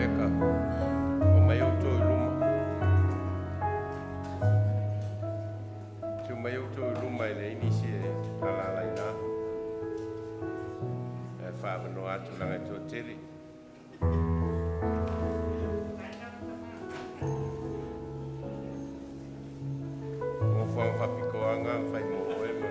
Rebecca, o mai o tō luma. Tu mai o tō luma I le inisi e alalai nā. E whaamano atu langa tō teri. Ngō whawhapikoanga, whai mo oe ma.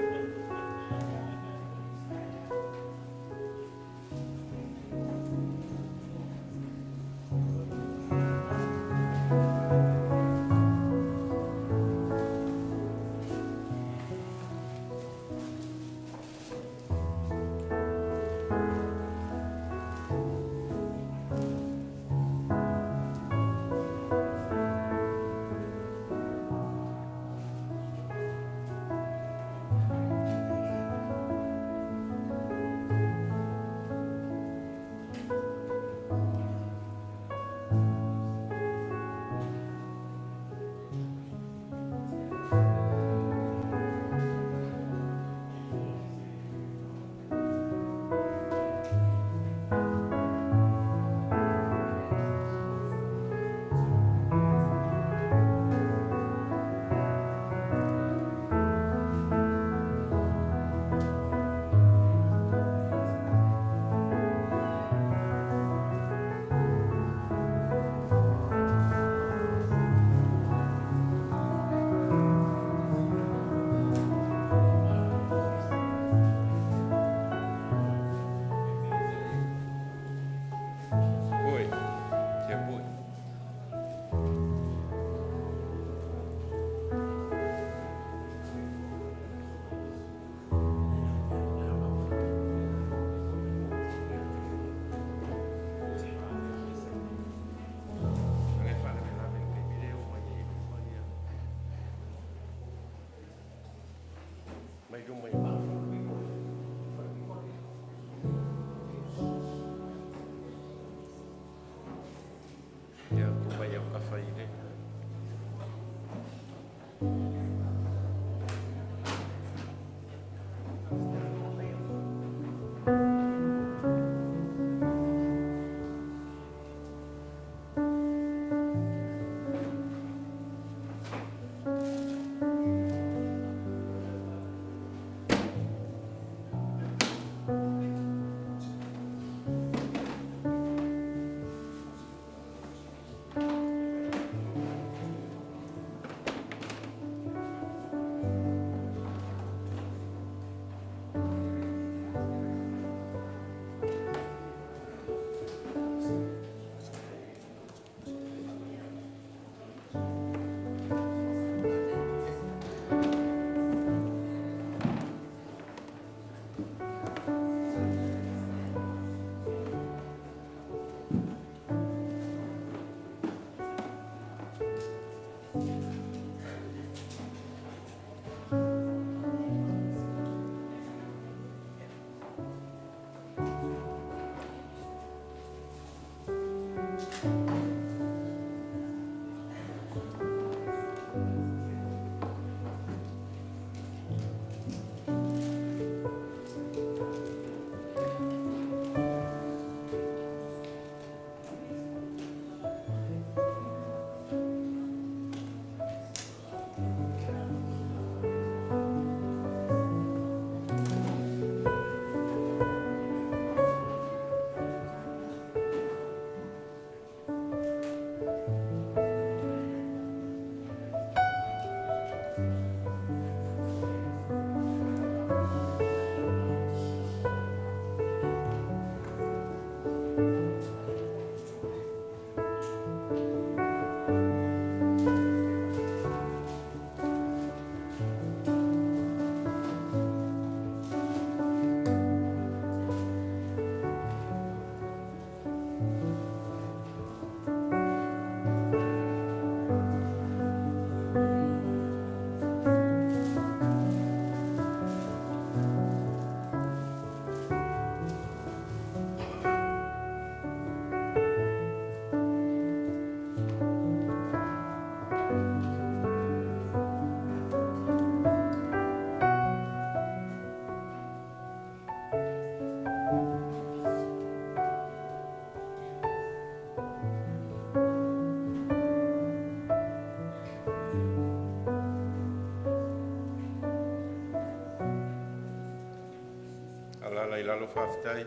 lo whawhitai.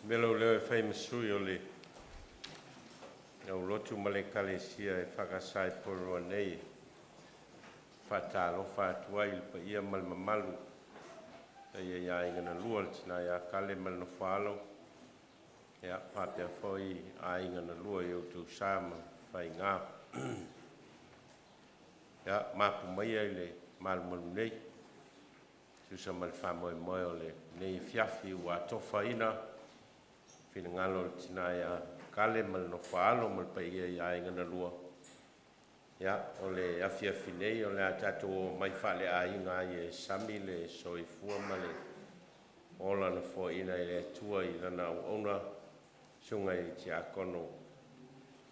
Melo leo e whai masui o le au lotu ma le kalesia e whakasai poro nei whatalofa atuai le pa ia ma le mamalu e ia ingana lua le tina ia kale ma le no whalo ia whapea foi a ingana lua i utu sama whai ngā ia mapu mai ai le malumalu nei susa ma le whamoe moe o le nei fiafi ua tofa ina fina ngalo le tina ia kale ma le no whaalo ma le pa ia ingana lua ia o le afiafi nei o le a tatou mai whale a inga i e sami le soifua ma le ola na fo ina i le tua i lana ona sunga i ti akono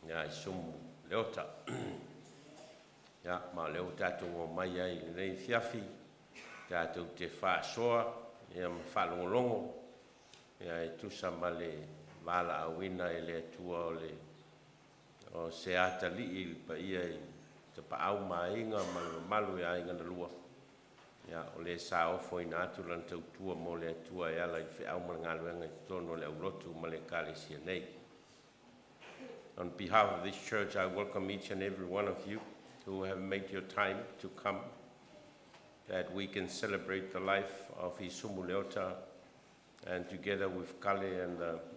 ia Isumu Leota ia ma leo tatou o mai ai nei fiafi tatou te whaasoa ia ma whalongolongo ia e tusa ma le Vailaau ina i le tua o se ata li pa ia i te paau mainga ma malu ia ingana lua ia o le sa ofo ina atu lan tautua mo le tua ia la i whiau ma ngā luenga i tono le aulotu ma le kālesia nei. On behalf of this church, I welcome each and every one of you who have made your time to come, that we can celebrate the life of Isumu Leota, and together with Kale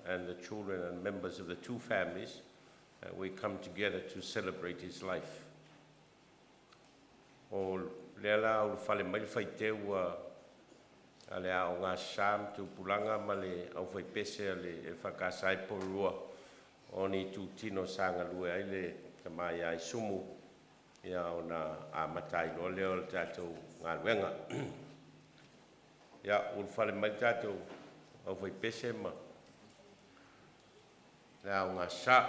and the children and members of the two families, we come together to celebrate his life. O leala o fale mai fai teu a le a o ngā sam tu pulanga ma le au fai pese a le e whakasai porua o ni tu tino sanga lue ai le tamai a Isumu ia o na a matai lo leo le tātou ngā luenga. Ia o fale mai tātou au fai pese ma le a o ngā sa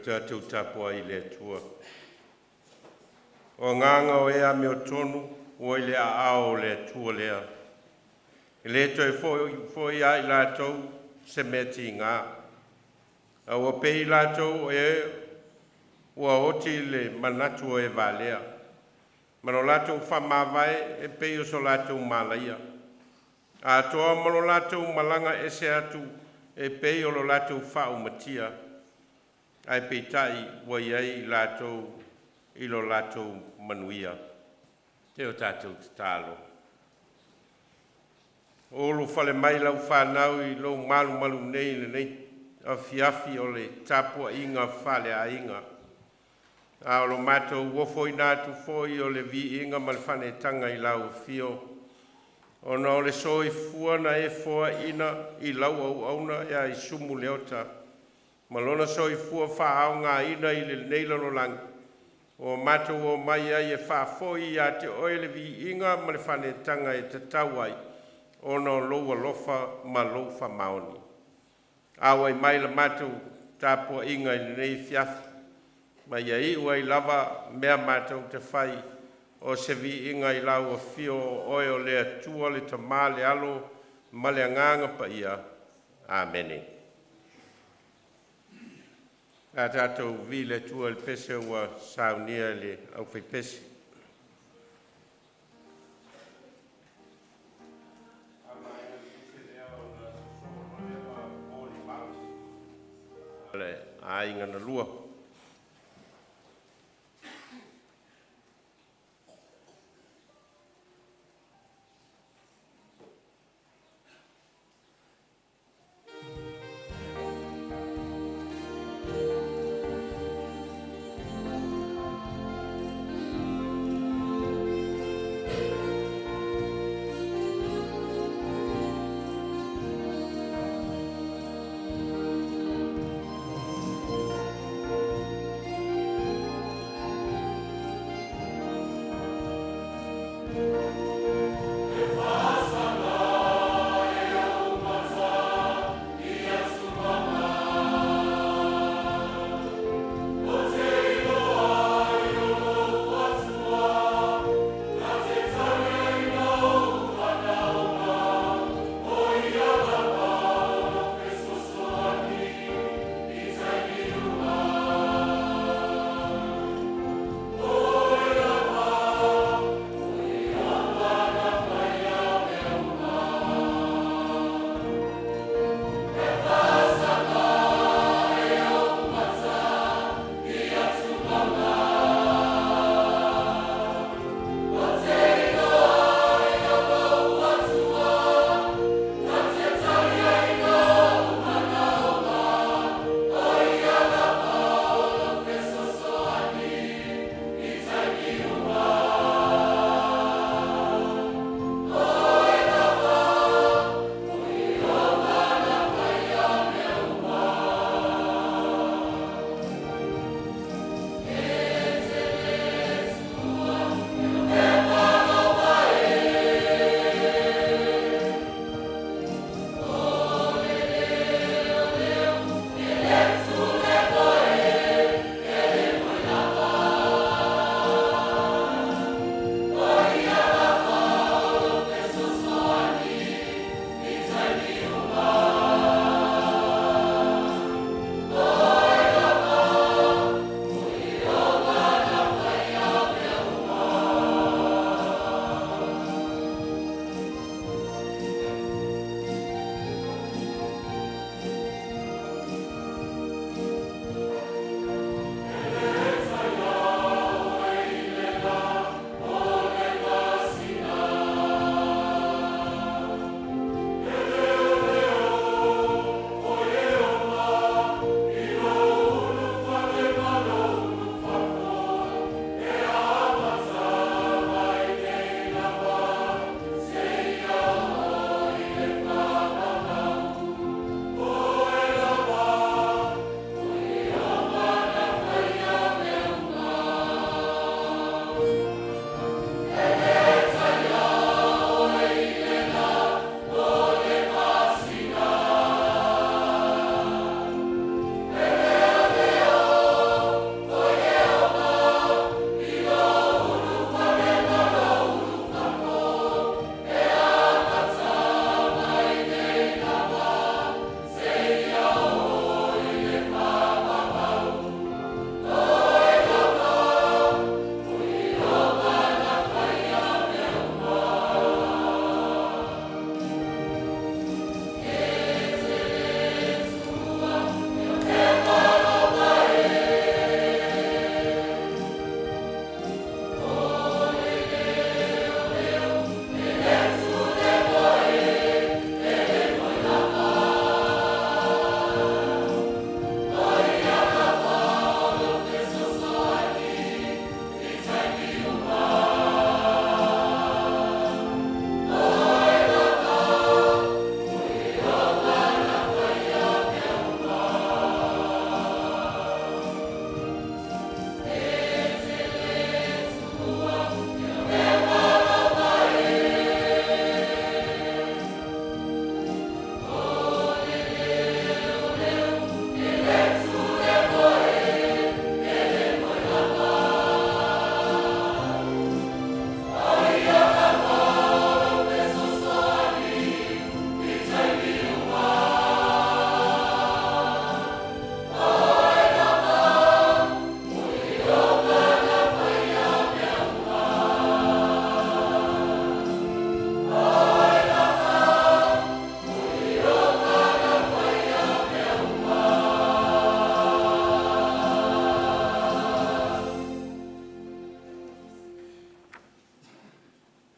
tātou tapua I le tua. O nganga o ea me o tonu, o I le ao le tua lea. I le toi foi ai lātou se meti ngā. A o pei lātou e ua oti le manatu o e valea. Mano lātou whamawai e pei o so lātou malaia. A toa mano lātou malanga ese atu e pei o lo lātou whau matia. Ai peitai wa iai lātou I lo lātou manuia. Te o tātou te tālo. Olu whale mai lau whanau I lo malu nei le nei a fiafi o le tapua inga whale a inga. A o lo mātou wofo I nātu foi o le vi inga ma le whane tanga I lau fio. O na o le soi fuana e foa ina I lau au auna e a Isumu Leota. Malona soi fua whaau ngā ina I le neilano lang. O mātou o mai ai e whaafoi a te oele vi inga ma le whane tanga e te tauai. O na loa lofa ma lofa maoni. Awa I mai la mātou tāpua inga I le nei fiafi. Ma ia I ua I lava mea mātou te whai. O se vi inga I lau a fio o oe o le atua le tamā le alo ma le anganga pa ia. Amene. A tātou vi le tua le pese ua saunia le au whai pese. Le a inga na lua.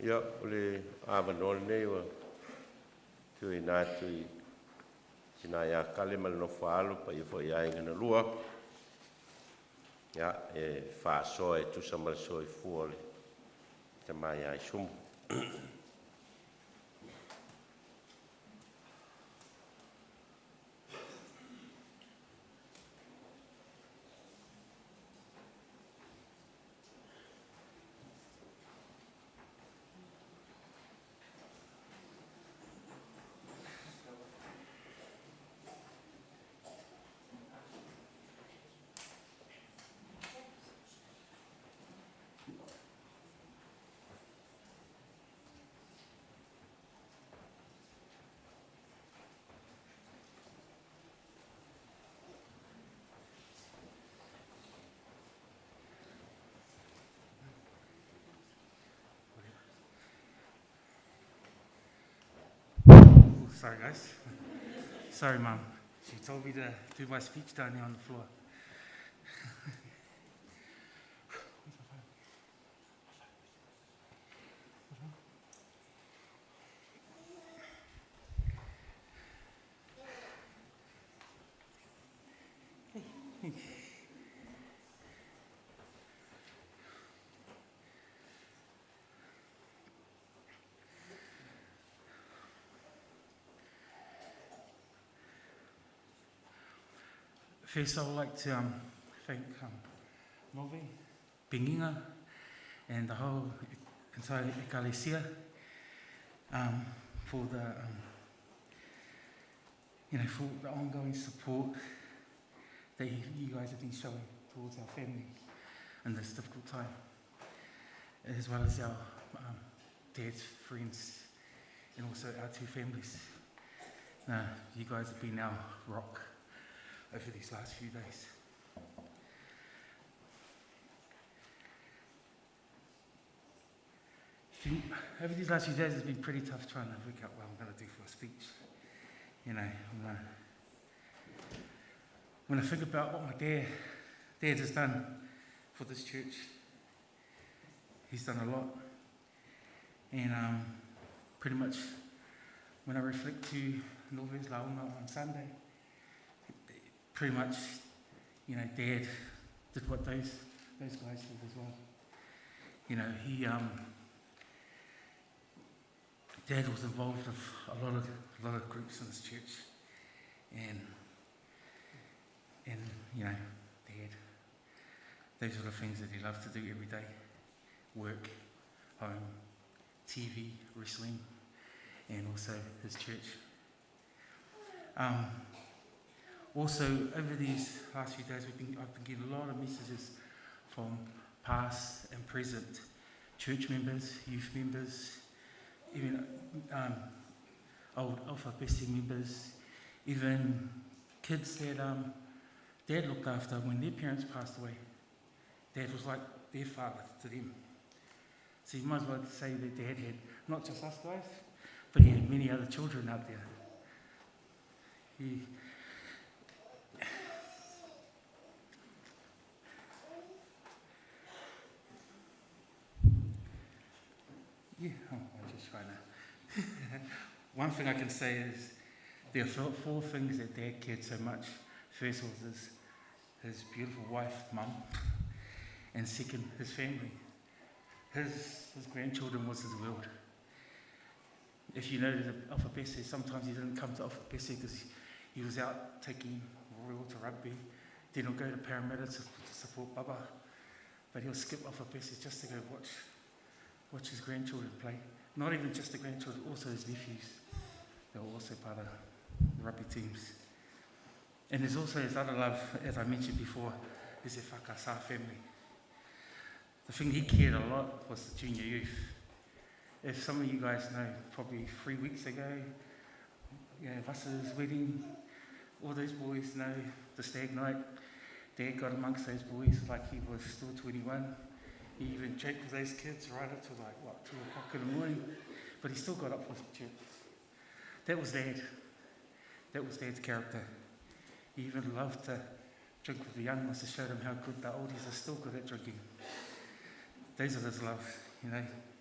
Ia, o le awanoa nei wa tui nā tui tina ia kale ma le nofo alo pa ia fo ia ingana lua. Ia, e whaasoa e tusa ma le soa i fua le te mai a Isumu. Sorry, guys. Sorry, Mum. She told me to do my speech down here on the floor. First, I would like to thank Nove, Pinginga, and the whole entire Ecclesia for the for the ongoing support that you guys have been showing towards our family in this difficult time, as well as our dad's friends and also our two families. You guys have been our rock over these last few days. Over these last few days, it's been pretty tough trying to work out what I'm going to do for a speech. When I think about what my dad has done for this church, he's done a lot. And pretty much when I reflect to Nove's Lauma on Sunday, pretty much, Dad did what those guys did as well. Dad was involved with a lot of groups in this church, and Dad, those are the things that he loved to do every day: work, home, TV, wrestling, and also his church. Also, over these last few days, I've been getting a lot of messages from past and present church members, youth members, even old Alpha Bessie members, even kids that Dad looked after when their parents passed away. Dad was like their father to them. So you might as well say that Dad had not just us guys, but he had many other children out there. I'm just trying to. One thing I can say is there are four things that Dad cared so much. First was his beautiful wife, Mum, and second, his family. His grandchildren was his world. If you noted Alpha Bessie, sometimes he didn't come to Alpha Bessie because he was out taking Royal to rugby. Then he'll go to Parramatta to support Baba, but he'll skip Alpha Bessie just to go watch his grandchildren play. Not even just the grandchildren, also his nephews. They were also part of the rugby teams. And there's also his other love, as I mentioned before, is the Whakasa family. The thing he cared a lot was the junior youth. If some of you guys know, probably 3 weeks ago, Vasa's wedding, all those boys know the stag night. Dad got amongst those boys like he was still 21. He even joked with those kids right up to 2 o'clock in the morning, but he still got up for church. That was Dad. That was Dad's character. He even loved to drink with the young ones to show them how good the oldies are still good at drinking. Those are his love,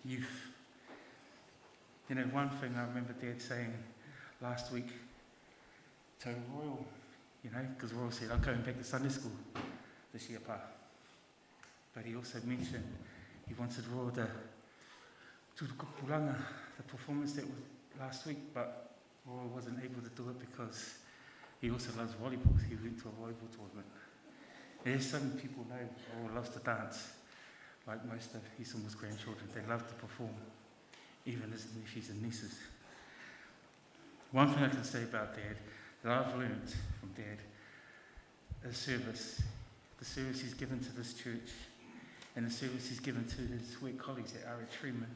youth. You know, one thing I remember Dad saying last week to Royal, you know, because Royal said, I'm going back to Sunday school this year, Pa. But he also mentioned he wanted Royal to pulanga the performance that was last week, but Royal wasn't able to do it because he also loves volleyball. He went to a volleyball tournament. There's some people know Royal loves to dance, like most of Isumu's grandchildren. They love to perform, even his nephews and nieces. One thing I can say about Dad that I've learned from Dad is service. The service he's given to this church and the service he's given to his work colleagues at RH Freeman.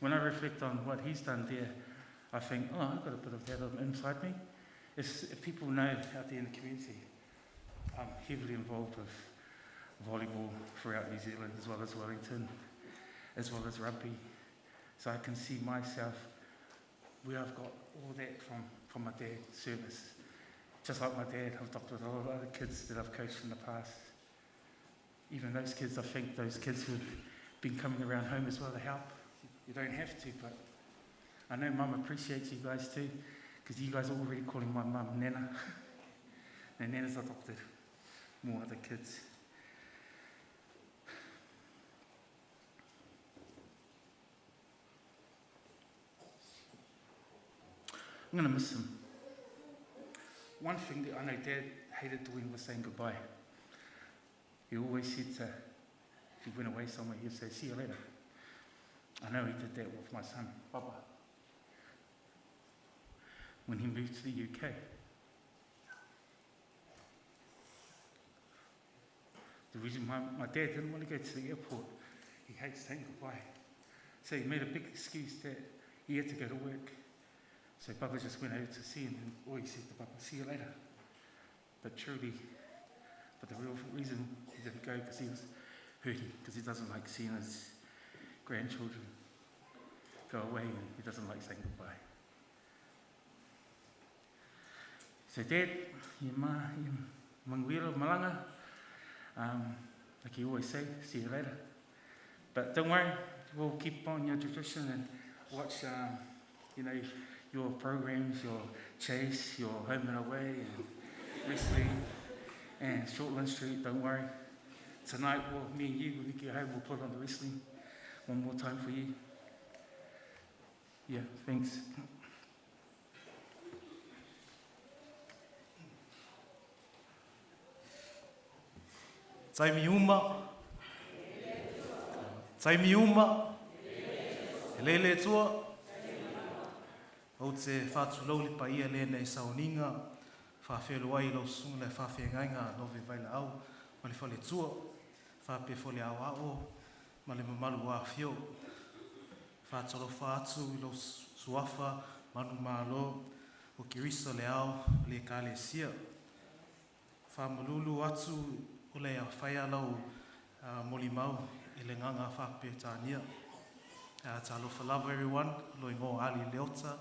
When I reflect on what he's done there, I think, oh, I've got a bit of that inside me. If people know out there in the community, I'm heavily involved with volleyball throughout New Zealand, as well as Wellington, as well as rugby. So I can see myself where I've got all that from my dad's service. Just like my dad, I've adopted a lot of other kids that I've coached in the past. Even those kids, I think those kids who've been coming around home as well to help. You don't have to, but I know Mum appreciates you guys too, because you guys are already calling my mum Nana. And Nana's adopted more other kids. I'm going to miss him. One thing that I know Dad hated doing was saying goodbye. He always said if he went away somewhere, he'd say, see you later. I know he did that with my son, Papa, when he moved to the UK. The reason my dad didn't want to go to the airport, he hates saying goodbye. So he made a big excuse that he had to go to work. So Papa just went out to see him and always said to Papa, see you later. But the real reason he didn't go because he was hurting, because he doesn't like seeing his grandchildren go away and he doesn't like saying goodbye. So Dad, manguila malanga, like you always say, see you later. But don't worry, we'll keep on your tradition and watch, your programs, your chase, your home and away, and wrestling, and Shortland Street. Don't worry. Tonight, me and you, when we get home, we'll put on the wrestling one more time for you. Yeah, thanks. Taimi uma. Taimi uma. Lele tua. O te whātulau li paia le nei sauninga, whawhelo ai lau sunga le whawhengainga Nove Vailaau, ma le whale tua, whape whale au ao, ma le mamalu a whio. Whātalo whātu i lau suafa, manu mālo, o kirisa le au, le ka le sia. Whamalulu atu o le a whaia lau moli mau, i le nganga whape tānia. Talofa love everyone, loi ngō Ali Leota.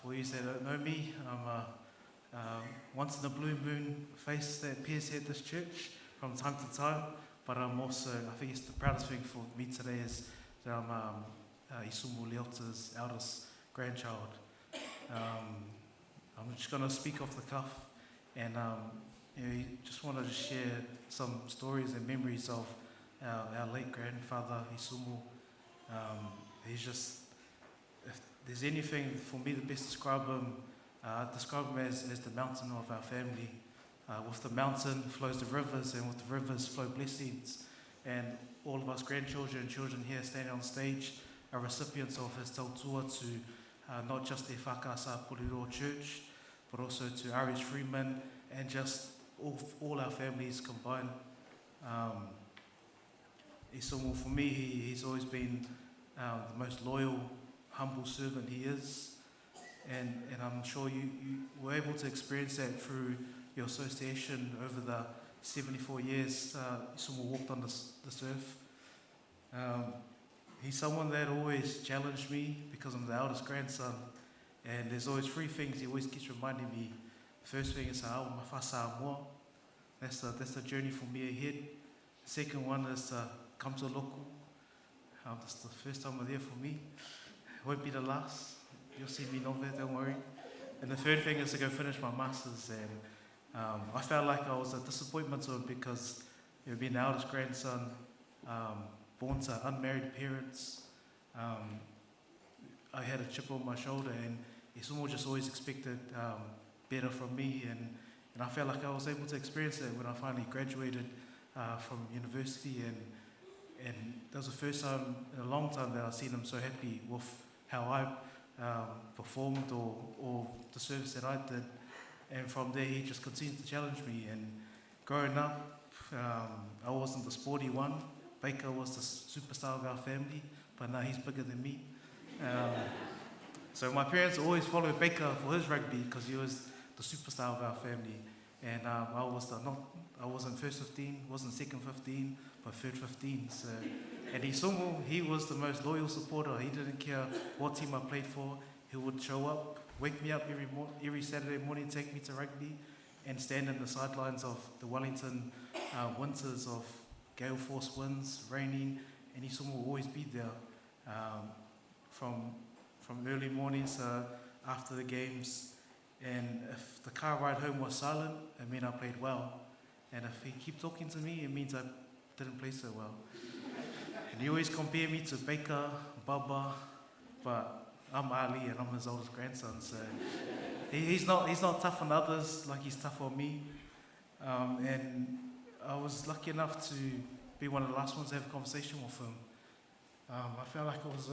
For you that don't know me, I'm a once in a blue moon face that appears here at this church from time to time, but I'm also, I think it's the proudest thing for me today is that I'm Isumu Leota's eldest grandchild. I'm just going to speak off the cuff and just wanted to share some stories and memories of our late grandfather Isumu. He's just, if there's anything for me to best describe him as the mountain of our family. With the mountain flows the rivers, and with the rivers flow blessings. And all of us grandchildren and children here standing on stage are recipients of his tautua to not just the Whakasa Puriro Church, but also to RH Freeman and just all our families combined. Isumu, for me, he's always been the most loyal, humble servant he is. And I'm sure you were able to experience that through your association over the 74 years Isumu walked on this earth. He's someone that always challenged me because I'm the eldest grandson. And there's always three things he always keeps reminding me. First thing is that's the journey for me ahead. The second one is come to local. That's the first time we're there for me. won't be the last. You'll see me Nove, don't worry. And the third thing is to go finish my masters. And I felt like I was a disappointment to him because he had been the eldest grandson, born to unmarried parents. I had a chip on my shoulder, and Isumu just always expected better from me. And I felt like I was able to experience it when I finally graduated from university. And that was the first time in a long time that I've seen him so happy with how I performed or the service that I did. And from there, he just continued to challenge me. And growing up, I wasn't the sporty one. Baker was the superstar of our family, but now he's bigger than me. So my parents always followed Baker for his rugby because he was the superstar of our family. And I wasn't first 15, wasn't second 15, but third 15. So, and Isumu, he was the most loyal supporter. He didn't care what team I played for. He would show up, wake me up every Saturday morning, take me to rugby, and stand in the sidelines of the Wellington winters of gale force winds, raining, and Isumu will always be there from early mornings after the games. And if the car ride home was silent, it meant I played well. And if he kept talking to me, it means I didn't play so well. And he always compared me to Baker, Baba, but I'm Ali and I'm his oldest grandson. So he's not tough on others like he's tough on me. And I was lucky enough to be one of the last ones to have a conversation with him. I felt like it was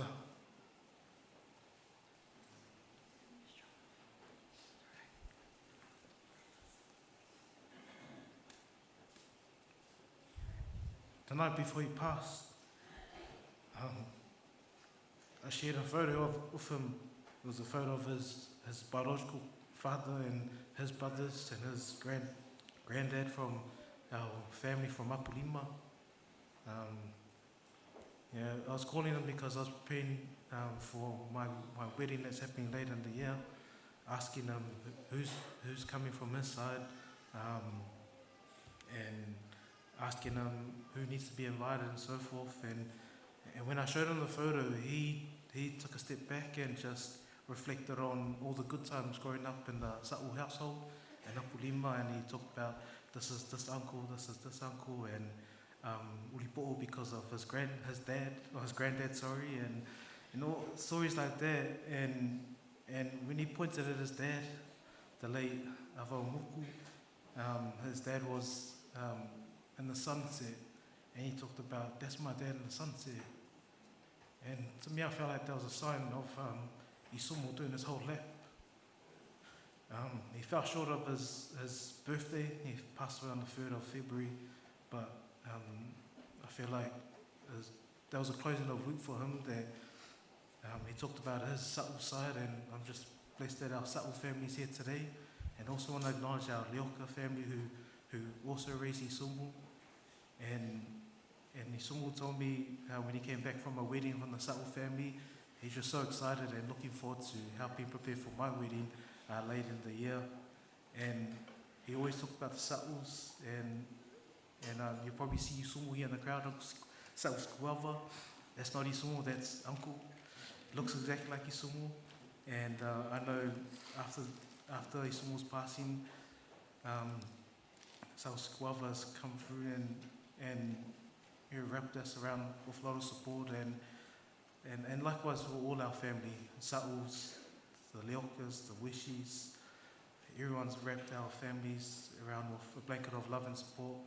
the night before he passed. I shared a photo of him. It was a photo of his biological father and his brothers and his granddad from our family from Apulima. I was calling him because I was preparing for my wedding that's happening later in the year, asking him who's coming from his side, and asking him who needs to be invited and so forth. And when I showed him the photo, he took a step back and just reflected on all the good times growing up in the Sa'u household in Apulima, and he talked about this is this uncle, this is this uncle, and Ulipo'o because of his granddad, and all stories like that. And when he pointed at his dad, the late Avaunuku, his dad was in the sunset, and he talked about that's my dad in the sunset. And to me, I felt like that was a sign of Isumu doing his whole lap. He fell short of his birthday. He passed away on the 3rd of February, but I feel like that was a closing of loop for him, that he talked about his Sa'u side, and I'm just blessed that our Sa'u family is here today. And also want to acknowledge our Leota family who also raised Isumu. And Isumu told me when he came back from a wedding from the Sa'u family, he's just so excited and looking forward to helping prepare for my wedding late in the year. And he always talked about the Sa'us, and you probably see Isumu here in the crowd, Sa'u Skuava. That's not Isumu, that's Uncle. Looks exactly like Isumu. And I know after Isumu's passing, Sa'u Skuava has come through and wrapped us around with a lot of support, and likewise for all our family, Sa'us, the Leokas, the Wishis, everyone's wrapped our families around with a blanket of love and support,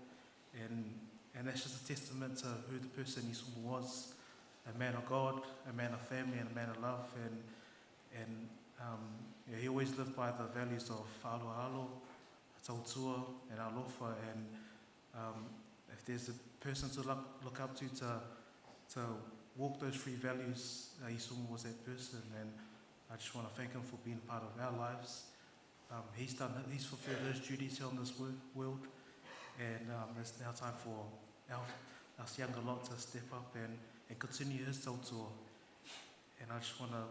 and that's just a testament to who the person Isumu was, a man of God, a man of family, and a man of love, and he always lived by the values of Whaaloalo, Tautua, and Alofa, and if there's a person to look up to walk those three values, Isumu was that person, and I just want to thank him for being part of our lives. He's fulfilled his duties here on this world, and it's now time for us younger lot to step up and continue his tautua. And I just want to,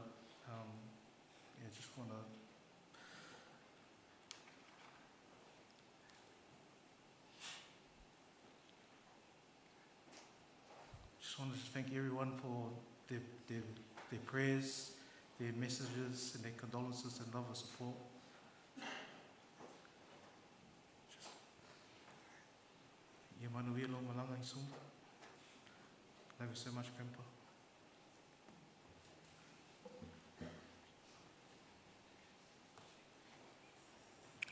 Just want to thank everyone for their prayers, their messages and their condolences and love and support. Ia manuelo malanga Isumu. Love you so much, Grandpa.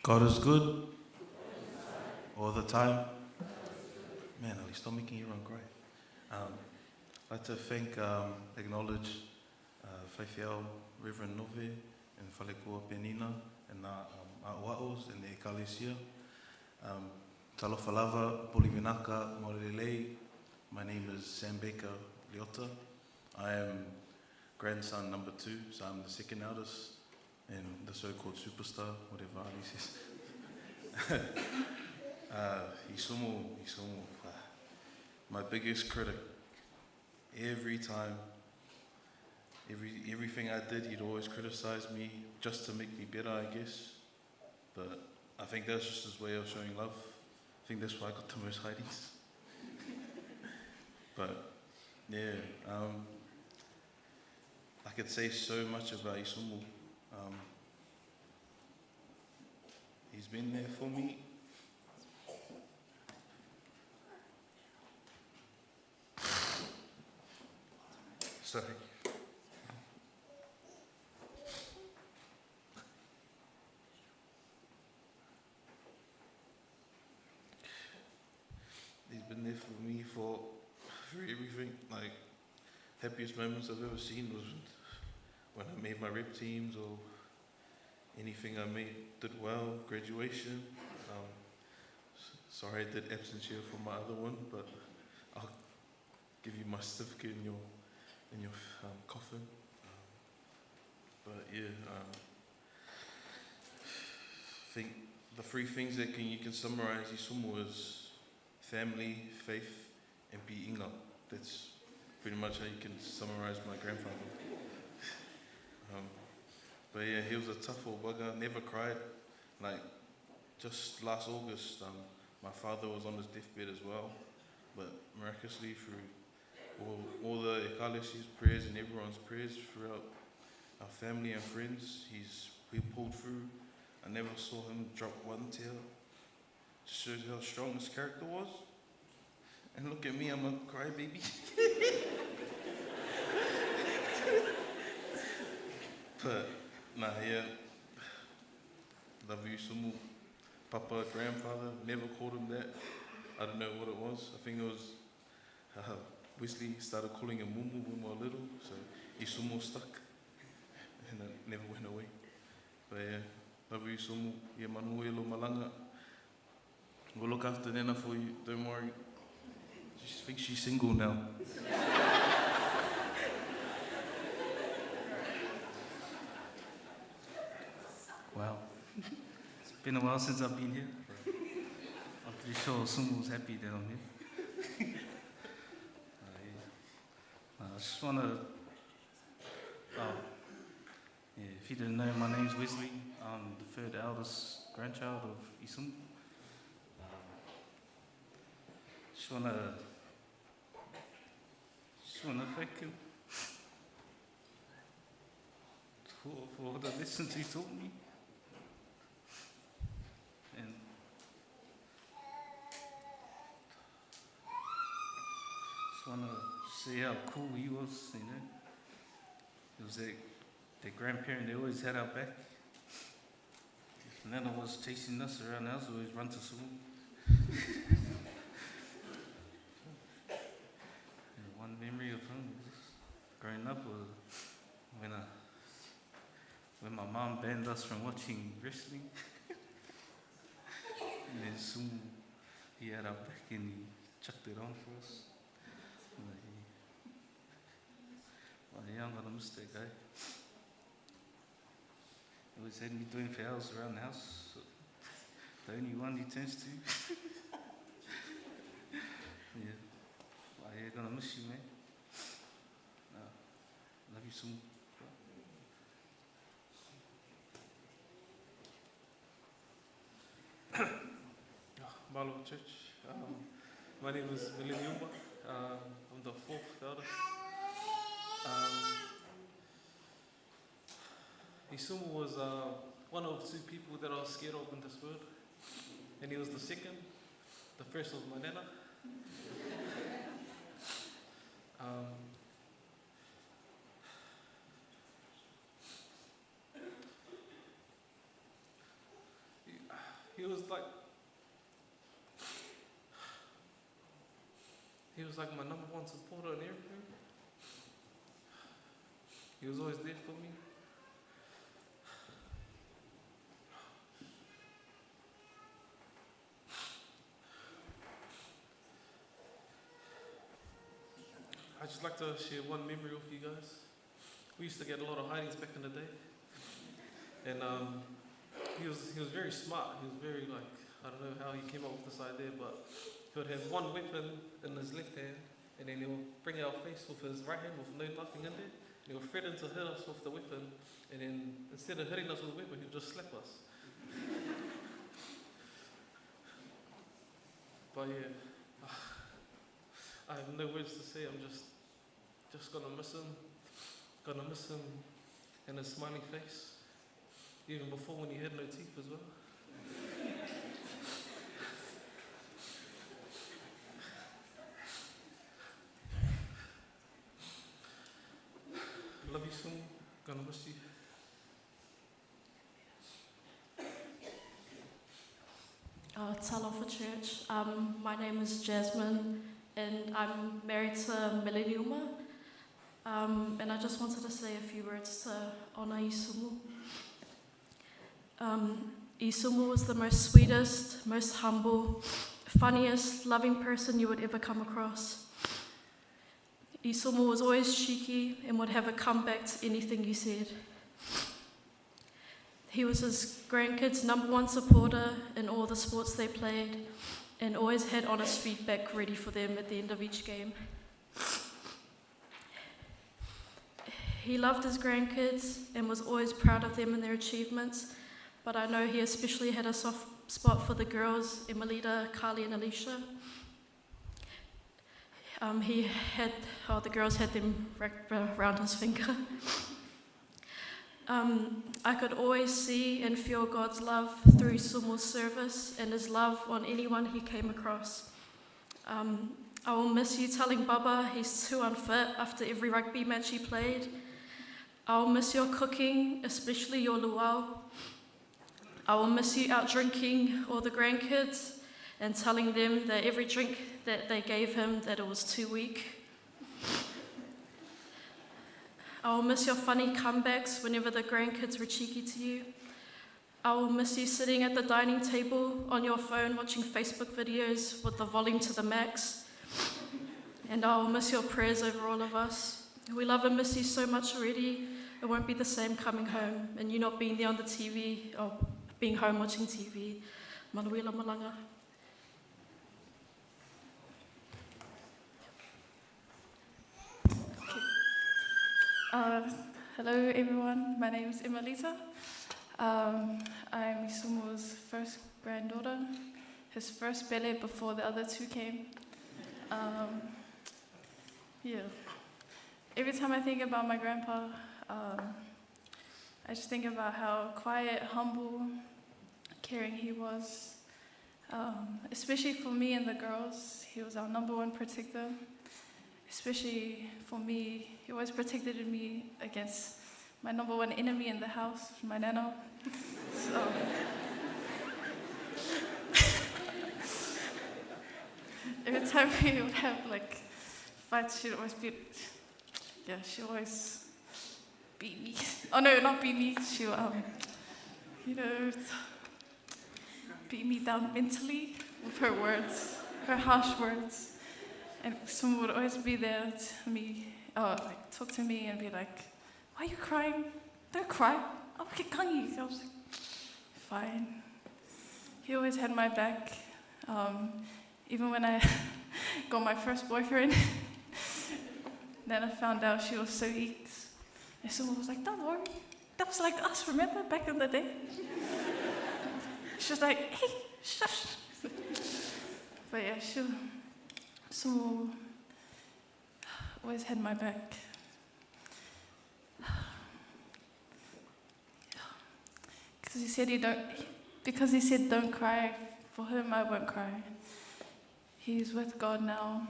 God is good all the time. Man, at least stop making everyone cry. I'd like to thank, acknowledge Whaiwhiao, Reverend Nove, and Whalekua Penina, and A'ua'os, and the Ekalesia. Talofa lava, Polivinaka, Morelei. My name is Sam Baker Leota. I am grandson number 2, so I'm the second eldest, and the so-called superstar, whatever Ali says. Isumu, my biggest critic. Every time, everything I did, he'd always criticize me just to make me better, I guess. But I think that's just his way of showing love. I think that's why I got the most hidings. But yeah, I could say so much about Isumu. He's been there for me. Sorry. He's been there for me for everything. Like, happiest moments I've ever seen was when I made my rep teams, or anything I did well, graduation. Sorry I did absence year for my other one, but I'll give you my certificate in your coffin. But yeah, I think the 3 things that you can summarize Isumu is family, faith, and be inga. That's pretty much how you can summarize my grandfather. But yeah, he was a tough old bugger, never cried. Like, just last August, my father was on his deathbed as well, but miraculously through all the Ekalesi's prayers and everyone's prayers throughout our family and friends, he pulled through. I never saw him drop one tear. Just shows how strong his character was. And look at me, I'm a crybaby. But nah, yeah. Love you, Isumu. Papa, grandfather, never called him that. I don't know what it was. I think it was Wesley started calling him Mumu when we were little, so Isumu stuck, and it never went away. But yeah, love you, Isumu. Ia manuelo malanga. We'll look after Nana for you, don't worry. She thinks she's single now. Wow. It's been a while since I've been here. I'm pretty sure Sumu's happy that I'm here. I just want to, if you didn't know, my name's Wesley. I'm the 3rd eldest grandchild of Isumu. Just want to thank him for all the lessons he taught me. And just want to see how cool he was, you know. He was their grandparent, they always had our back. If Nana was chasing us around the house, we always run to school. One memory of him growing up was when my mom banned us from watching wrestling. And then soon he had our back and he chucked it on for us. Yeah, I'm not a mistake, eh? He always had me doing fouls around the house. So the only one he turns to. Yeah. Yeah, gonna miss you, man. Love you soon. Vailaau Church. My name is Millenniumba. I'm the 4th eldest. Isumu was one of two people that I was scared of in this world. And he was the second. The first was my nana. He was like my number one supporter and everything. He was always there for me. I'd just like to share one memory with you guys. We used to get a lot of hidings back in the day. And he was very smart. He was very I don't know how he came up with this idea, but he would have one weapon in his left hand, and then he'll bring our face with his right hand with nothing in there. And he'll threaten to hit us with the weapon, and then instead of hitting us with the weapon, he'll just slap us. But yeah, I have no words to say. I'm just gonna miss him. Gonna miss him and his smiling face. Even before when he had no teeth as well. Love you soon. Gonna miss you. Talo for church. My name is Jasmine, and I'm married to Millenniuma. And I just wanted to say a few words to honor Isumu. Isumu was the most sweetest, most humble, funniest, loving person you would ever come across. Isumu was always cheeky and would have a comeback to anything you said. He was his grandkids' number one supporter in all the sports they played, and always had honest feedback ready for them at the end of each game. He loved his grandkids and was always proud of them and their achievements, but I know he especially had a soft spot for the girls, Emelita, Carly and Alicia. The girls had them wrapped around his finger. I could always see and feel God's love through Isumu's service and his love on anyone he came across. I will miss you telling Baba he's too unfit after every rugby match he played. I will miss your cooking, especially your luau. I will miss you out drinking all the grandkids and telling them that every drink that they gave him, that it was too weak. I will miss your funny comebacks whenever the grandkids were cheeky to you. I will miss you sitting at the dining table on your phone watching Facebook videos with the volume to the max. And I will miss your prayers over all of us. We love and miss you so much already. It won't be the same coming home and you not being there on the TV or being home watching TV. Manuela Malanga. Hello everyone, my name is Emelita. I'm Isumu's first granddaughter, his first bele before the other two came. Every time I think about my grandpa, I just think about how quiet, humble, caring he was. Especially for me and the girls, he was our number one protector. Especially for me, he always protected me against my number one enemy in the house, my nana. So, every time we would have fights, she'd always she always beat me. Oh no, not beat me. She would, beat me down mentally with her words, her harsh words. And someone would always be there to me, talk to me and be like, "Why are you crying? Don't cry. I'll get kangi." I was like, "Fine." He always had my back. Even when I got my first boyfriend, then I found out she was so weak. And someone was like, "Don't worry. That was like us, remember, back in the day?" She was like, "Hey, shush." But yeah, so always had my back. because he said don't cry. For him, I won't cry. He's with God now.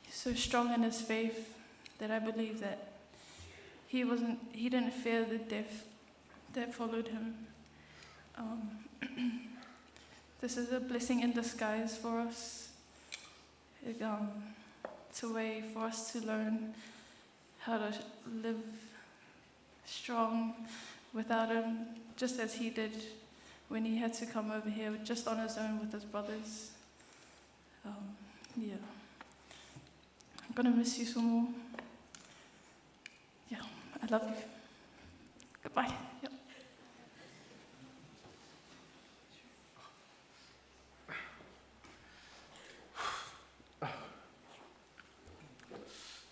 He's so strong in his faith that I believe that he didn't fear the death that followed him. This is a blessing in disguise for us. It's a way for us to learn how to live strong without him, just as he did when he had to come over here just on his own with his brothers. Yeah. I'm gonna miss you, Sumo. Yeah, I love you. Goodbye. Yep.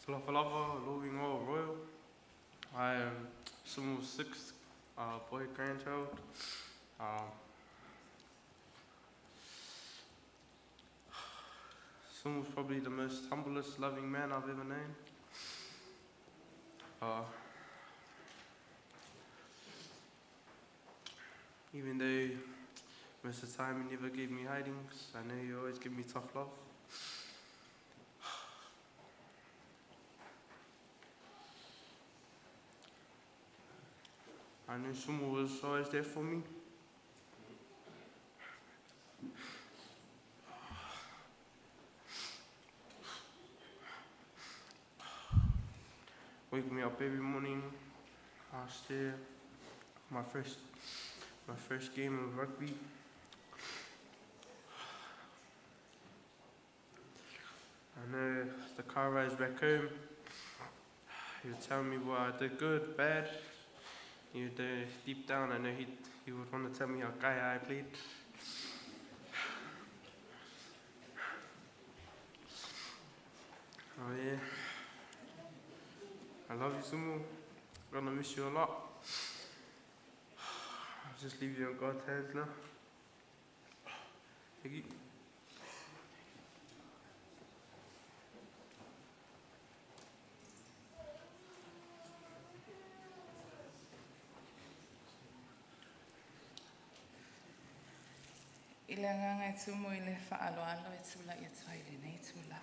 Talafalava, Lovingo Royal. I am Sumu's sixth boy grandchild. Sumu's probably the most humblest, loving man I've ever known. Even though most of the time he never gave me hidings, I know he always gave me tough love. I knew Sumu was always there for me. Waking me up every morning last year, my first game of rugby. I know the car rides back home, he would tell me what I did good, bad. He would, deep down, I know he would want to tell me how kaya I played. Oh yeah. I love you, Sumu. I'm gonna miss you a lot. I'll just leave you in God's hands now. Thank you. I le nganga e tumu I le whaaloalo e tula I twaile nei tula.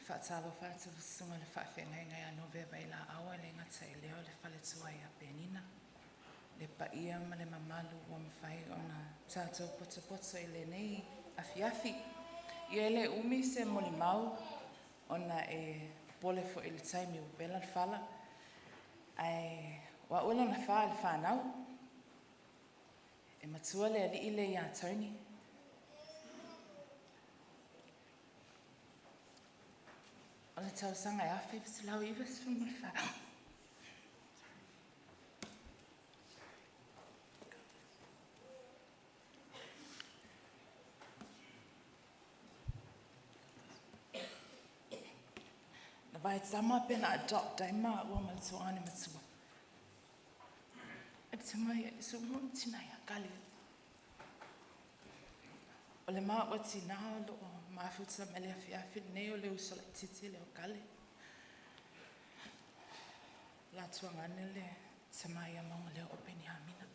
Whaatalo whaatulu sunga le whaafengai ngai a Nove Vailaau le ngata I leo le whale tua I a penina. Le paia ma le mamalu o mwhai o na tātou poto I le nei afiafi. I le umi se molimau o na e pole fo I le taimi o bela le whala. Ai wa ula na wha le whanau. E matua le ali ile ia Tony. O le tausanga e awhi pisilau iwa sunga le wha. Na vai tama pena adopt daima ua malituane matua. Tamai Isumu tina ia kale. O le maa o tina lo mafuta mele afiafi nei o le usala titi le o kale. La tuangane le tamai a maunga le o peni hamina.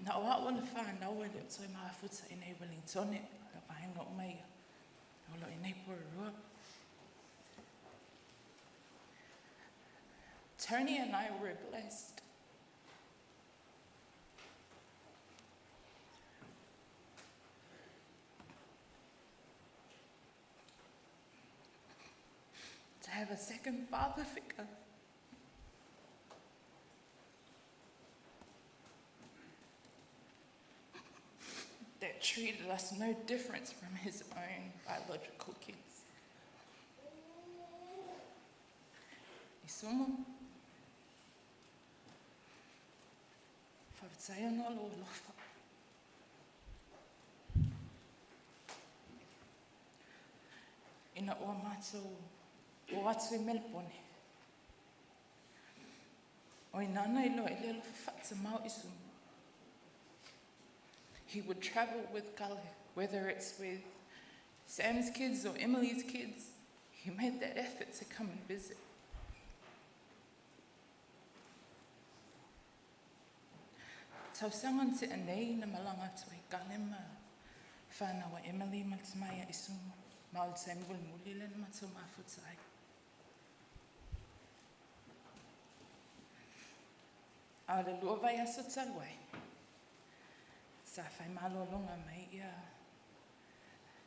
Na o a le whanau e le o toi mafuta I nei Wellingtone. Pahenga o mai olo I nei porua. Tony and I were blessed. To have a second father figure. That treated us no different from his own biological kids. Isumu, whawataya no lo lofa. Ina ua mātou o atu I Melbourne. O I nana I loa I lelo whawata mau Isumu. he would travel with Kale, whether it's with Sam's kids or Emily's kids. He made that effort to come and visit. Tausangan te anei na malanga atu e Kale ma whānawa Emily ma te mai a Isumu. Ma o te muli le na matau mafutai. A le lua vai aso talwai. Sa whai malolonga mai ia.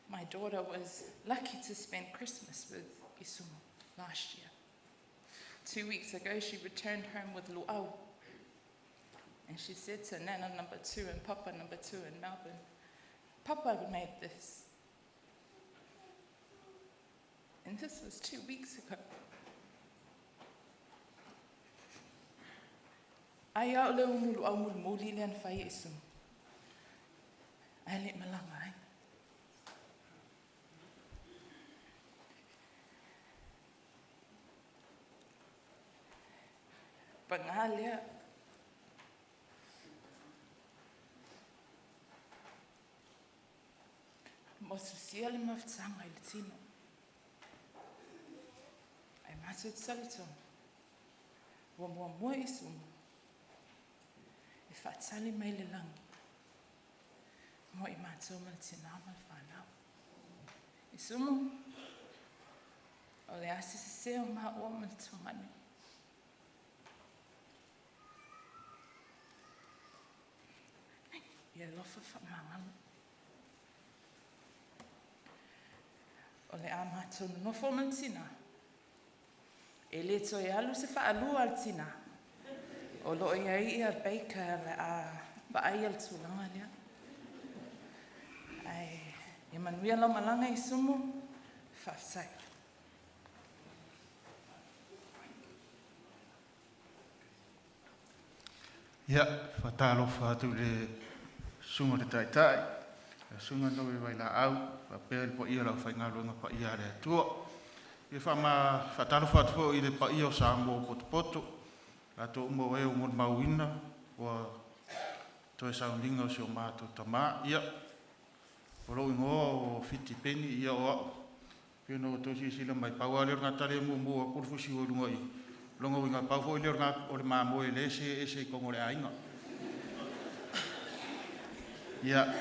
My daughter was lucky to spend Christmas with Isumu last year. 2 weeks ago, she returned home with Luau. And she said to Nana number 2 and Papa number 2 in Melbourne, Papa made this. And this was 2 weeks ago. Ai au leo mulu au muli le an whai Isumu. Ai le malanga ai. Pa ngā lea, mo susia le mawhtanga I le tino. Ai mātou tsalutonu. Wa mua Isumu. E whaatali mai le langi. Mo I mātou ma le tina ma le whanau. Isumu, o le asese o mā ua ma le tungane. Ia lofa whamangalo. O le a mātou nofo ma le tina. E le to e alu se whaalua al tina. O lo ia ia baker le a paai al tūlanga lea. Ai, e manuia lau malanga Isumu, whafsai. Ia, whatalo whatu le sunga te taitai. Sunga Nove Vailaau, whapea le po ia lau whaingaruanga pa ia rea tua. Ia whatalo whatu po I le pa ia o Samoa poto. La to umo e o mon mauina, wa toe sauninga o si o mātou tamā. Ia, polo ingoa o fiti peni ia o au. Pino o tosi sila mai paua leo ngā tare mua kurfusi o runga I. Longa winga pau fo leo ngā o le māmoe le ese kongo le ainga. Ia,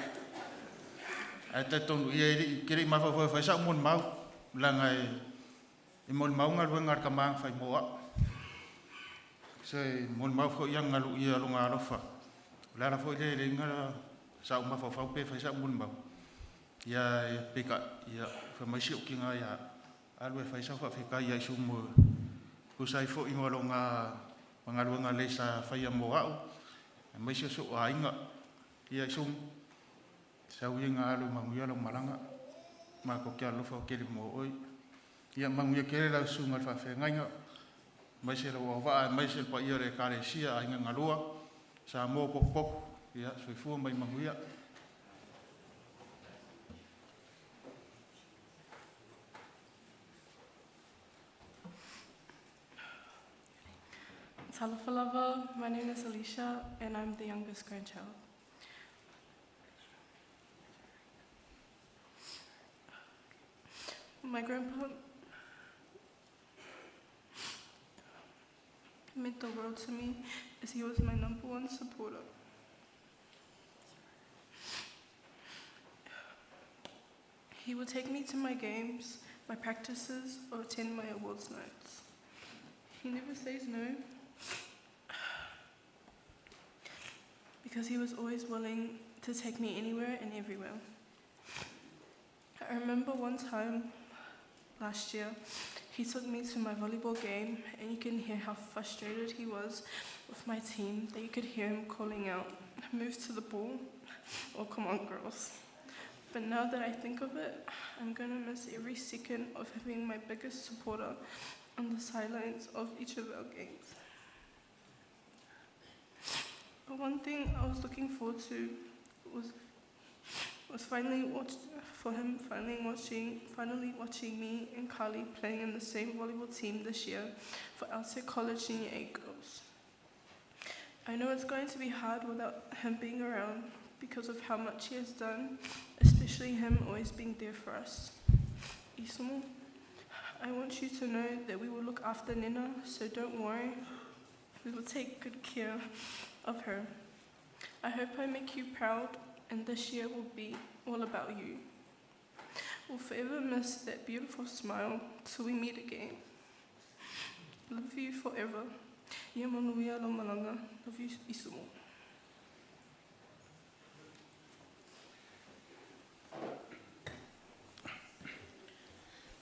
ai te tonu ia kere I mawhawhau whaisa o mon mau. Langa e mon mau ngā ruenga ka maang whai moa. Se mon mau fo ia ngalu ia longa alofa. Lara fo le ngara sa uma fo fau pe fa mon mau. Ia peka ia fa mai si o kinga ia alwe fa sa fa feka ia Isumu. Ku sai fo I longa mangaluanga le sa fa ia moa. Mai si so ainga ia Isumu. Sa uinga alu manguia lo malanga. Ma ko kia lo fo kele mo oi. Ia manguia kele la Isumu fa fe ngainga. Mai se lo wa mai se pa ia re kare sia ainga ngalua sa mo pop ia so fu mai manguia Talafalava, my name is Alicia and I'm the youngest grandchild. My grandpa meant the world to me as he was my #1 supporter. He would take me to my games, my practices, or attend my awards nights. He never says no, because he was always willing to take me anywhere and everywhere. I remember one time last year, he took me to my volleyball game, and you can hear how frustrated he was with my team, that you could hear him calling out, "Move to the ball," or "Come on, girls." But now that I think of it, I'm gonna miss every second of having my biggest supporter on the sidelines of each of our games. But one thing I was looking forward to was finally watching me and Carly playing in the same volleyball team this year for Outset College Senior 8 girls. I know it's going to be hard without him being around, because of how much he has done, especially him always being there for us. Isumu, I want you to know that we will look after Nina, so don't worry. We will take good care of her. I hope I make you proud, and this year will be all about you. We'll forever miss that beautiful smile till we meet again. Love you forever. Ia manuia lo malanga. Love you, Isumu.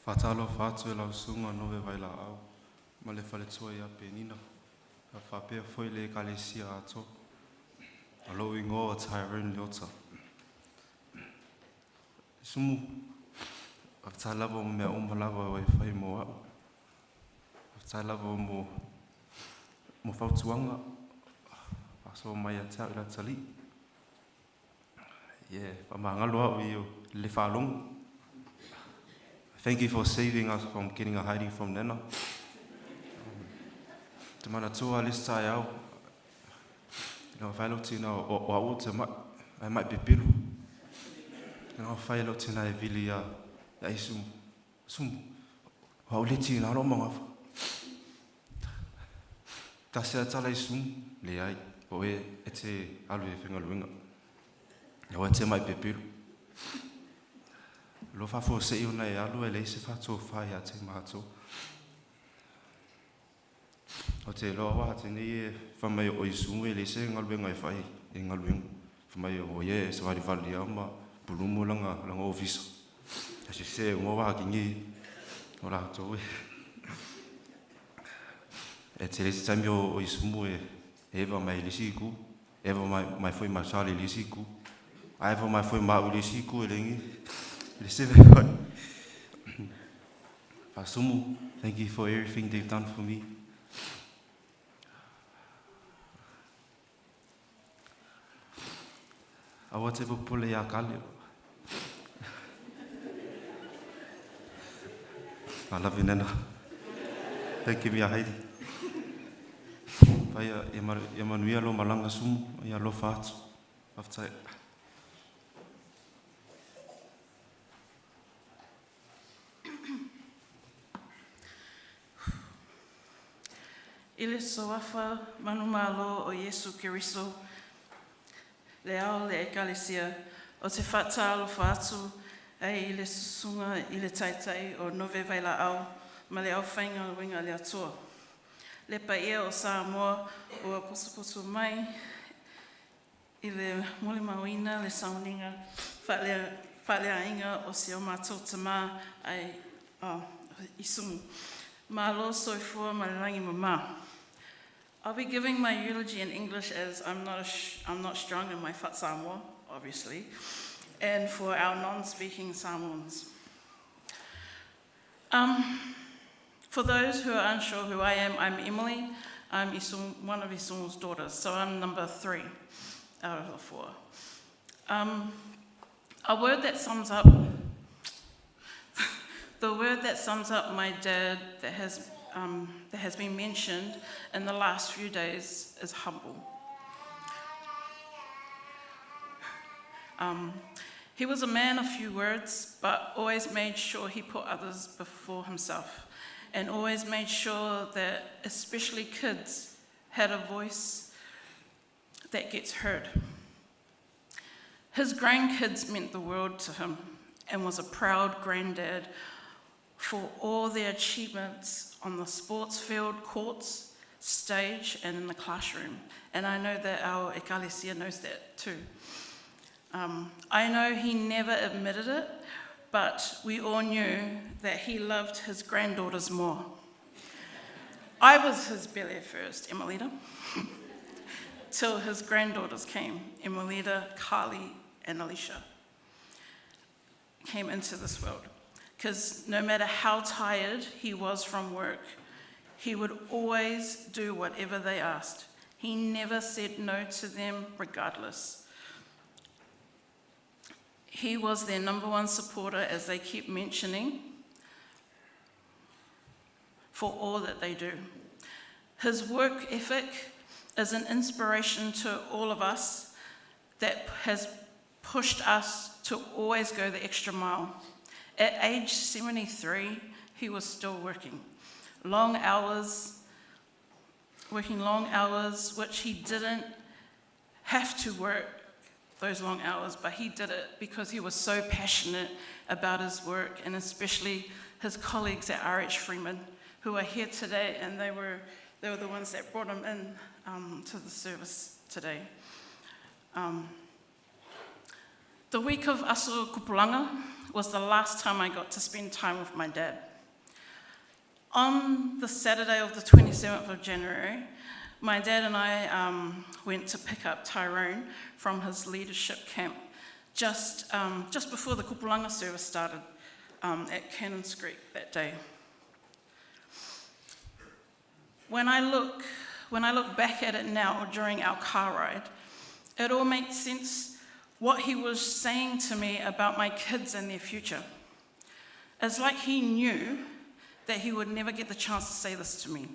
Whatalo whātua lau sunga Nove Vailaau, ma le whaletua ia penina, a whapea foi le kalesia ato, a lo ingoa Tyrone Leota. Isumu, a tālava o mea umalawa wai whai mo au, a tālava o mo whautuanga, a so mai a tau ila tali. Whamangalo au i o le whalonga. Thank you for saving us from getting a hiding from Nena. Te mana tua lista e au. Nga whaelo tina o au te mai might be piru. Nga whaelo tina e vili a Isumu. Isumu. Wau le tina ro mangafa. Ta sea tala Isumu le ai. O e te alu e whinga luinga. O e te mai be piru. Lo fafo se iuna e alu e leise fato whai a te mātou. O te loa waha tene e whamai o Isumu e leise ngaluenga e whai e ngaluenga. Whamai o ie e sawari vali au ma pulumu langa o visa. A se ngō waha ki ngi o rātou e. E te leise taimi o Isumu e ewa mai lisi iku. Ewa mai foi masali lisi iku. A ewa mai foi mau lisi iku e lengi. Isumu, thank you for everything they've done for me. Awa te pupule a kale. I love you, Nana. Thank you, Mia Heidi. Pai e manuia lo malanga sumu, ia lo fatu. After Ile soafa manumalo o Yesu Kiriso, le ao le ekalesia, o te whatalo whātu, e ile susunga ile taitai o Nove Vailaau, ma le au whainga winga le atua. Le paia o Samoa o a pusupusu mai, ile mole mawina le sauninga, whalea inga o se o mātou tamā, ai Isumu. Malo soifua malarangi mama. I'll be giving my eulogy in English as I'm not strong in my Samoa, obviously, and for our non-speaking Samoans. For those who are unsure who I am, I'm Emily. I'm one of Isumu's daughters, so I'm number 3 out of the 4. A word that sums up the word that sums up my dad that has been mentioned in the last few days is humble. He was a man of few words, but always made sure he put others before himself, and always made sure that especially kids had a voice that gets heard. His grandkids meant the world to him and was a proud granddad for all their achievements on the sports field, courts, stage, and in the classroom. And I know that our Ekalesia knows that too. I know he never admitted it, but we all knew that he loved his granddaughters more. I was his belly first, Emelita, till his granddaughters came, Emelita, Carly, and Alicia, came into this world. Because no matter how tired he was from work, he would always do whatever they asked. He never said no to them regardless. He was their number 1 supporter, as they keep mentioning, for all that they do. His work ethic is an inspiration to all of us that has pushed us to always go the extra mile. At age 73, he was still working long hours, which he didn't have to work those long hours, but he did it because he was so passionate about his work, and especially his colleagues at RH Freeman, who are here today, and they were the ones that brought him in to the service today. The week of Aso Kupulanga was the last time I got to spend time with my dad. On the Saturday of the 27th of January, my dad and I went to pick up Tyrone from his leadership camp just before the Kupulanga service started at Cannons Creek that day. When I look back at it now during our car ride, it all makes sense what he was saying to me about my kids and their future. It's like he knew that he would never get the chance to say this to me.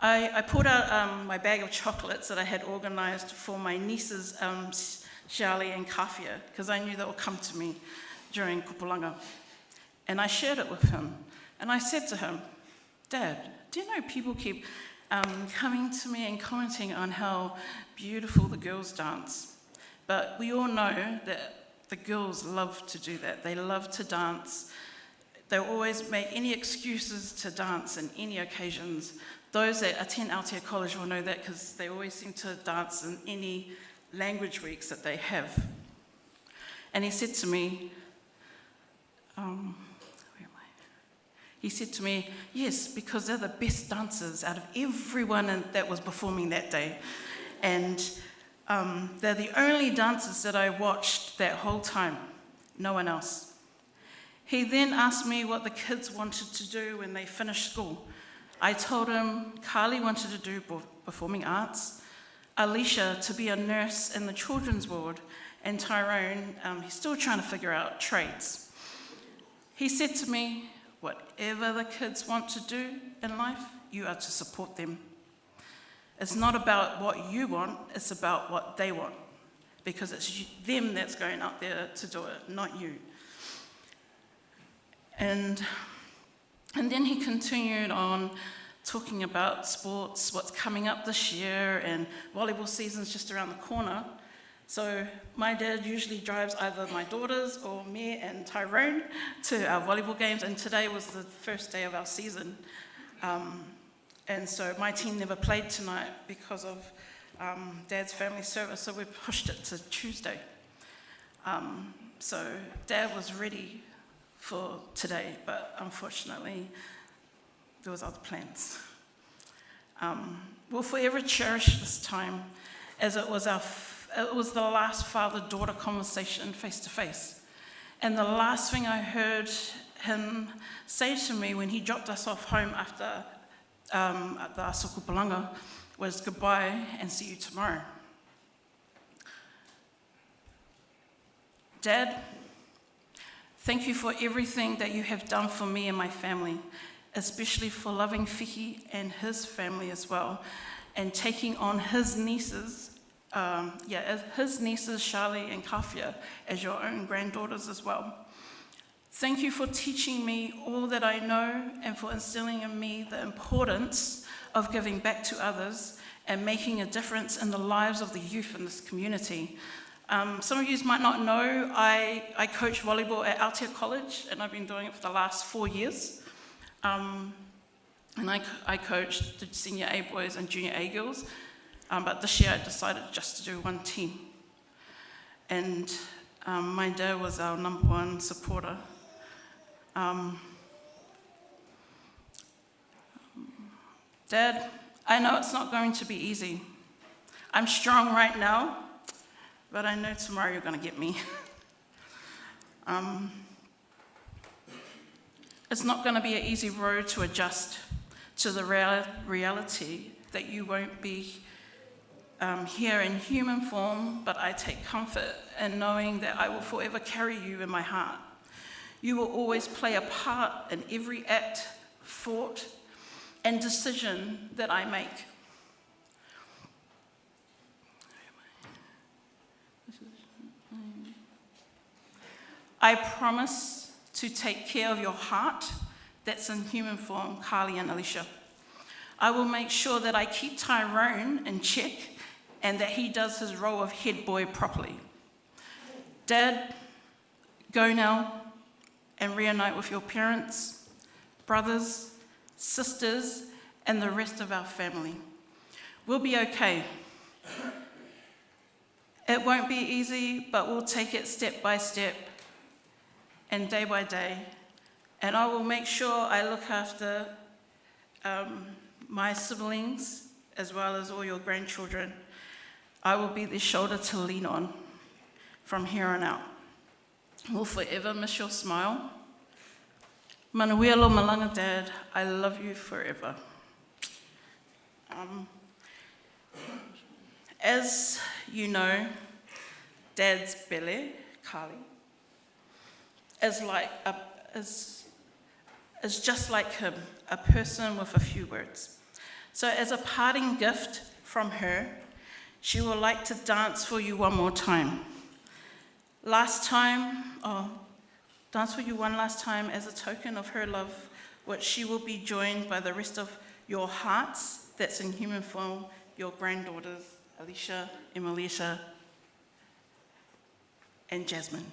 I pulled out my bag of chocolates that I had organised for my nieces, Charlie and Kafia, because I knew they would come to me during Kupulanga. And I shared it with him. And I said to him, Dad, do you know people keep coming to me and commenting on how beautiful the girls dance? But we all know that the girls love to do that. They love to dance. They always make any excuses to dance in any occasions. Those that attend Aotea College will know that because they always seem to dance in any language weeks that they have. And he said to me, He said to me, yes, because they're the best dancers out of everyone that was performing that day. And they're the only dancers that I watched that whole time, no one else. He then asked me what the kids wanted to do when they finished school. I told him Carly wanted to do performing arts, Alicia to be a nurse in the children's ward, and Tyrone, he's still trying to figure out trades. He said to me, whatever the kids want to do in life, you are to support them. It's not about what you want, it's about what they want, because it's them that's going out there to do it, not you. And then he continued on talking about sports, what's coming up this year, and volleyball season's just around the corner. So my dad usually drives either my daughters or me and Tyrone to our volleyball games, and today was the first day of our season. And so my team never played tonight because of Dad's family service, so we pushed it to Tuesday. So Dad was ready for today, but unfortunately there was other plans. We'll forever cherish this time, as it was the last father-daughter conversation face-to-face. And the last thing I heard him say to me when he dropped us off home after at the Aso Kupulanga was goodbye and see you tomorrow. Dad, thank you for everything that you have done for me and my family, especially for loving Whiki and his family as well, and taking on his nieces, Charlie and Kafia, as your own granddaughters as well. Thank you for teaching me all that I know and for instilling in me the importance of giving back to others and making a difference in the lives of the youth in this community. Some of you might not know, I coach volleyball at Aotea College, and I've been doing it for the last 4 years. And I coached the senior A boys and junior A girls, but this year I decided just to do one team. And my dad was our number one supporter. Dad, I know it's not going to be easy. I'm strong right now, but I know tomorrow you're going to get me. It's not going to be an easy road to adjust to the reality that you won't be here in human form, but I take comfort in knowing that I will forever carry you in my heart. You will always play a part in every act, thought, and decision that I make. I promise to take care of your heart that's in human form, Carly and Alicia. I will make sure that I keep Tyrone in check and that he does his role of head boy properly. Dad, go now and reunite with your parents, brothers, sisters, and the rest of our family. We'll be okay. It won't be easy, but we'll take it step by step and day by day. And I will make sure I look after my siblings as well as all your grandchildren. I will be the shoulder to lean on from here on out. We'll forever miss your smile. Manuia lo malanga, Dad, I love you forever. As you know, Dad's Bele, Carly, is just like him, a person with a few words. So as a parting gift from her, she would like to dance for you one more time. Dance for you one last time as a token of her love, which she will be joined by the rest of your hearts that's in human form, your granddaughters, Alicia, Emilicia, and Jasmine.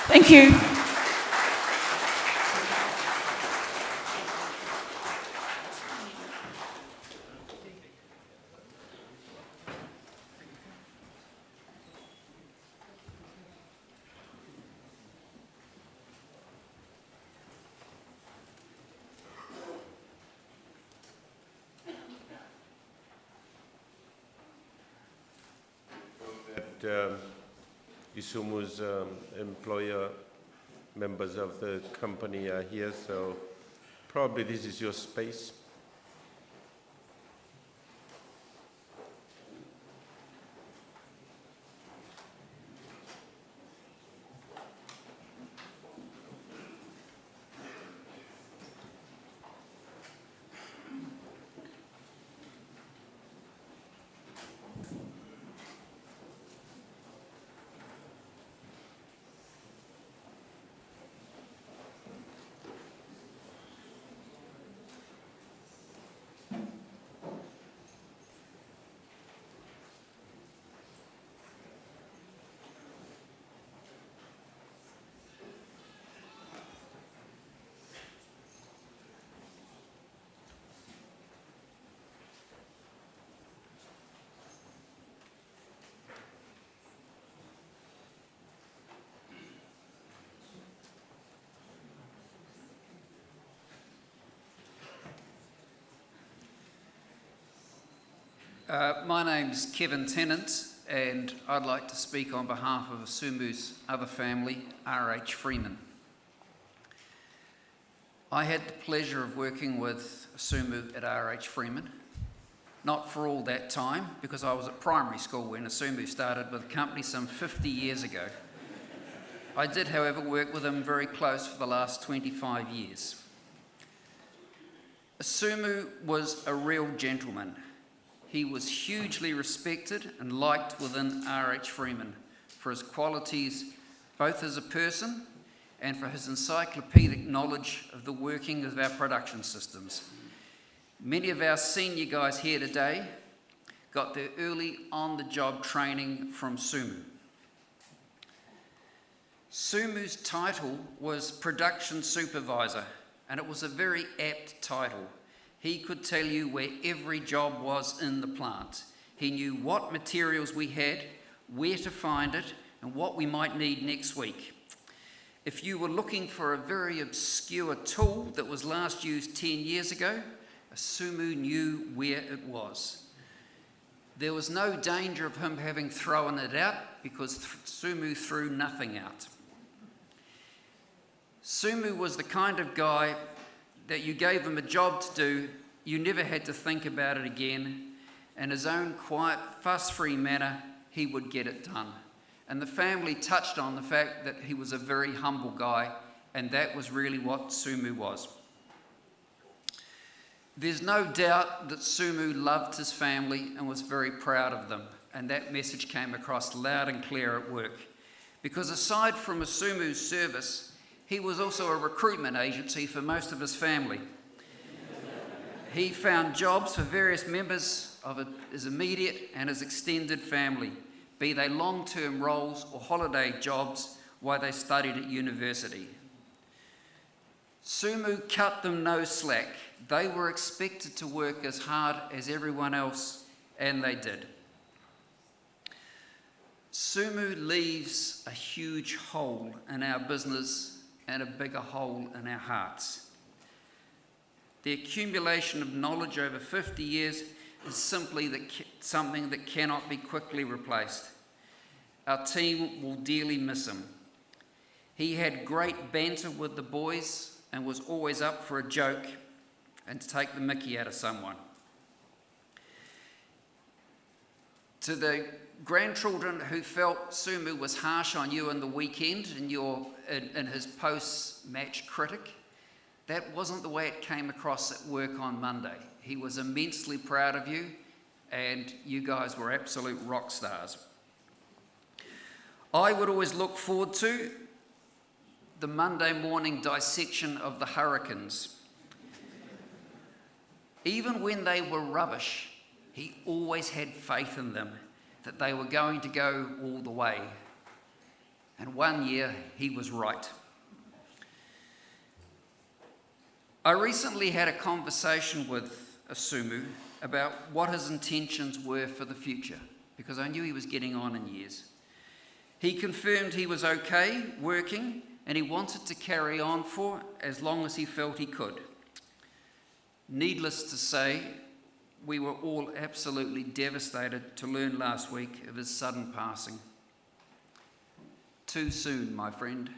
Thank you. Isumu's employer, members of the company are here, so probably this is your space. My name's Kevin Tennant, and I'd like to speak on behalf of Isumu's other family, R.H. Freeman. I had the pleasure of working with Isumu at R.H. Freeman, not for all that time, because I was at primary school when Isumu started with the company some 50 years ago. I did, however, work with him very close for the last 25 years. Isumu was a real gentleman. He was hugely respected and liked within R.H. Freeman for his qualities, both as a person and for his encyclopedic knowledge of the working of our production systems. Many of our senior guys here today got their early on-the-job training from Sumu. Sumu's title was Production Supervisor, and it was a very apt title. He could tell you where every job was in the plant. He knew what materials we had, where to find it, and what we might need next week. If you were looking for a very obscure tool that was last used 10 years ago, Isumu knew where it was. There was no danger of him having thrown it out because Isumu threw nothing out. Isumu was the kind of guy that you gave him a job to do, you never had to think about it again. In his own quiet, fuss-free manner, he would get it done. And the family touched on the fact that he was a very humble guy, and that was really what Sumu was. There's no doubt that Sumu loved his family and was very proud of them, and that message came across loud and clear at work. Because aside from Isumu's service, he was also a recruitment agency for most of his family. He found jobs for various members of his immediate and his extended family, be they long-term roles or holiday jobs while they studied at university. Sumu cut them no slack. They were expected to work as hard as everyone else, and they did. Sumu leaves a huge hole in our business and a bigger hole in our hearts. The accumulation of knowledge over 50 years is simply something that cannot be quickly replaced. Our team will dearly miss him. He had great banter with the boys and was always up for a joke and to take the mickey out of someone. To the grandchildren who felt Sumu was harsh on you in the weekend in his post-match critic, that wasn't the way it came across at work on Monday. He was immensely proud of you, and you guys were absolute rock stars. I would always look forward to the Monday morning dissection of the Hurricanes. Even when they were rubbish, he always had faith in them, that they were going to go all the way. And one year, he was right. I recently had a conversation with Isumu about what his intentions were for the future, because I knew he was getting on in years. He confirmed he was okay working, and he wanted to carry on for as long as he felt he could. Needless to say, we were all absolutely devastated to learn last week of his sudden passing. Too soon, my friend.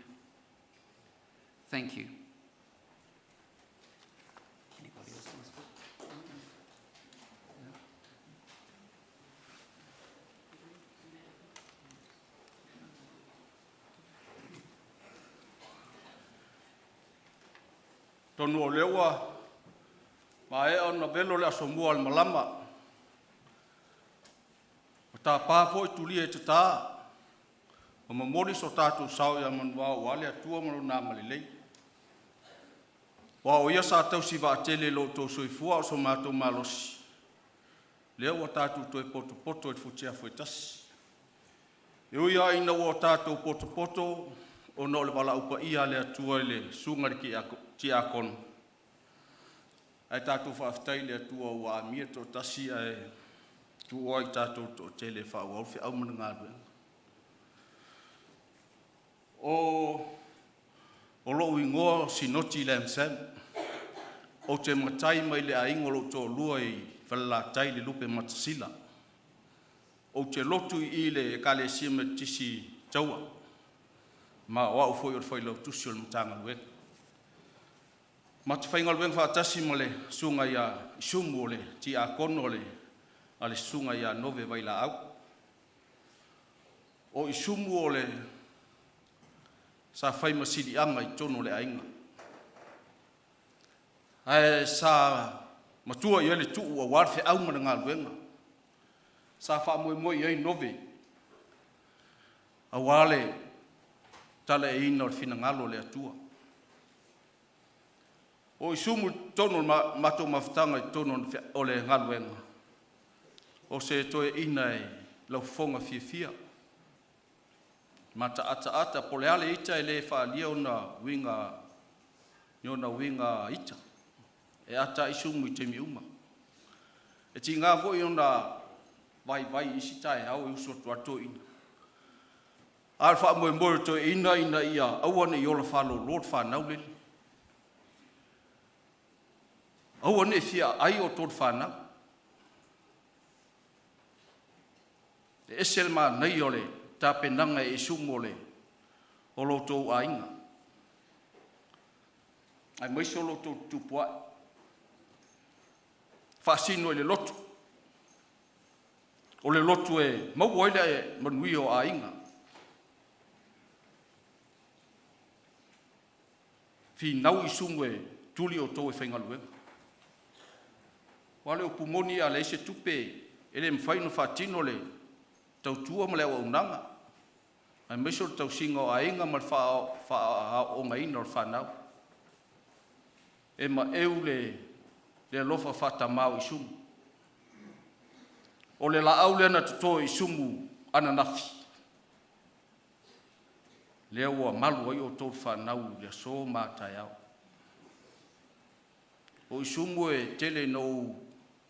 Thank you. Anybody else want to speak? Tonu o lewa, ma e ona velo le asomua al malama. O tā pāfo I tuli e te tā, o mamori so tātou sau ia manua o ale atua manu nā malilei. Wa o ia sa tau si wa atele lo tō soifua o so mātou malosi. Lea wa tātou toi poto e futia fuetasi. E uia ina o tātou poto o no le wala upa ia le atua le sungari ki a kono. Ai tātou whaafitai le atua o a mia tō tasi ai tu oi tātou tō tele whau au whi au mana ngā rue. O lo ingoa sinoti le amsam. O te matai mai le aingolo tō lua I whalatai le lupe matasila. O te lotu I le kale sima tisi taua. Ma wau foi o foi lo tusi o le matanga luenga. Ma te whainga luenga whaatasi ma le sunga ia Isumu o le ti a kono le a le sunga ia Nove Vailaau. O Isumu o le sa whai masiri anga I tono le ainga. Ai sa matua I le tuu a warwhe au mana ngā luenga. Sa wha moi ai Nove. A wale tala e ina o le fina ngalo le atua. O Isumu tono mato mawhitanga I tono o le ngaluenga. O se toe ina e lau fonga fia. Mata ata po le ale ita e le whaalia o na winga ita. E ata Isumu I te miuma. E ti ngā voi o na vai isi tae au I uso tuato ina. Alfa mo to ina ia awana I ola whalo Lord whanau lele. Awana e fia ai o tōt whanau. E esel mā nei ole tā penanga e Isumu ole o lo tō ainga. Ai maiso lo tō tupua. Whasino le lotu. O le lotu e mauaila e manui o ainga. Fi nau Isumu e tuli o tō e whaingaluenga. Wale o pumoni a le se tupe e le mwhaino whatino le tau tua ma le au unanga. Ai meso tau singa o ainga ma wha o ngaina o whanau. E ma eu le lofa whata mau Isumu. O le la au lena tuto Isumu ana nafi. Lea ua malu ai o tō whanau le so mātai au. O Isumu e tele no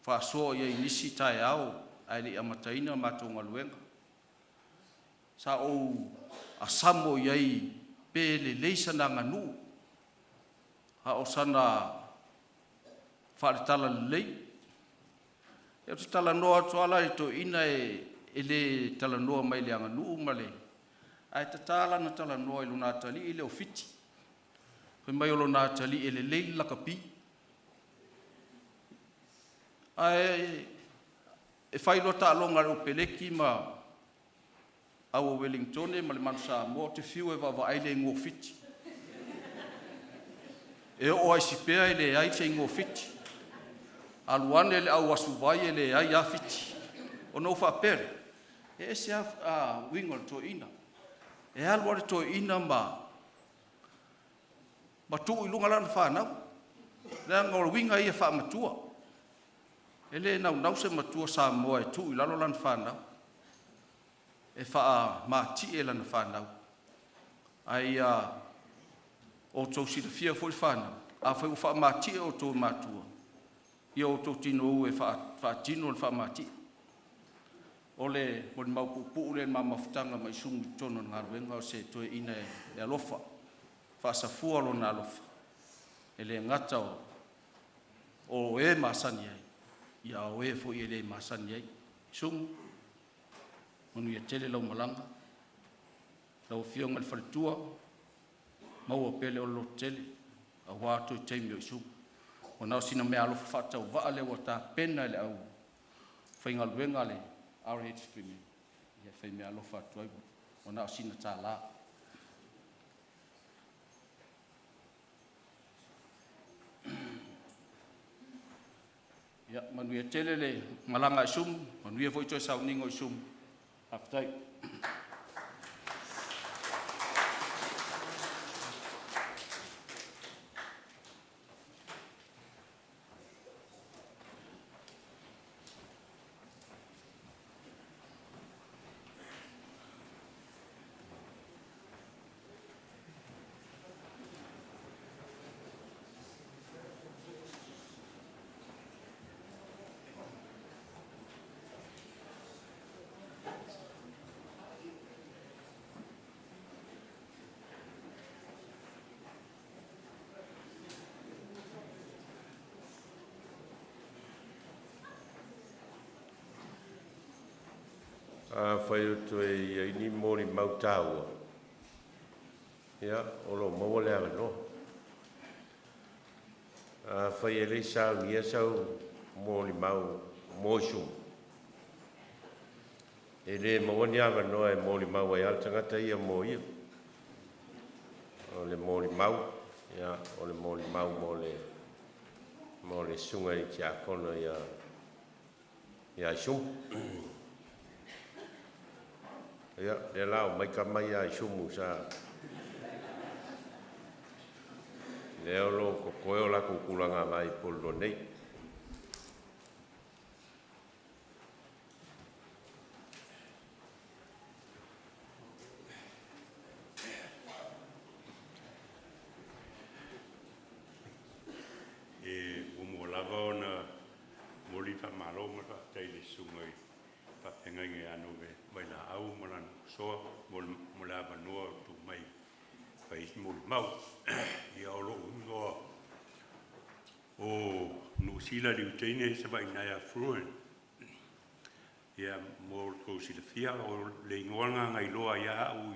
whasoa ia inisi tai au ai le amataina mātou ngaluenga. Sa o asamo iai pe le leisa na nganu. Ha o sana whaletala lei. E o te tala noa tuala e to ina e le tala noa mai le anganu umale. Ai te tala na tala noa I luna tali I le o fiti. Hoi mai o luna tali e le lei lakapi. Ai e whailo ta alonga o peleki ma au o Wellington ma le mansa mo te fiu e wawa aile ngō fiti. E o ai sipea e le ai te ngō fiti. Aluane le au asuvai e le ai a fiti. O no whapere. E se a wingo to ina. E aluare to ina ma tu I lunga lana whanau. Lea ngor winga ia wha matua. E le nau se matua sa moa e tu I lalo lana whanau. E wha mati e lana whanau. Ai o tau sira fia fwoi whanau. A whai wha mati e o tau matua. Ia o tau tino u e wha tino le wha mati. O le maupupu le mamawhitanga mai Isumu tono ngā ruenga o se toe ina e alofa. Whaasafua lo nā alofa. E le ngata o e masani ai. ia o e fo i le masani ai Isumu onu ia tele lau malanga lau fionga le faletua maua pele o lo tele a wātou i teimi o Isumu o nao sina mea alofa whaatau waa le wata pena le au whaingaluenga le RH Freeman ia whai mea alofa atuai o nao sina tā la ia manuia tele le malanga Isumu manuia foi toi sauningo Isumu aftai whai utu e ni mori mautaua. Ia, olo maua lea no. Whai e le sau ni e sau mori mau moisum. E le mawani awa noa e mori mau e al tangata ia mo ia. O le mori mau, ia, o le mori mau mo le sunga i tia kono ia Isumu. Ia, le lao mai ka mai a Isumu sa. Le olo ko koe o la kukulanga mai polo nei. E umo lava ona moli fa maloma fa taile sumai fa pengai a Nove Vailaau malan soa mo lava noa tu mai fai mo mau ia olo ngo o no sila di utene se vai na ia fruen ia mo ko sila fia o le ngolanga ngai loa ia u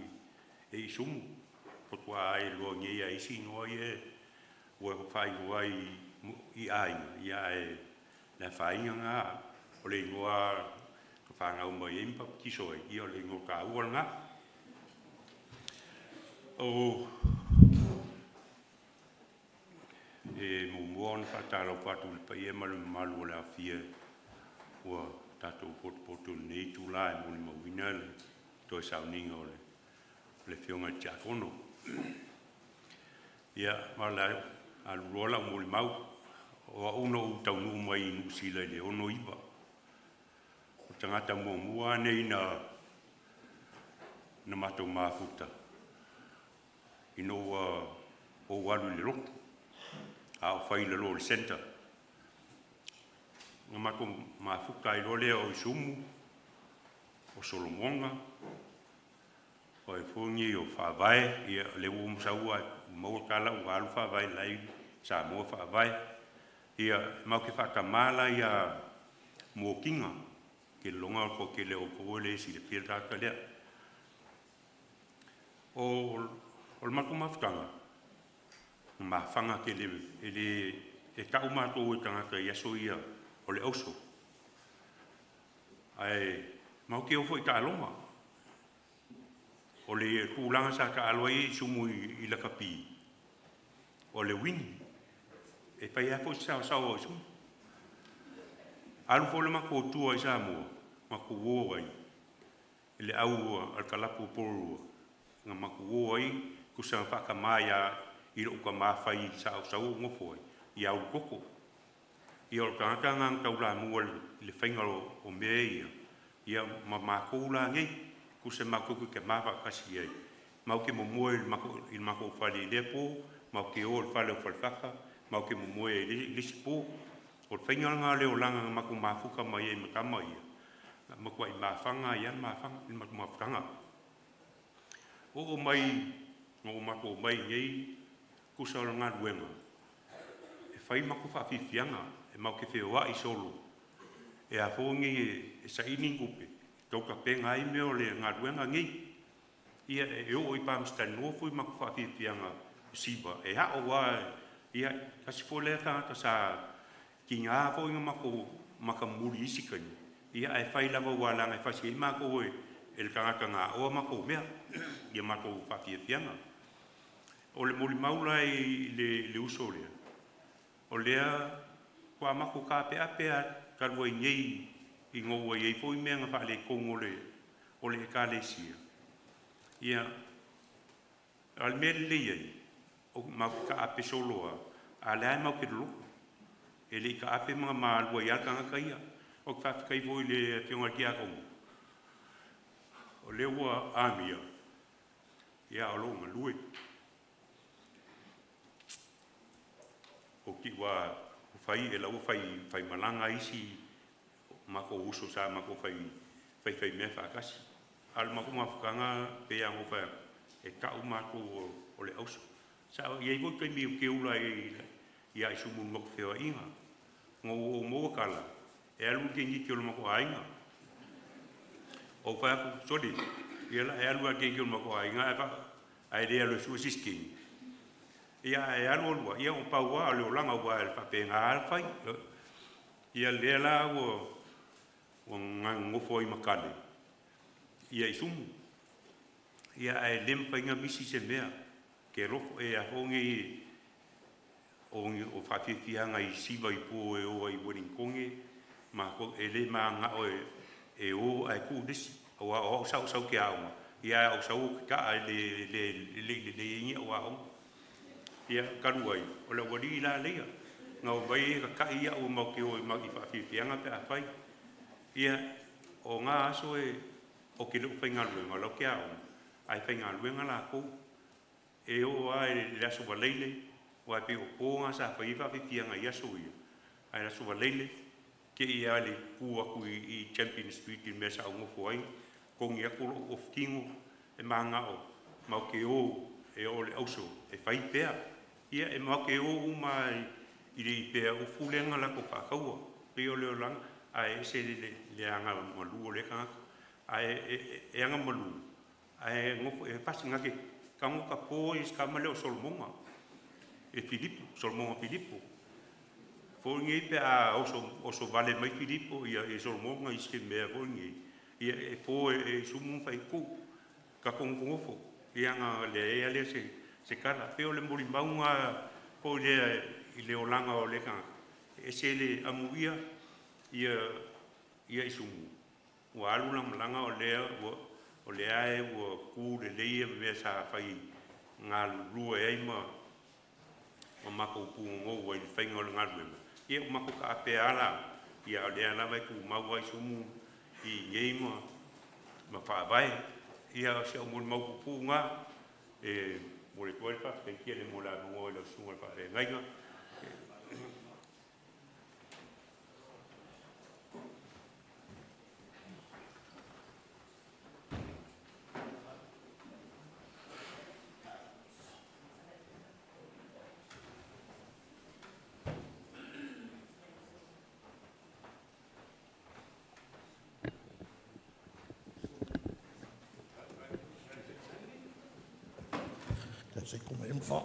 e Isumu potwa ai lo ngi ia isi no ia o fai wai i ai ia e na fai nga o le ngoa ka fanga o mai impa kiso i o le ngo ka u nga o e mo mon fatalo patu pa ia malu la fie o tato pot nei tu la mo mo winal to sa ningo le fionga ja kono ia mala al rola mo mau o uno tau no mai no sila le ono iba o tangata mo mua nei na mato mafuta ino o walu le ro a fai le lo center na mato mafuta i le o Isumu o Solomonga o e fungi o fa vai ia le saua mo kala o alfa vai lai sa mo fa vai ia mau ke whakamala ia mō kinga ke longa ko ke leo pōle si le whirta ka lea. O le mako mawhtanga, ma whanga ke e tau mātou e tangata i aso ia o le auso. Ai mau ke ofo i ka aloma. O le kūlanga sa ka aloa i Isumu i la kapi. O le wini. E pai hapo sa o Isumu. Alu fo le mako tua i sa mua, mako wo ai. Le au al kalapu poru nga mako wo ai ku sa fa maya i ro ka ma fai sa o ngofo i au koko. I o ka nga taula mua le fengalo o mei ia ma ko la ngai ku se mako ku ke ma fa kasi ai. Mau ke mo mo il mako fali lepo, mau ke o fale falfaka mau ke mo e lisipo o whainga ngā leo langa mako mafuka mai e matama ia. Mako ai mawhanga ian mawhanga i mako mawhanga. O mai, o mako mai ngei kusa o ngā ruenga. E whai mako whawhiwhianga e mau ke whewā i solo e a fōngi e sa ini kupe. Tau ka penga ai meo le ngā ruenga ngi. Ia e o i pāmsta nōfu i maku whawhiwhianga siwa. E hao wā, ia kasi fōlea tāta sa ki ngā fō inga maka muri isikani. Ia e whailawa wā langa e whasi e mako e le kangaka ngā oa mako mea. Ia mako whawhiwhianga. O le mori maula i le uso lea. O lea, kua mako ka pea karua i ngei i ngoua i eifo i mea ngā wha le kongo o le ka le sia. Ia, al mea le iei, o mako ka ape soloa, a le ai mau ke loko. E le ka ape mga maalua i alkanga ka ia, o ka whawhikai voi le whionga ki a kongo. O le ua amia, ia o longa lue. O ki wā whai e lau whai malanga isi mako uso sa mako whai mea whakasi. Al mako mawhukanga pe ango whai e kau mako o le auso. Sa iei voi kai miu ke ula i a Isumu ngok whiwa inga. Ngō o mua kala. E alu ke ngiki o le mako ainga. O whai aku sori. Iela e alu a ke ngiki o le mako ainga e wha. Ai rea lo sua sisking. Ia e alu olua, ia o paua o leo langa ua e whapenga alwhai. Ia lea la o ngofo i makale. Ia Isumu. Ia e lempa inga misi se mea. Ke roko e a hongi o whawhiwhianga i siwa i pō e oa i Wellingkonge. Ma e le maa ngā o e o ai kū desi. O au sau ke aunga. Ia au sau ka ai le ingia o aunga. Ia karuai, o le wari la leia. Ngau vai ka kai ia o mau ke o i mau i whawhiwhianga pe a whai. Ia o ngā aso e o ke leo whainga luenga lau ke aunga. Ai whainga luenga la kou. E o ai le aso wa leile, o ai pe o pōnga sa whaiwa whiwhianga i aso ia. Ai aso wa leile, ke i ale pū aku i Champion Street i mesa au ngofo ai, kongi aku lo o whikingo e maanga o, mau ke o e o le auso, e whai pēa. Ia e mau ke o uma i le pēa o fulenga lako whakaua, pe o leo langa, ai e se le anga malu o le kangaka, ai e anga malu, ai ngofo e pasi ngake, kango ka pō i skama leo Solomonga, e Filipo, Solomonga Filipo. Fōngi pe a oso vale mai Filipo, ia e Solomonga i ske mea fōngi. Ia e pō e Isumu whai kō, ka kongofo, ia nga le ea lea se kala. Peo le mori maunga pō lea i leo langa o le kanga. E se le amuia, ia Isumu. Ua alu langa o lea, o le ae ua kū le leia mea sa whai ngā lua e aima o mako pūngo ua i whainga o le ngā luema. Ia o mako ka ape ala, ia o lea lawa i ku maua Isumu i ngeima ma whaavai. Ia o se o mori mau pūnga e mori koe wha, kai kia le mo la nungo e lau sunga wha e ngainga. C'est comme une fois.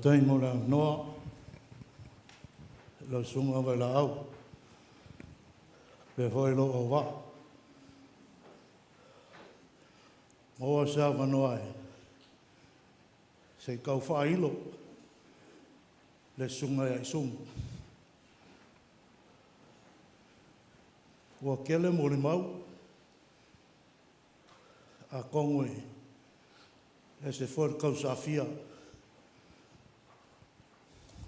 Tai mo la noa, lo sunga Vailaau, pe hoi lo o wa. Oa sa wanoa e, se kau whailo, le sunga e Isumu. Ua kele mo le mau, a kongoe, e se whore kau sa fia,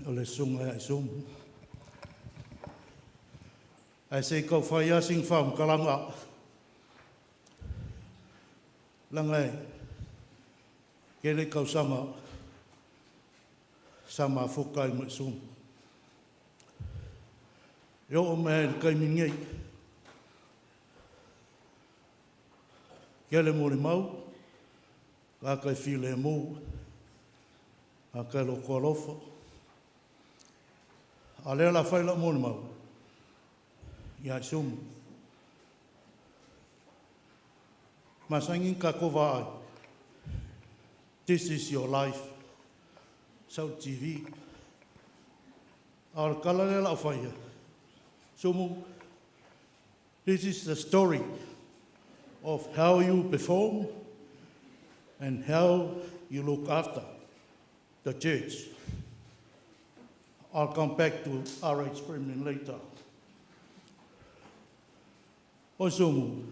o le sunga e Isumu. Ai se kau whai asing wham kalanga, langai, kele kau sama whukai mo Isumu. Yo o mea kai mingei, Ke le mo le mau, ka kai fi le mo, a kai lo kolofa. A lea la whai la mo le mau, ia Isumu. Masangin ka kova ai. This is your life. Sau TV. Ar kala le la whai. Sumu, this is the story of how you perform and how you look after the church. I'll come back to RH Freeman later. Osumu,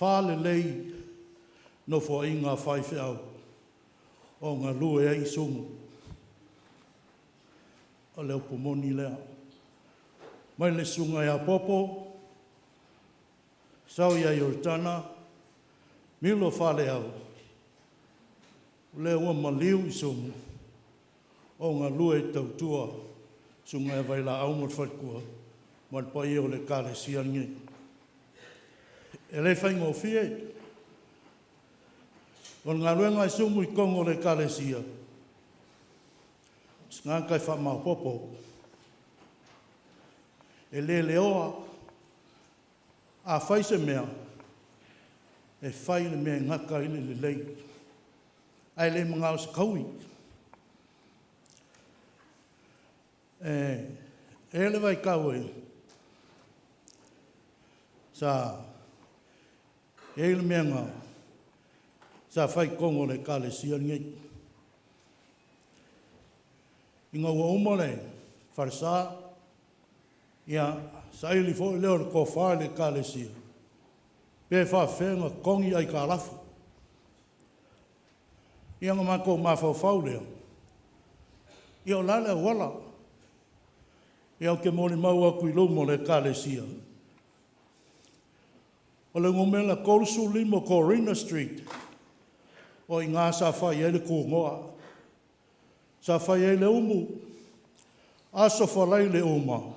whale lei no fo inga whai whiau o ngā lue e Isumu. O leo pomoni lea. Mai le sunga ia popo, sau ia Yortana, milo whale au. Leo ua maliu Isumu, o ngā lue tautua, sunga ia Vailaau mo whaikua, mo pai o le kare siangi. E le whaingo fie, o ngā ruenga Isumu I kongo le kare sia. Ngā kai whamau popo, e le leoa, a whaise mea, e whai le mea ngaka ile le lei. Ai le mga o kaui. E le vai kaue, sa, e le mea ngā, sa whai kongo le kale sia ngei. Inga ua umole, wharsa, ia sa ili fo I leo le ko whae le kale sia. Pe wha whenga kongi ai ka lafu. Ia ngā mako mawhau leo. Ia o lale wala. Ia o ke mori mau aku I lumo le kale sia. O le ngomela Kousu Limo Corina Street. O I ngā sa whai ele kūngoa. Sa whai ele umu. Aso whalai le uma.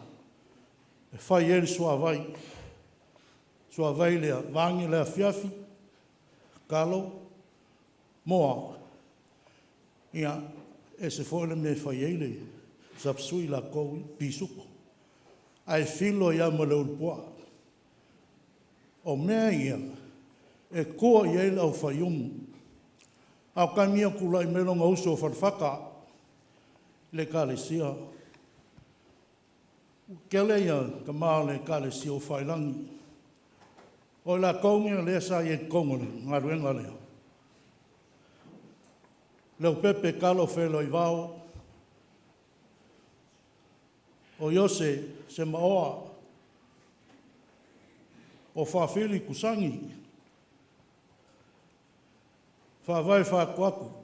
E whai ele sua vai. Sua vai lea vangi lea fiafi. Kalo. Moa. Ia. E se whole me whai ele. Sapsui la kou pisuko. Ai filo ia ma le ulpua. O mea ia. E kua I ele au whai umu. Au kamia kulai melonga uso wharwhaka. Le kale sia. Kele ia ka maa le kale sia o whailangi. O la kongia le sa e kongole, ngā ruenga lea. Leo pepe kalo whelo I vao. O Iose se maoa. O whawhiri kusangi. Whawai whakuaku.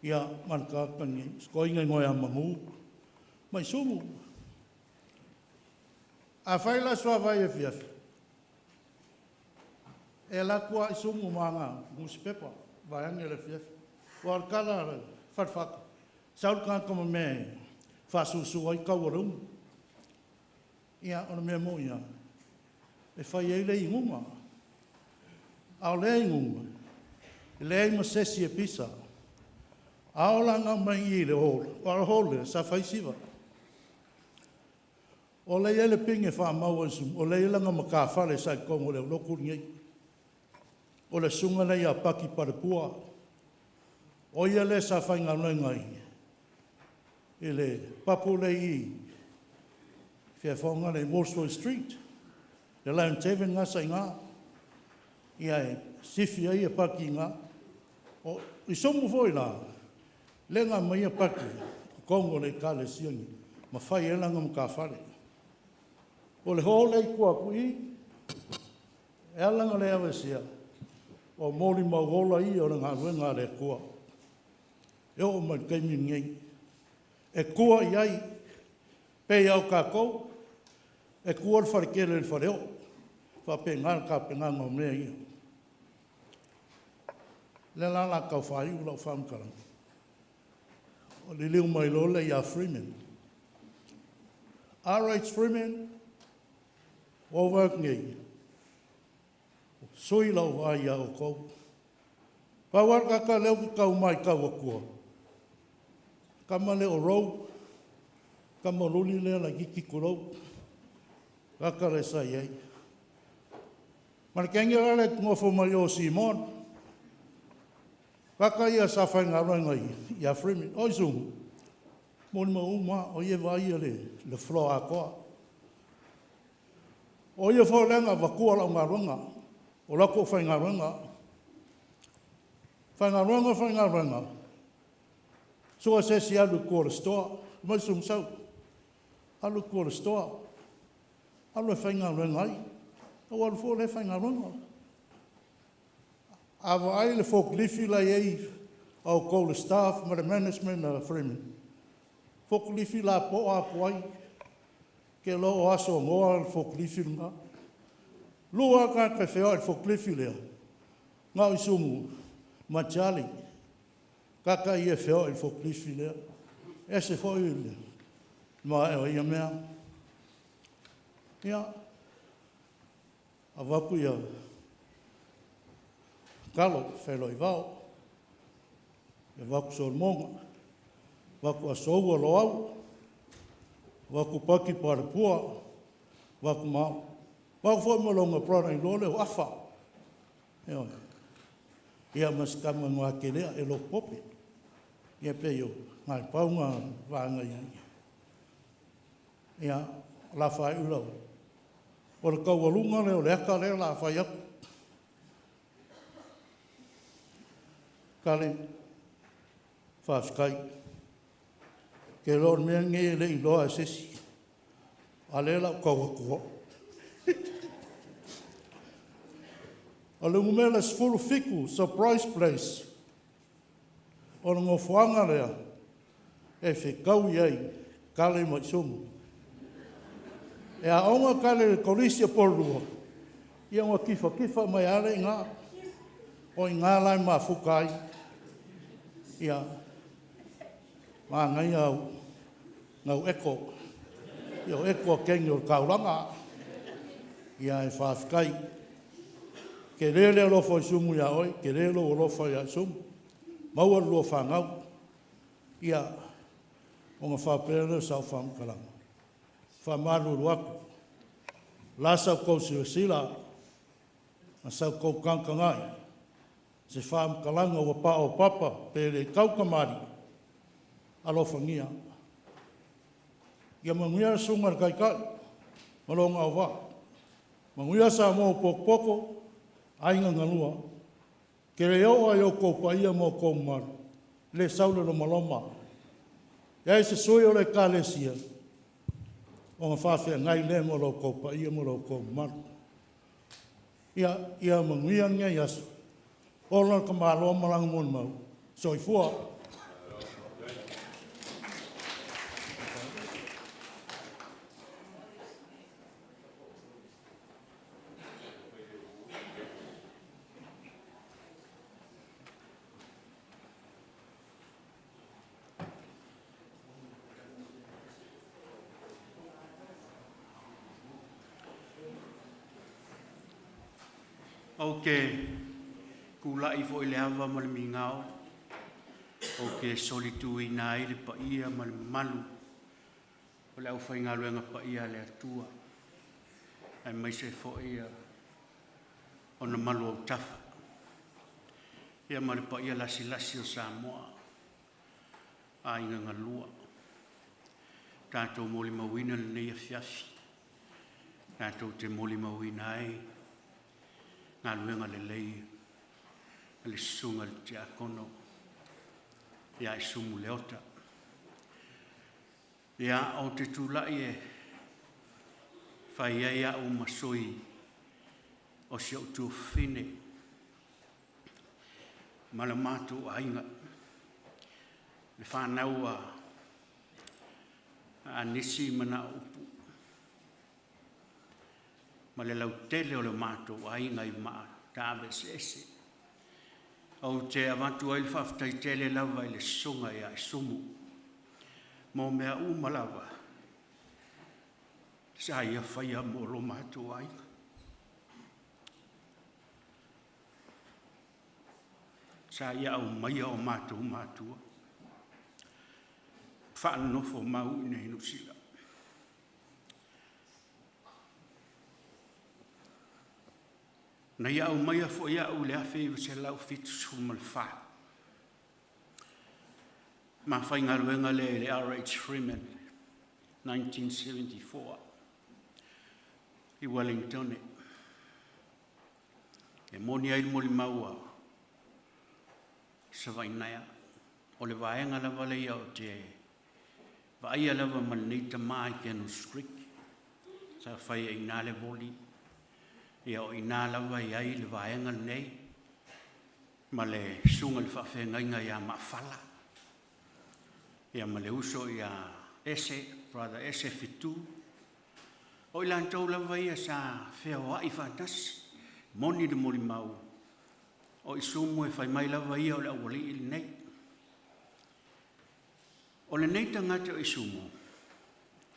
Ia manakakangi, skoinga ngoi a mangu. Mai sumu. A whaila sua vai e fiafi. E la kua Isumu manga, muspepa, vai ange le fiafi. Wa kala wharwhaka. Saul kākama me, whasusu ai kawarum. Ia, ona mea mo ia. E whai eile I ngunga. Ao le I ngunga. E le I masesi e pisa. Aolanga mai I le hole. O hole, sa whai siva. O le ele pinge wha maua Isumu. O le ilanga makawhale sa I kongo leo loku ngei. O le sunga nei a paki parepua. O ia le sa whai ngā ngai. I le papu le I. Whia whaunga le Wolfsburg Street. Le Lion Tavern ngā sai ngā. Ia e sifi ai a paki ngā. O Isumu foi la. Le ngā mai a paki. Kongo le kale siangi. Ma whai e langa makawhale. O le ho le kua kui. E alanga le awe sia. O mori mauola I o ngā ruenga le kua. E o mai kaimi ngei. E kua I ai. Pei au kākou. E kua le wharekele le whareo. Whapengar ka penganga o mea ia. Le lala kau whai ula o whamkaranga. O le liu mai lole I a Freeman. RH Freeman. O wak ngai. Soi lau vai a o kou. Pawar kaka leo ki kau mai kau a kua. Kama leo rou. Kama ruli lea la ki kurou. Kaka le sa iei. Markengi rale ngofo mai o Simon. Kaka ia sa whai ngā roinga ia frimi. O Isumu. Moni ma uma o ie vai le flo a koa. O ia fo lenga wakua lau ngā roinga. O lako whai ngā roinga. Whai ngā roinga. Soa se si alu kua le stoa. Mai sum sau. Alu kua le stoa. Alu e whai ngā roinga ai. O alu fo le whai ngā roinga. Awa ai le folk lifi la ei au kou le staff ma le management na Freeman. Folk lifi la po a puai. Ke lo o aso ngoa le folk lifi nga. Lua ka kai whea le folk lifi lea. Ngā Isumu. Machali. Kaka ia whea le folk lifi lea. Ese fo i le. Ma e o ia mea. Ia. A wapu ia. Kalo, whelo i vau. E waku sol monga. Waku a soua lo au. Waku paki pare pua. Waku mau. Waku fo malonga prana i lole o afa. Eo. Ia maskama ngā kelea e lo popi. Ia peo. Ngai paunga vanga ia. Ia. La whai ulau. O le kaualunga leo le aka leo la whai aku. Kale, whawhikai, ke lor mea nge le i loa sesi, a le lau kaua kua. A le ngumela sfuru fiku, surprise place, o le ngofuanga lea, e whikau iei, kale mai sumu. E a onga kale kolisia porua, ia ngā kifa mai ale ngā, o i ngā lai mā fukai, ia mā ngai ngau eko, ia o eko kengi o kauranga, ia e whawhikai, ke rele lofo i sumu ia oi, ke rele o lofo i sumu, maua lua whangau, ia o ngā whapere sau whamkaranga, whamaruru aku, la sau kou sila, na sau kou kankangai, se whaam kalanga wa pa o papa, pere kaukamari, alofangia. Ia manguia sungar kai kai, malonga o wā. Manguia sa mō poko, ainga nganua, ke reo ai o kou paia mō kou maru, le saule no maloma. Ia se soi o le kālesia, o ngā whawhia ngai le mo lo kou paia mo lo kou maru. Ia manguia ngai asu, Ola ka māloa maranga mōni mau. So i fua. Okay. Kula i fo i le hawa ma le mingao. O ke solitu i nā i le pa ia ma le malu. O le au whai ngā luenga pa ia le atua. Ai mai se fo ia o na malu au tafa. Ia ma le pa ia lasi o Samoa. A inga ngā lua. Tātou moli mawina le nei a fiafi. Tātou te moli mawina ai. Ngā luenga le lei. Le sunga le te akono. Ia Isumu Leota. Ia o te tūlai e whai ia o masoi o si au tū whine. Ma le mātu ainga. Le whanau a nisi mana upu. Ma le lau tele o le mātu ainga i maa tāwe sese. Au te avantu ai le whaftai tele lava i le sunga ia Isumu. Mō mea umalawa. sa ia whaia mo lo mātua ai. Sa ia au maia o mātua. Whaanofo mau i nei nusila. Na ia au maia fo ia au lea whewha se lau fitu sumal wha. Ma whainga ruenga le R.H. Freeman, 1974, i Wellington. E moni ai moli maua, sa vainaya, o le vaenga lava le ia o te vaia lava manita mai kenu skrik, sa whaia ina le voli, ia o ina lava i ai le vaenga nei, ma le sunga le whawhengainga ia mawhala, ia ma le uso ia brother ese fitu, o ilan tau lava ia sa whea wai whantas, moni le moli mau, o Isumu e whai mai lava ia o le awali ili nei. O le nei tangata o Isumu,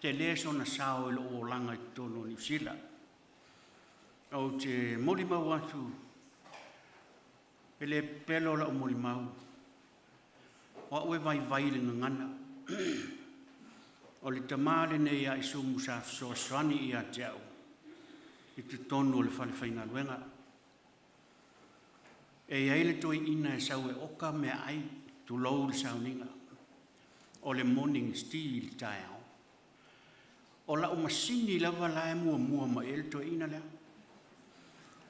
te lea sona sao ilo o langa i tono New Zealand. O te moli mau atu, e le pelo la o moli mau, o ue vai le ngana. O le tamale nei a Isumu sa soaswani i a teau, i te tono le whalewhainga luenga. E aile toi ina e sau e oka mea ai tu lou le sauninga. O le morning steel taiao. O la o masini lava lae mua ma ele toi ina lea.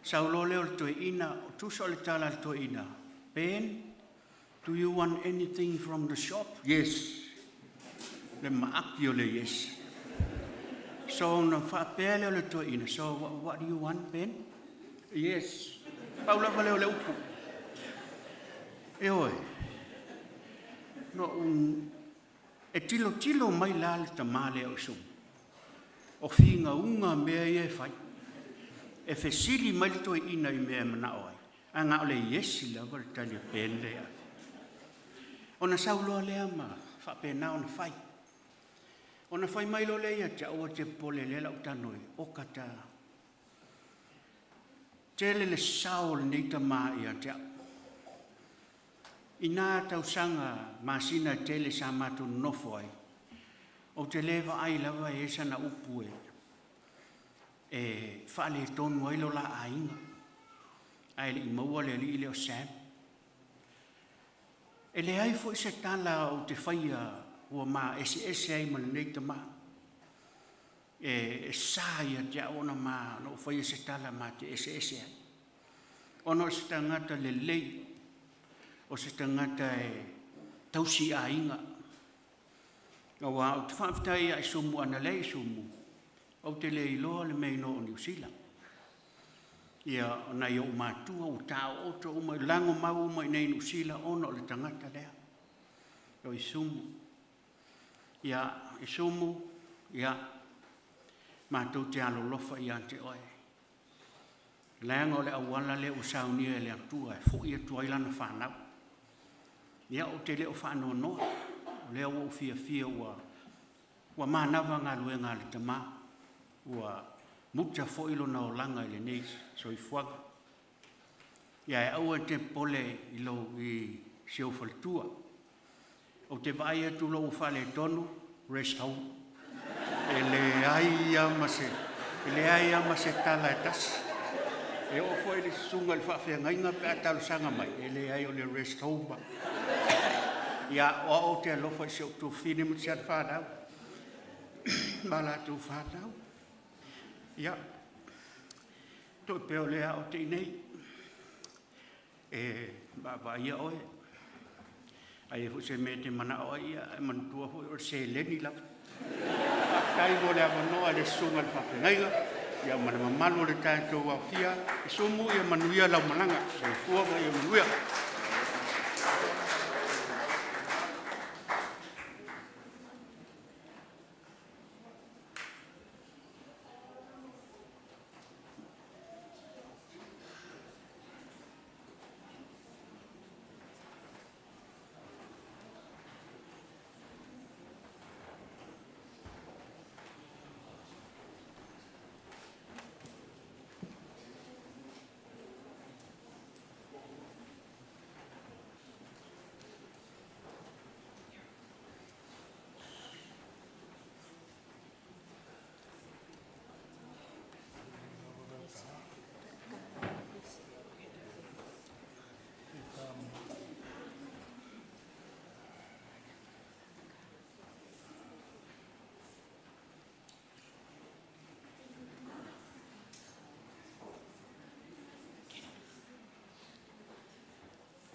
Sau lo leo le toi ina, o tusa o le tala le toi ina. Ben, do you want anything from the shop? Yes. Le maaki o le yes. So na whapea leo le toi ina. So what do you want, Ben? Yes. Paula leo le upu. E oi, no e tilo mai la le tamale o Isumu. O whinga unga mea i e whai. E whesili mai le toi ina i mea mana oi. A ngā ole yesi la wale tali pen lea. O na sauloa lea ma whapena o na whai. O na whai mai lo lea tia o te pole lela o tanoi. O kata. Tele le sao le neita maa i a tia. Ina tausanga masina tele sa matu nofo ai. O te lewa ai lava e sana upu e whale tonu ai lo la ainga. Ai le imaua le li le o Sam. E le ai fo se tala o te whaia ua maa ese ai mana neita maa. E sa ia tia ona maa no whaia se tala maa te ese ai. Ono se tangata le lei. O se tangata e tausi a inga. O wa o te whaafitai a Isumu ana le Isumu. O te le iloa le mei no o New Zealand. Ia o na iau mātua o tāo oto o mai lango mau mai nei New Zealand ono le tangata lea. O Isumu. Ia Isumu, ia mātou te alo lofa i ante oe. Leanga o le awala le o saunia le atua e fo ia tua ilana whanau. Ia o te leo whanau noa, leo o fia ua mānawa ngā luenga le tama, ua muta fo ilo na o langa i le neis, so i fuaga. Ia e aua te pole ilo i sio faltua. O te vai atu lo whale tonu, rest home. E le ai ama se tala e tas. E o foi le sunga le whawhengainga pe atalu sanga mai. E le ai o le rest home. Ia o te alofa i se o tu whine mu tia whanau. Mala tu whanau. Ia. Toi peo lea o te inei. E baba ia oe. Ai fu se me te mana oe ia. E mantua fu o se leni lau. Tai mo le avanoa le sunga le whawhengainga. Ia mana mamalo le tātou au fia. Isumu ia manuia lau malanga. Se fuanga ia manuia.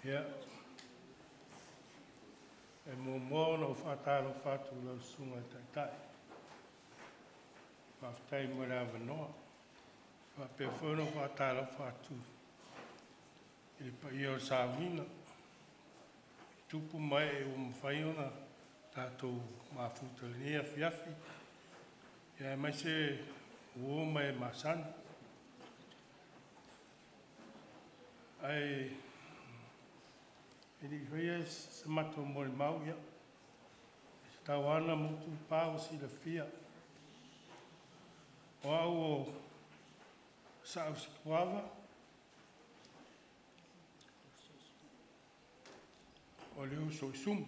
Ia. E mō no whātaro whātu lau sunga tai. Whaftai mo rā wanoa. Whape whono whātaro whātu. I pa i o sāwina. Tupu mai e o mwhaiona tātou mawhutalinia whiawhi. Ia mai se uo mai masana. Ai Iri whaia se mato mori mau ia. Tau ana mutu pāo si la fia. O au o sa'u si kuava. O leo so Isumu.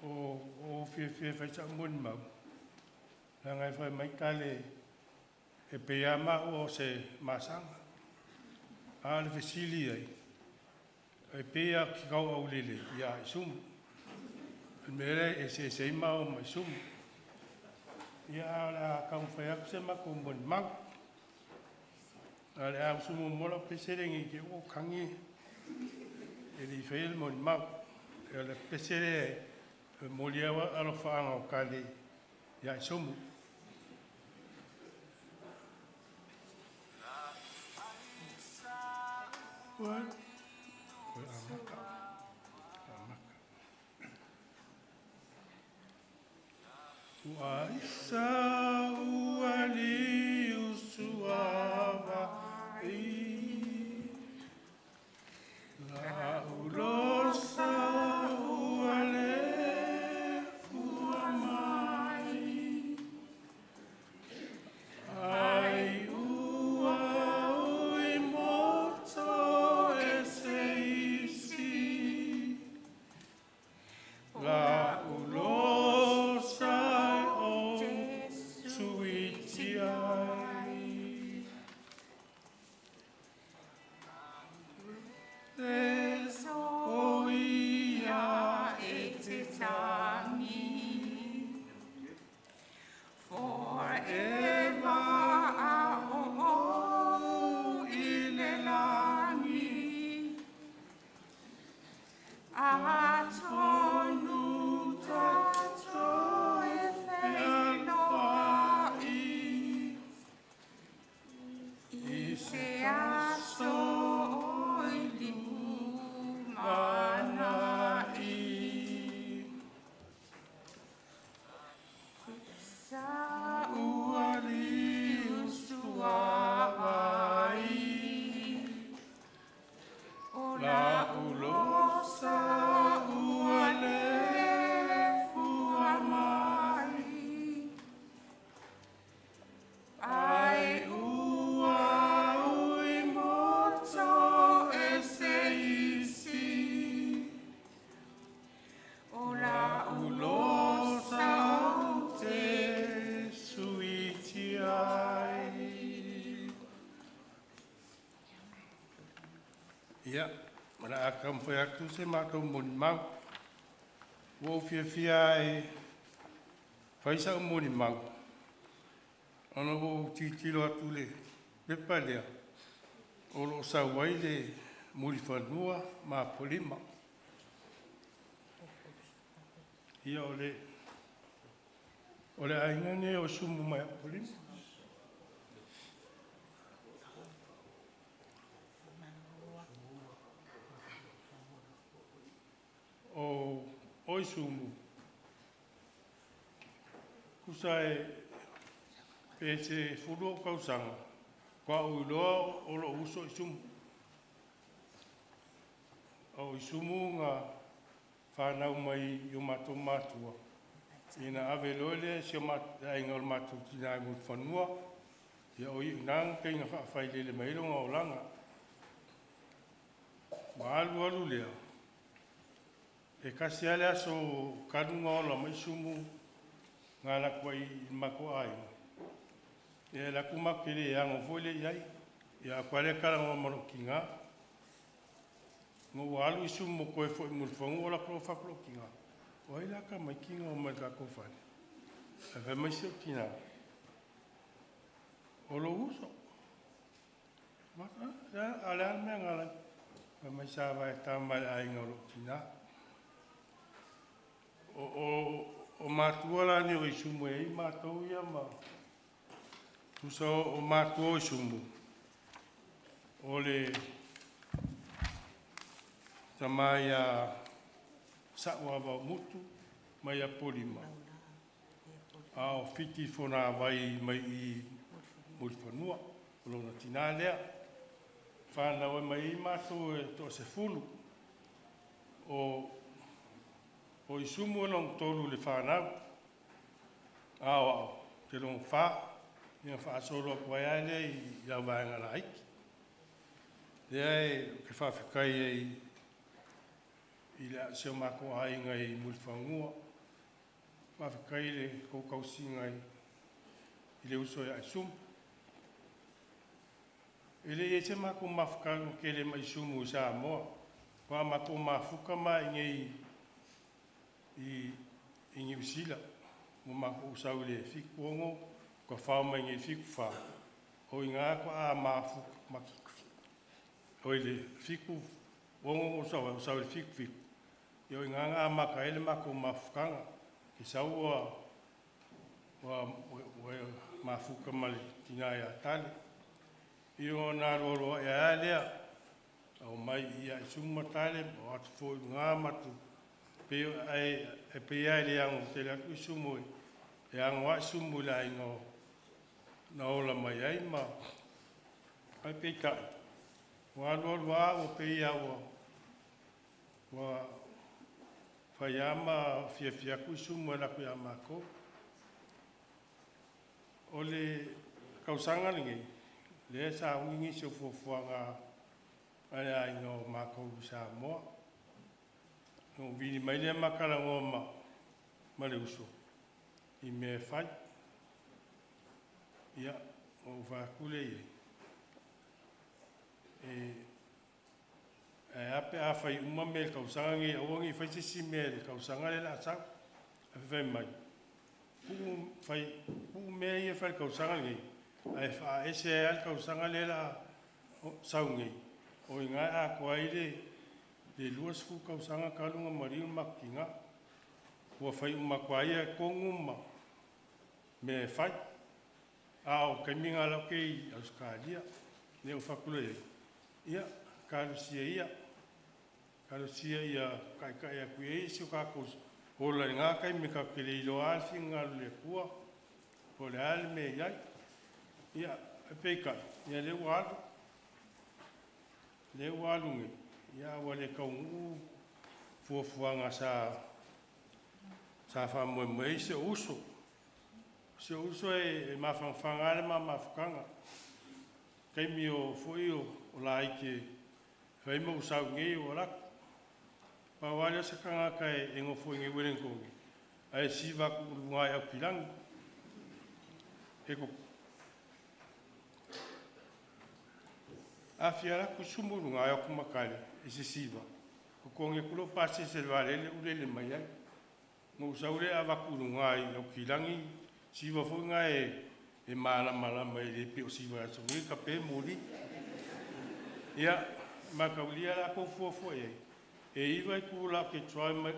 O fia whai sa'u mori mau. Nā ngai whai maitale e pea mau o se masanga. Ale fesili ai. E pea ki kau au lele, ia Isumu. Mere e se mau ma Isumu. Ia ala kau whai aku se mako moni mau. Ale au sumu mola peserengi ki o kangi. E li whaile moni mau. E ale pesere moli awa alo whaanga o kale, ia Isumu. What? Waisa uali usuava la ulosa uale fuamai ai ua ui moto eseisi la ulosa o suiti ai o ia e te tangi forever a o i le langi a tonu tato e whenua i se aso o i limu mana i sa uali usua vai o la ulosa uale fuamai ai ua ui moto eseisi o la ulosa o te suiti ai. Ia, mana akam whai atu se mātou moni mau. Wō fia e whaisa o moni mau. Ana wō titiro atu le pepa lea. O lo sa wai le muri whanua mā polima. Ia o le aingane o sumu mai a polima. O Isumu. Kusa e pese furu o kausanga. Kwa uiloa o lo uso Isumu. O Isumu ngā whanau mai i o mātou mātua. Ina ave loele si o ainga o mātou tina ngu whanua. Ia o i unang kei ngā whawhai lele mai ronga o langa. Ma alu lea. E kasi ale aso kadunga o la mai Isumu ngā lakua i mako ainga. E laku makere e ango fole iai. Ia kware karanga o maro ki ngā. Ngō alu Isumu koe fo i mulwhangu o la kro whakro ki ngā. O ai laka mai ki ngā o mai kako whane. E whai mai seo ki ngā. O lo uso. Ale mea ngala. Mai sa vai tamai ai ngoro tina. O matua la ni o Isumu e matou ia ma. Tusa o matua o Isumu. O le tamai a sawa wa mutu mai a polima. A o fiti fona vai mai I mulfanua. O lona tina lea. Whanau e mai I matou e to se fulu. O Isumu long tolu le whanau. Ao, te long wha. Ia wha solo kwa ele I lau vaenga la hiki. Lea e ke whawhikai e I lea seo mako hainga I mulwhangua. Whawhikai le koukausinga I le uso e Isumu. Ele e te mako mawhakanga ke le ma Isumu I Samoa. Kwa mako mawhuka ma I ngi usila. Mo mako usau le fiku ongo. Kwa whauma ngi fiku wha. O I ngā kwa a mawhuka makiku. O I le fiku ongo usau le fiku fiku. I o I ngā maka ele mako mawhukanga. Ki sau wa mawhuka mali tina ia tale. I o nā roro e alea. O mai ia Isumu tale. O atu fo ngā matu. Peo e pea le ango te laku Isumu e ango a Isumu la ingo na ola mai ai ma ai pei kai. Wa lua o pea wa whaiama fia ku Isumu e laku ia mako. O le kausanga ningi le sa ungi se fuafuanga ai ai no mako Samoa. No vini mai le makala ngoma ma le uso. I me fai. Ia, o whakule i. E ape a whai uma me le kausanga ngi awangi whai sisi me le kausanga le la sang. A whai mai. Pu me i e whai kausanga ngi. A wha ese e al kausanga le la sau ngi. O I ngai a kua i le luas fu kausanga kalunga mariu makinga. Ua whai umakwaia kongu ma me whai. Ao kaiminga lau ke I Australia. Ne o whakula e. Ia, karusia ia. Karusia ia kai a kui e sio kakos. Hola ngā kai me ka kele ilo alfi ngā le kua. O le ale me iai. Ia, e peikai. Ia le walu. Le walu nge. Ia wale kaungu fuafuanga sa whamoe se uso. Se uso e mawhangwhanga le mawhukanga. Kei mi o fui o la ike hei mo usau ngei o raku. Pa wale se kanga kai e ngofo nge werenkongi. Ai siwa ku ngai au pilangi. Eko. A fiara ku sumuru ngai au kumakale. E se siwa. Ko konge kulo pasi se walele ulele mai ai. Mo usaure avakuru ngai au kilangi. Siwa fo ngai e mala mai le pe o siwa so ngai ka pe mori. Ia makaulia la ko fo e. E iwa ku la ke try mai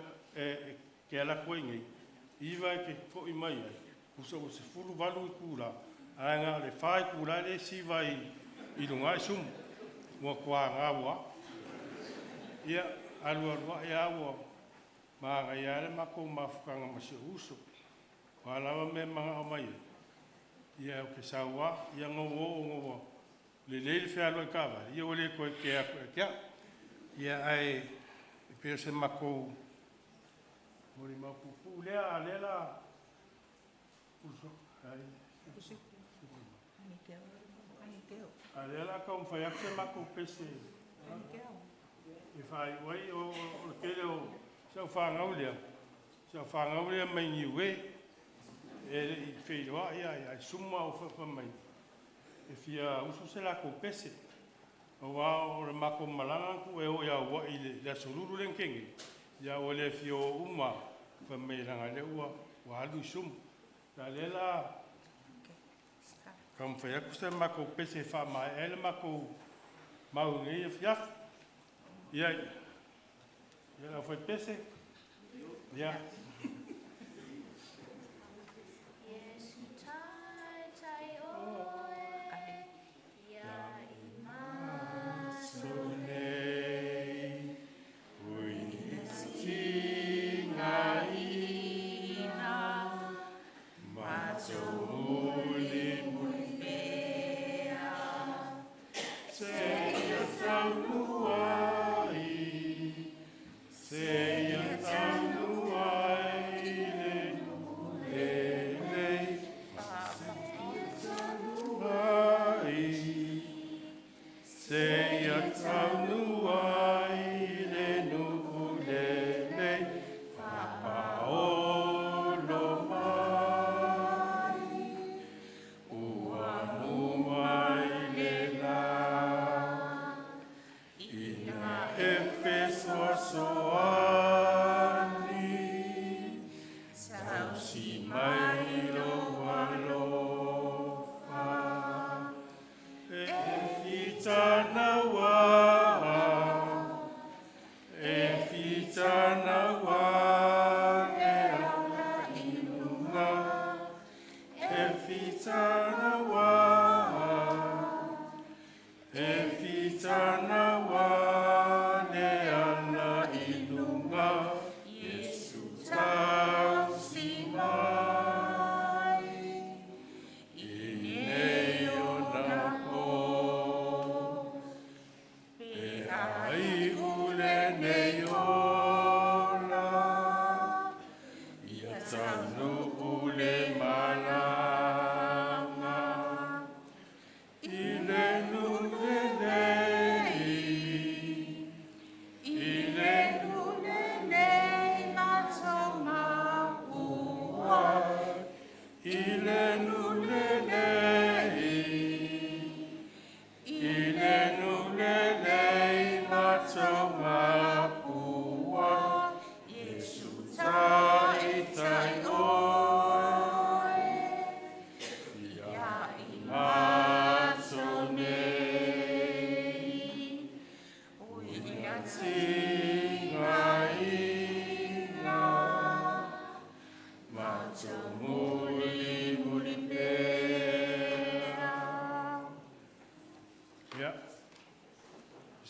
ke ala ko ngai. Iwa ke fo I mai ai. Usa o se fulu valu ku la. Anga le fai ku la le siwa I lunga sum. Mo kwa ngawa. Ia alua ia wa ma ga ia le mako mafukanga ma se uso. Walawa me manga o mai. Ia o ke sawa, ia ngowo. Le fea loi kawa. Ia ole koe ke a koe kia. Ia ai pe se mako mori mapupu lea alela uso. Ai. Alela ka umfaya se mako pese. E fai wai o kele o sa whangaulia. Sa whangaulia mai niwe. E wheiroa ia suma o whapa mai. E fia usu se la ko pese. O wā o re mako malanga ku e o ia wa I le sururu len kenge. Ia o le fio uma whamei ranga le ua wa alu sum. Ta lela kam whaiaku se mako pese wha mai ele mako mau ngi e fiaf. Ia. Ia la foi pese. Ia.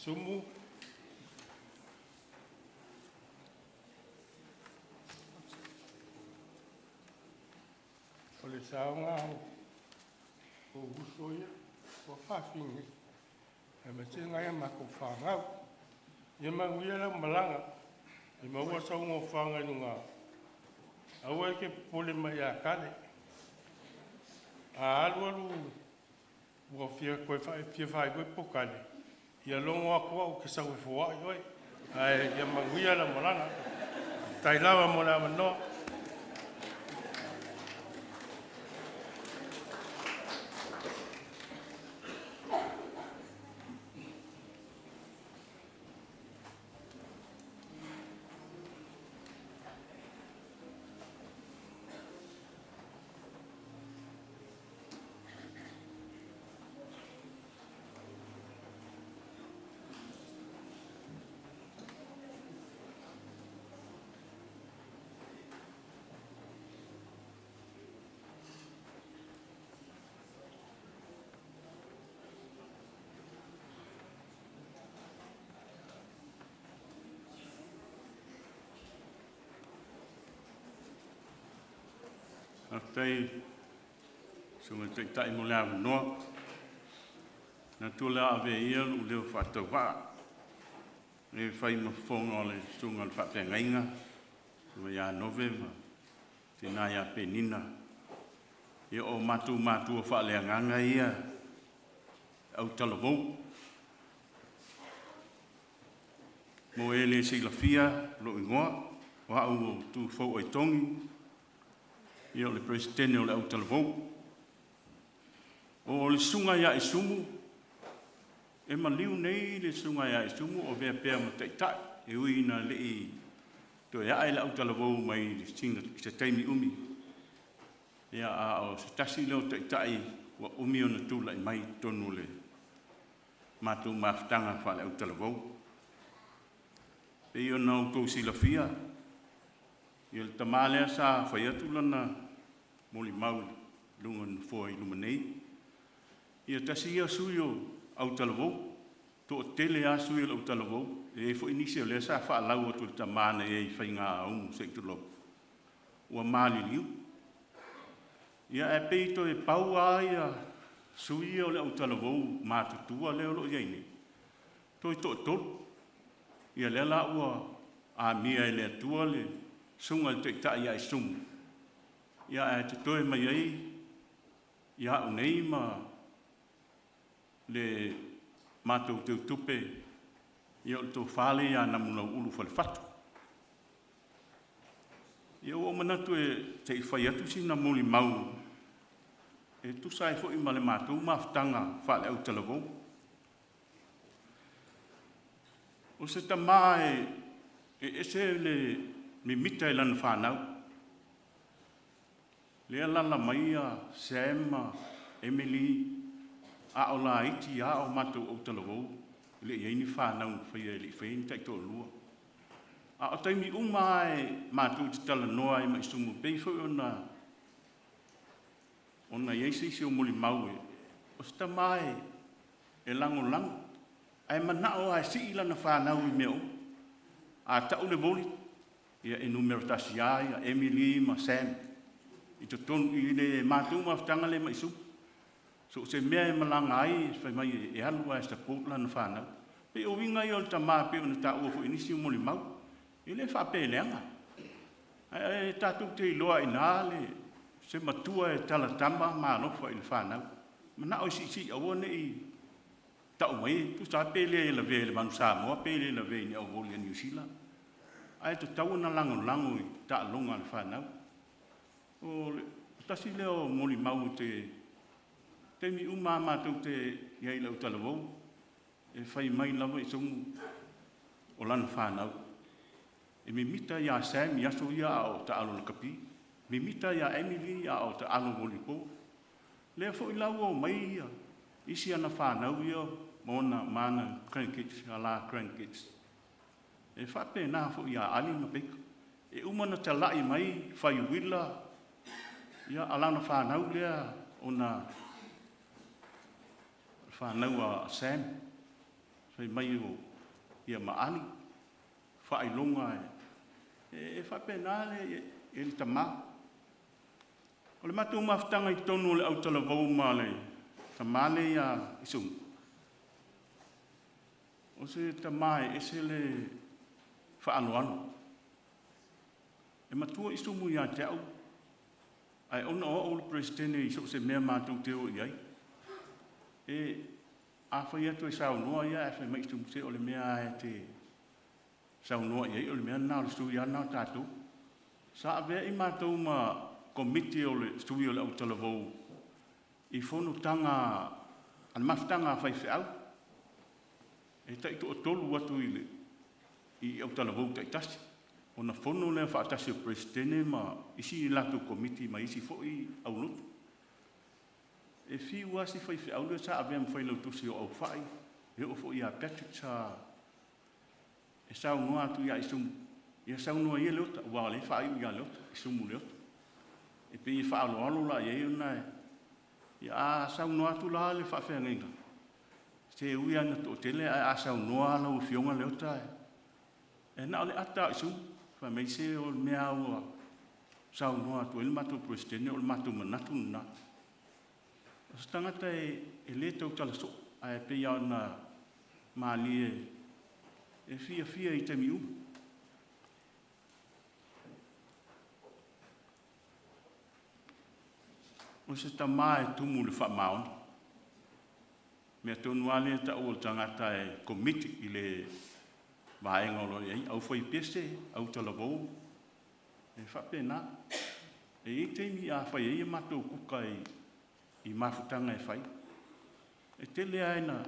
Isumu. O le saunga o usoia o whawhingi. E me te ngai mako whangau. Ia manguia la malanga. I maua saunga o whangai nunga. Aua ke pole mai a kane. A alu alu ua fia koe whai koe pokane. Ia longo ako au ke sau fua i oi. Ai ia manguia la malanga. Tai lawa mo la manoa. Tei sunga te tai mo la no na tu la ave ia lu le fa to va ne fai mo fonga le sunga fa te ngainga mo ya Nove ma te na ya penina e o matu fa le nganga ia au talavou mo ele si la fia lo ingoa wa au tu fo e tongi Io le presidente o le au telefon. O le sunga ia Isumu. E maliu nei le sunga ia Isumu o vea pea ma teitai. E ui na le i to ia ai le au telefon mai singa se taimi umi. Ia a o se tasi leo teitai wa umi o na tula i mai tonu le. mātou mawhitanga whale au talavou. Pei ona o tō silafia, i le tamalea sa whai atu lana moli mau lunga na fōi luma nei. Ia tasi ia sui o au talavou, tō tele a sui o au talavou, e fo inisi o lea sa whaalau atu le tamana e i whainga aungu se tu lau. Ua māli liu. Ia e peito e pau aia sui o le au talavou mātutua leo lo iaini. Toi tō tōru. Ia le la ua a mia e le atua le sunga le te ia Isumu. Ia e te toe mai ei, ia unei ma le mātou teu tupe, ia o tō whale ia namuna ulu whale whatu. Ia o manatu e te i whai atu si na moli mau, e tu sai fo i male mātou mawhitanga whale au talavou. O se tamae e ese le me mita i lana whanau. Lea lala maia, Sema, Emily, a o la iti a o mātou au talavou. Le iei ni whanau whaia e li whaini tai tō lua. A o taimi umai mātou te tala noa i ma Isumu pei whai ona iei se o moli mau e. O se tamae e lango lango. Ai manao ai si ila na whanau i meo. A tau le voli. Ia e numero tasi ai, a Emily ma Sam. I to tonu i le mātou mawhitanga le ma Isumu. So se mea e malanga ai, whai mai e alu ai sta pōtla na whanau. Pe o winga i o le tamā pe o na ta ua fu inisi o moli mau. I le whape leanga. Ai tātou te iloa i nā le se matua e tala tama ma nofa i le whanau. Manao si aua ne i tau mai, tu sa pele e la ve le manu Samoa, pele e la ve ni au voli a New Zealand. Ai to tau na lango i ta longa le whanau. O tasi leo moli mau te mi uma mātou te iai lau talavou. E whai mai lava i songu o lana whanau. E me mita ia Sam, iaso ia o ta alo na kapi. Me mita ia Emily ia o ta alo voli po. Lea fo i lau o mai ia. Isi ana whanau ia, mona mana grandkids, ala grandkids. E whape nā fo ia ali na peka. E umana te lai mai, whai wila, ia alana whanau lea o na whanau a Sam. Whai mai o ia maani, whai longa e whape nā le e li tamā. O le mātou mawhitanga i tonu le au talavou mā le tamale ia Isumu. O se tamae e se le whaanoano. E matua Isumu ia te au. Ai ona o le presidente i so se mea mātou te o iai. E a whai atu e saunoa ia e whai mai Isumu se o le mea e te saunoa iai o le mea nā le stui ana o tātou. Sa avea i mātou ma komiti o le stui o le au talavou i fono tanga an mawhitanga whai whiau. E tai to o tolu atu i au talavou tai tasi. O na fono lea whaatasi o presidene ma isi i latu komiti ma isi fo i au lotu. E fi wasi whai whiau lea sa avea mwhai lau tusi o au whai. E o fo i a Patrick sa e sau noa atu ia Isumu. Ia sau noa ia Leota. Ua le whai ia Leota. Isumu Leota. E pe i whaalo alo la i euna e. Ia sau noa tu la le whawhea ngenga. Se ui ana to tele a sau noa la u fionga Leota e. E na ole ata Isumu. Wha mei se o le mea ua sau noa tu ele matu presidene o le matu manatu na. O se tangata e le tau tala so. A e pe iau na maali e fia i te miu. O se tama e tumu le whamaon. Mea tonu ale ta o tangata e komiti i le vaenga o loi. Au whai pese, au talavou. E whapena. E i teimi a whai e matou kuka i mawhutanga e whai. E tele aina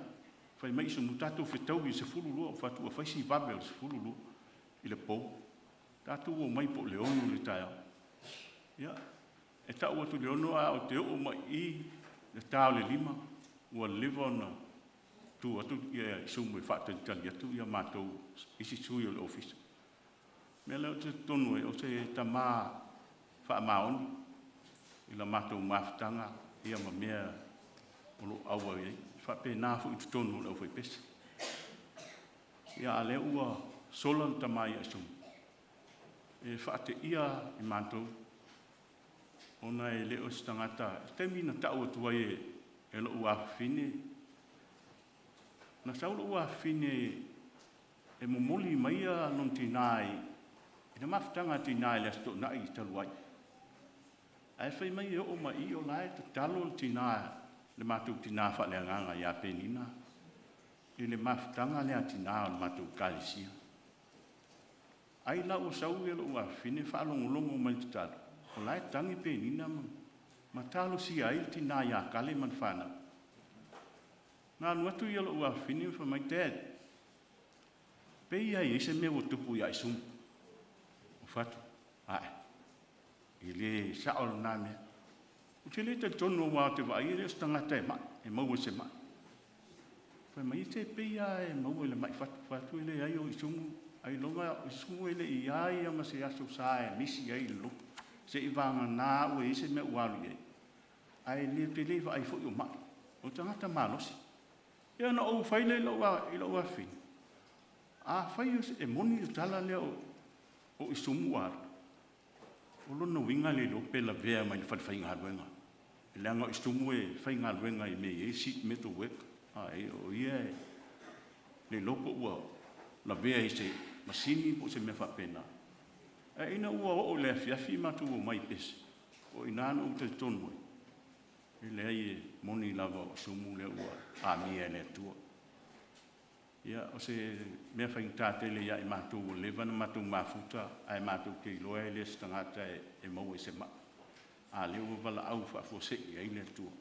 whai mai se mutatou whetau i se fululua. Whatu a whai si vabe o se fululua i le pou. Tātou o mai po leonu le taia. Ia. E tau atu leono a o te o mai i le tau le lima ua lewa na tu atu ia Isumu e whaatalitali atu ia mātou isi sui o le ofisa. Mea leo te tonu e o se tamā whaamaoni i la mātou mawhitanga ia ma mea o lo aua iei. Whape nāfu i te tonu o le au whaipesi. Ia a leo ua sola le tamā ia Isumu. E whaate ia i mātou. Ona e leo si tangata. Te mina tau atua e lo ua whine. Na sau lo ua whine e momoli maia non tinai. Ina mawhitanga tinai le asto nai i taluai. Ai whai mai o ma i o lai te talo le tinai. Le mātou tina wha lea nganga ia penina. I le mawhitanga lea tina o le mātou kalisia. Ai la o sau e lo ua whine whaalongolongo mai te talo. O lai tangi penina ma talo si ai le tina ia kale man whanau. Nā nuatu i alo ua whini wha mai dad. Pei ai e se mea o tupu i Isumu. O whatu. Ai. I le saolo nā mea. O te le te tono wā te wā i le stangata e mai. E maua se mai. Whai mai te pei ai e maua le mai whatu. Whatu i le ai o Isumu. Ai longa Isumu e le i ai ama se aso sae. Misi ai lo. Se i vanga nā ue i se mea ualu i. Ai le te le wa ai fo i o mai. O tangata malosi. Ia na o whaile i lau awhi. A whai e moni i tala lea o Isumu ara. O lona winga le lo pela vea mai whai ngā ruenga. E leanga o Isumu e whai ngā ruenga i me e sit me to work. A e o ia e le loko ua la vea i se masini po se me whapena. E ina ua o le fiafi matu o mai pese. O inana o te tonu. E lea i moni lava o Isumu le ua a mia le tua. Ia o se mea whaingtate le ia i mātou o lewa na mātou mafuta ai mātou ke iloa e le stangata e mau e se ma. A leo wala au whaafo se i ai le tua.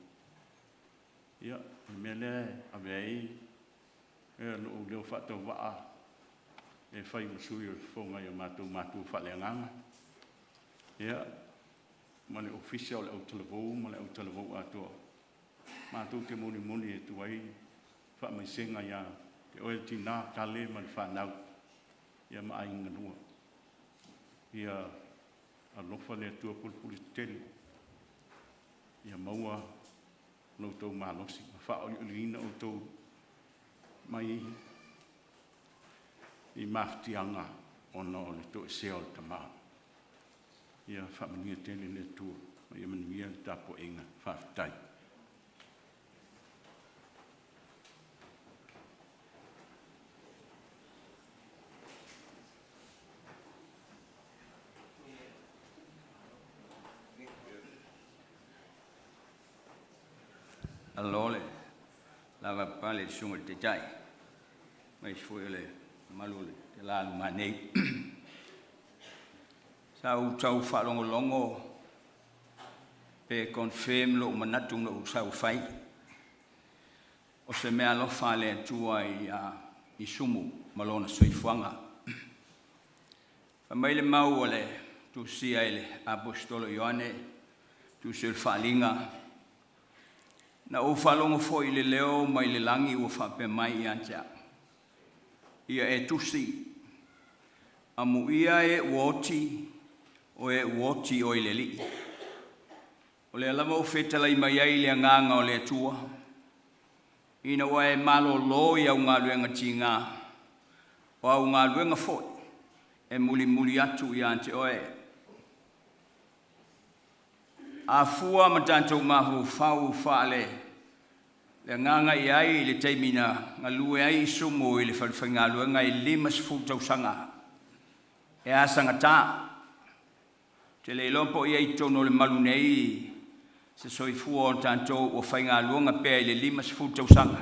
Ia, mea lea a vei e lo leo whaatau waa e whai usui o whonga i mātou whaleanganga. Ia, ma le ofisia o le au talavou, ma le au talavou atoa. Mātou te moni e tuai, wha mai senga ia, te oe tina kale ma le whanau, ia ma ainga nua. Ia a lofa le atua pulpuli tele, ia maua no tau malosi, ma wha o iulina o tau mai i maftianga o no le to e seo le tamaa. Ia whamania tele le tua, ma ia manuia le tapo inga, whaftai. Alole, lava pale sunga te tai. Mai fuele malule te la manei. Sau tau whalongo longo pe confirm lo manatung lo sau fai. O se mea lo fale tua i Isumu malona soifuanga. Mai le mau ole tu sia ele apostolo Ioane tu sil falinga. Na o whalongo fo i le leo mai le langi ua whape mai i antea. Ia e tusi. Amu ia e uoti o e uoti o i le li. O le alama o whetala i mai ai le nganga o le atua. Ina ua e malo lo i au ngā luenga ti ngā. O au ngā luenga fo e muli muli atu i ante oe. A fua ma tantou mahu fau whaale. Le nganga i ai le teimina ngā lue ai Isumu i le whawhai ngā luenga i 5 tausanga. E asanga tā. Te le lompo i ai tono le malu nei se soifua o tantou o whai ngā luenga pēr i le 5 tausanga.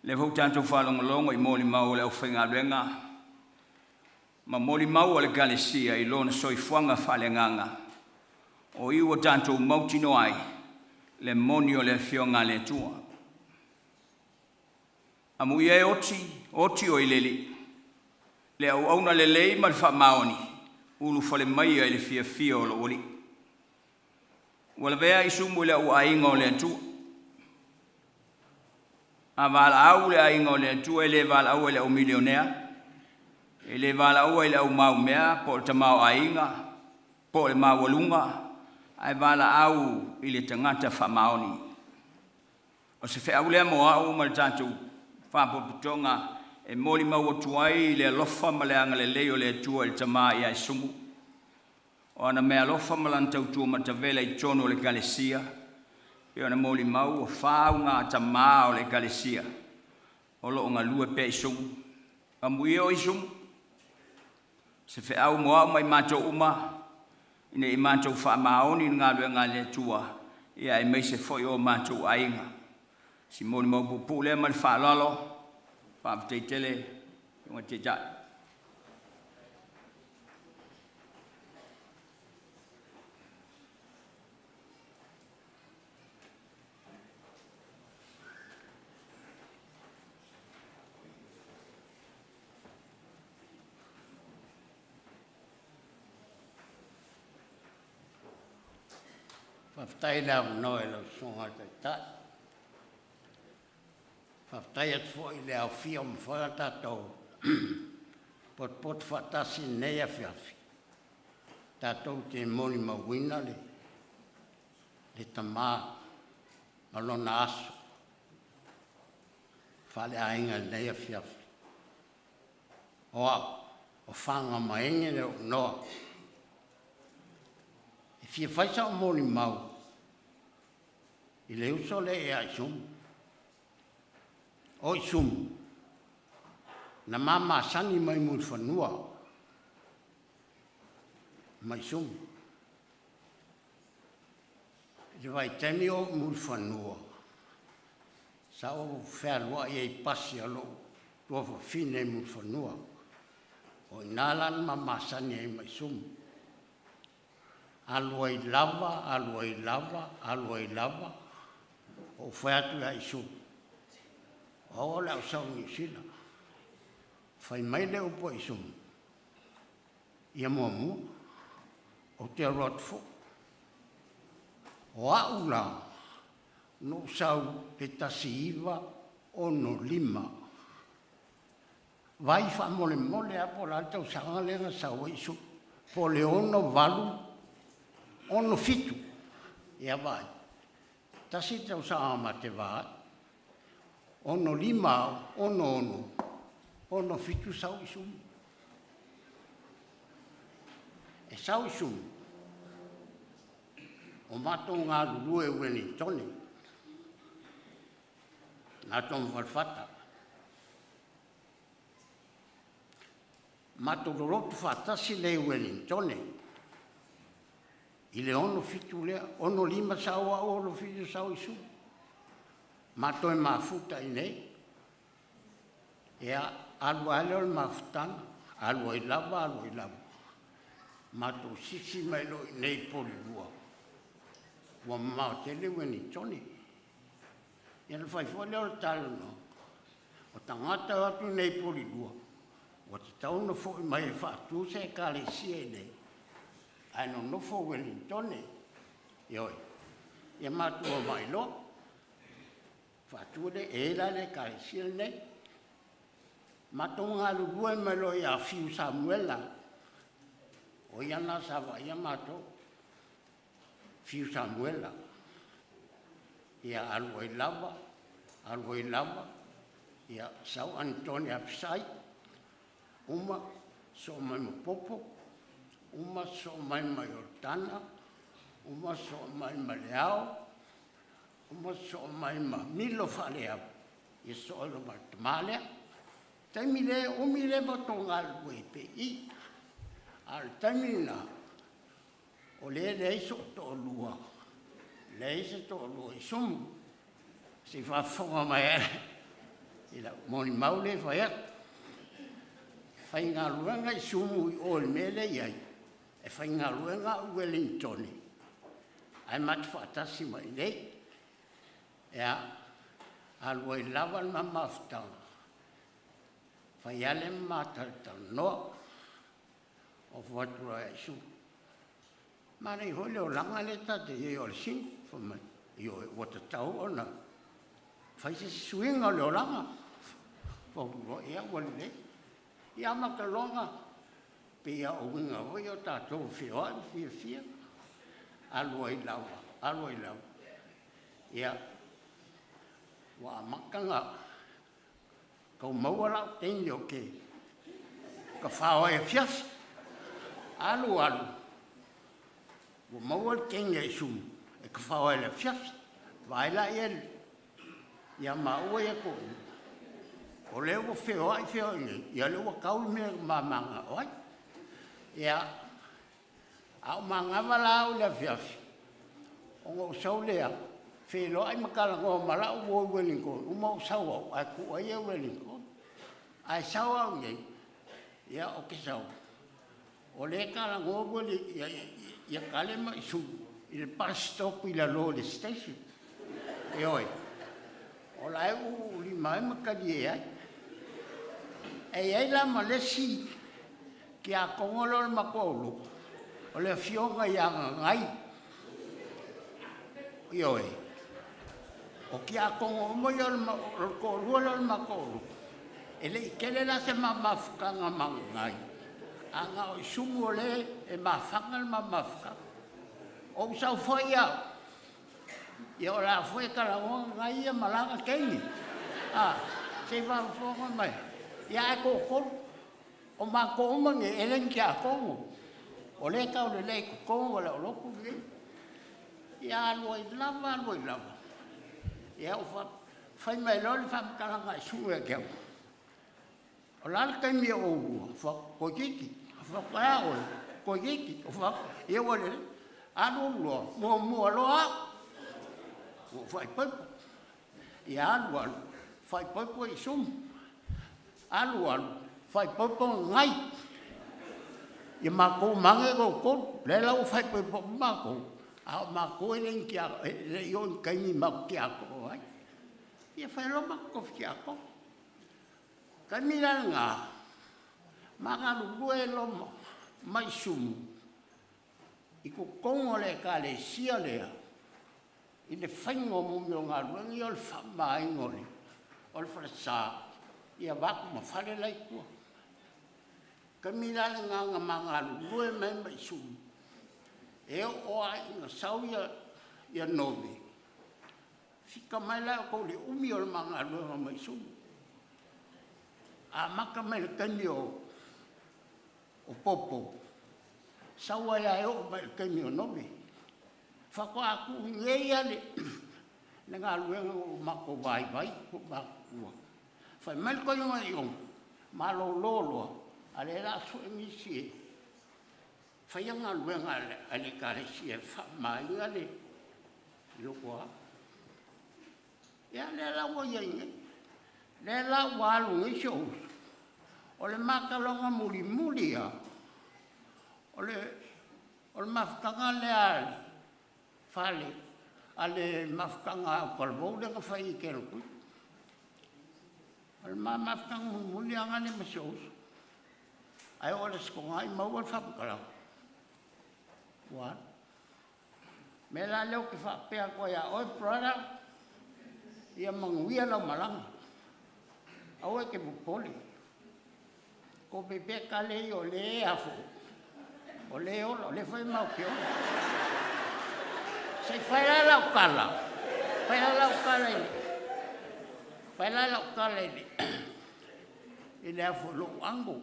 Le hau tantou whalongolongo i mōli mau le au whai ngā luenga. Ma mōli mau o le galesia i lona soifuanga whale nganga. O iwa tantou mautino ai, le moni o le fionga le tua. Amu ia e oti o i leli. Le au auna le lei ma le wha maoni, ulu fale mai ai le fia o lo oli. Wala vea Isumu le au ainga o le tua. A Vailaau le ainga o le atua e le Vailaau e le au milionea. E le Vailaau e le au mau mea, po le tamau ainga, po le mau walunga. Ai Vailaau i le tangata whamaoni. O se whea lea mo au ma le tātou whapoputonga e moli mau atuai i le alofa ma le anga le leo le atua i le tamā i Isumu. O ana mea alofa ma lan tautua ma tawela i tono le kalesia. E ana moli mau o whāu ngā tamā o le kalesia. O lo o ngā lua pe Isumu. A mui o Isumu. Se whea mo au mai mātou uma. Ine i mātou whaamaoni ngā lua ngā le atua. Ia e mei se foi o mātou ainga. Si moni mau pupu lea ma le whaalalo. Whaapatei tele. Inga te tai. Whaftai lau noe lau songa te tai. Whaftai at fo i leo fia o mwhara tātou. Pot whatasi nei a whiawhi. Tātou te moni mawina le. Le tamā. Malona aso. Whale ainga nei a whiawhi. Oa. O whanga maenge leo noa. E fia whaisa o moni mau. I le uso le e a Isumu. O Isumu. Na mama sangi mai mui whanua. Ma Isumu. I vai temi o mui whanua. Sa o whērua i ei pasi alo. Tua whawhine mui whanua. O inalan mama sangi ei ma Isumu. Alua i lava, alua i lava, alua i lava. O whēatu a Isumu. O le au sau New Zealand. Whai mai le upo Isumu. Ia mua mua. O te arotfo. O au la. No sau pe tasi iwa o no lima. Vai wha mole mole apo la tau sanga lenga sau Isumu. Po le ono valu. Ono fitu. Ia vai. Tasi tau sanga ma te vaa. Ono lima, ono. Ono fitu sau Isumu. E sau Isumu. O mato ngā lulu e Wellingtone. Ngā tomu walfata. Mato lorotu whatasi le Wellingtone. I le ono fitu lea, ono lima sau a ono fitu sau Isumu. Mato e mafuta i nei. Ea alua ele o le mafutana. Alua i lava, alua i lava. Mato sisi mai lo i nei poli lua. Ua mamao tele Wellingtone. Ia le whaifua leo le talo no. O tangata atu nei poli lua. Ua te tauna fo i mai e whaatu se e kale sia i nei. Ai no nofo Wellingtone. Ioi. Ia matua mai lo. Whatua le e la le kale sia i nei. Matonga lua mai lo i a fiu Samuela. O iana sawa ia mato. Fiu Samuela. Ia alua i lava. Alua i lava. Ia sau Antonia Psai. Uma so mai mo popo. Uma so mai mai Ortana. Uma so mai mai Leao. Uma so mai mai Milo Falea. Ia so alo mai Tamalea. Taimile o mile batonga alua i pe i. Al taimina. O le iso to lua. Le iso to lua Isumu. Si whafonga mai ere. Ila moni maule whaiat. Whai ngā luenga Isumu i o le mele iai. E whai ngā luenga Wellingtone. Ai mati whaatasi mai nei. Ea alua i lava ma mafutanga. Whai ale mātaritau noa. O whatura e Isumu. Mana i hole o langa le tate i o le sing. I o e wata tau ona. Fai se suinga le oranga. Fau ro ea wale le. Ia makalonga. Pia o winga hoi o tātou whioa i fia. Alua i laua. Alua i laua. Ia. Wa makanga. Kau maua lau tengi o ke. Ka whaoa e fiasi. Alu. Wa maua tengi e Isumu. E ka whaoa e le fiasi. Vailaau e ia maua e ko. O leo o whioa i ngai. Ia leo o kauli mea mamanga oi. Ia. Au mangava lau le fiasi. O ngau sau lea. Whilo ai makala ngō malau o Wellington. Umau sau au. Ai ku ai e Wellington. Ai sau au ngai. Ia o ke sau. O le kala ngō Wellington. Ia kalema Isumu. I le bus stop i la lole station. E oi. O lai u li mai makali e ai. E ai la malesi. Ki a kongolo le makolo. O le fionga i anga ngai. I oi. O ki a kongo mo yo le makolo. E le ikele la se mamafukanga mangai. Anga o Isumu o le e mafanga le mamafukanga. O sau foi au. Ia o la foi karangonga ngai ia malanga kengi. Se whaafonga mai. Ia e kōkoro. O mako umange elen ki a kongo. O le kau le lei kongo le o loku le. Ia alua i lava. Ia o whai mai loli whamakaranga i Isumu e keu. O lala kai mea o ua. Ko kiki. Whakaya oe. Ko kiki. Ia wale le. Anu loa, mua loa. Whai paipo. Ia anu, whai paipo i Isumu. Anu, whai paipo ngai. Ia mako mange ko, le lau whai paipo mako. A mako e len kia, le ion kaimi mako kia ko. Ia whai lo mako kia ko. Kaimi la ngā. Manga lue lo mai Isumu. I ko kongo le ka le sia lea. I le whaingo mumi o ngā ruangi o le whamaingori. O le whalasa. Ia waku ma whale lai kua. Ka mirale ngā manga lue mai mai Isumu. E o ai ngā sau ia Nove. Fika mai lai o le umi o le manga lue mai Isumu. A maka mai le kani o popo. Saua ia e o mai kaimi o Nove. Whako aku ngei ale. Le ngā luenga o mako vai, ko mako ua. Whai mai koi ngā iong. Malo loloa. Ale la so e misi e. Whai ngā luenga ale kare si e whamai ale. Loko a. Ia le la wa ienga. Le la walu ngi shows. O le makalonga muli a. O le mafukanga le ale, whale, ale mafukanga au kalvou le ka whai i kero kui. O le mafukanga muli anga le masos. Ai o le skonga i maua le whapukarau. Wa. Me la leo ki whapea koe a oi brother, ia manguia lau malanga. Au e ke mupoli. Ko pepe ka lei o le afu. O leo, o le fai mau kio. Sei fai la lau kala. Fai la lau kala ili. Fai la lau kala ili. Ile a folo ango.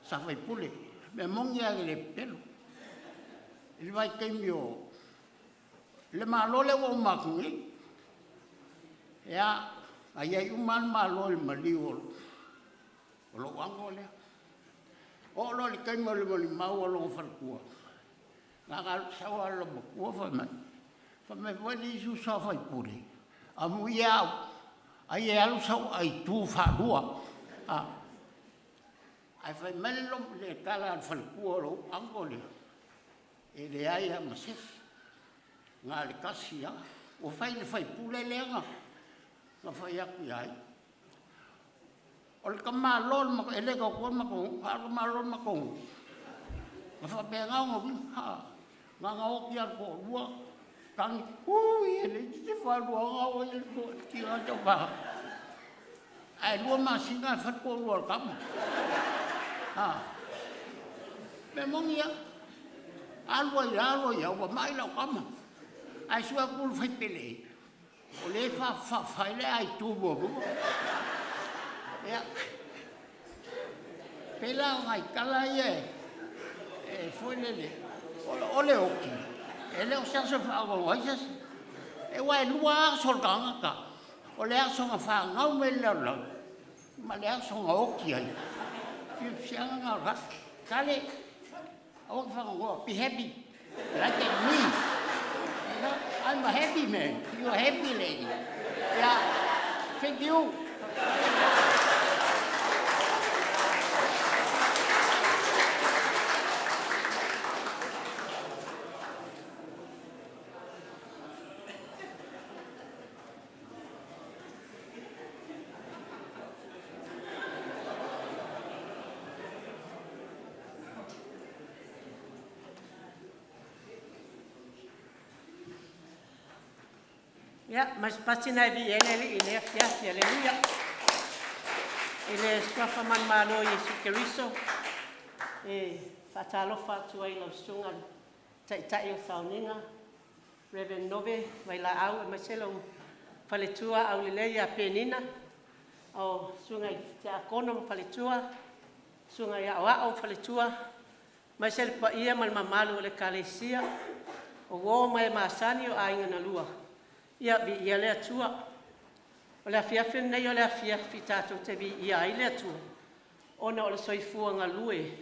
Sa fai pule. Me mongi agi le pelo. Ile vai keimi o. Le malo le o makungi. Ea, ai ai uman malo le maliu o lo ango lea. O lo li kai mo le mau lo falkua. Nga sawa lo mo fa mai. Fa me vani su sa fai puri. A mu ia ai alu sau ai tu fa dua. Ai fai mai lo le kala falkua lo angole. E le ai a masif. Nga le kasia. O fai le fai pule le nga. Nga fai aku ai. O le kamalol ma ele ko ko ma ko ha kamalol ma ko ma fa be nga ngo ha nga nga o ki ko lua Kangi, ui, ele te whaluanga o ele ki o te wha. Ai lua masinga e whatko lua kama. Me mongia, alua ia, wa mai lau kama. Ai sua kulu whai pele. O le whaile ai tūmo bumo. Ia. Pela ngai kala ia e foi lele. Ole oki. Ele o senso whaako waisas. E wai lua sol kanga ka. O le aso nga wha ngau me lau. Ma le aso nga oki ai. Fianga ngā rak. Kale. Awa whangoa. Be happy. Like me. I'm a happy man. You're a happy lady. Yeah. Thank you. Ja, mas pasina vi ele fiasi, aleluia. Ele swafa man malo Yesu Keriso. Fatalo fatu ai lau sunga tai o sauninga. Reverend Nove, Vailaau, e maselo faletua au leleia penina. O sunga te akono faletua. Sunga ia o faletua. Masel pa ia mal mamalu le kalesia. O wo mai masani o ainga na lua. Ia vi ia le atua. O le afiafi nei o le afiafi tātou te vi ia ai le atua. Ona o le soifua ngā lue.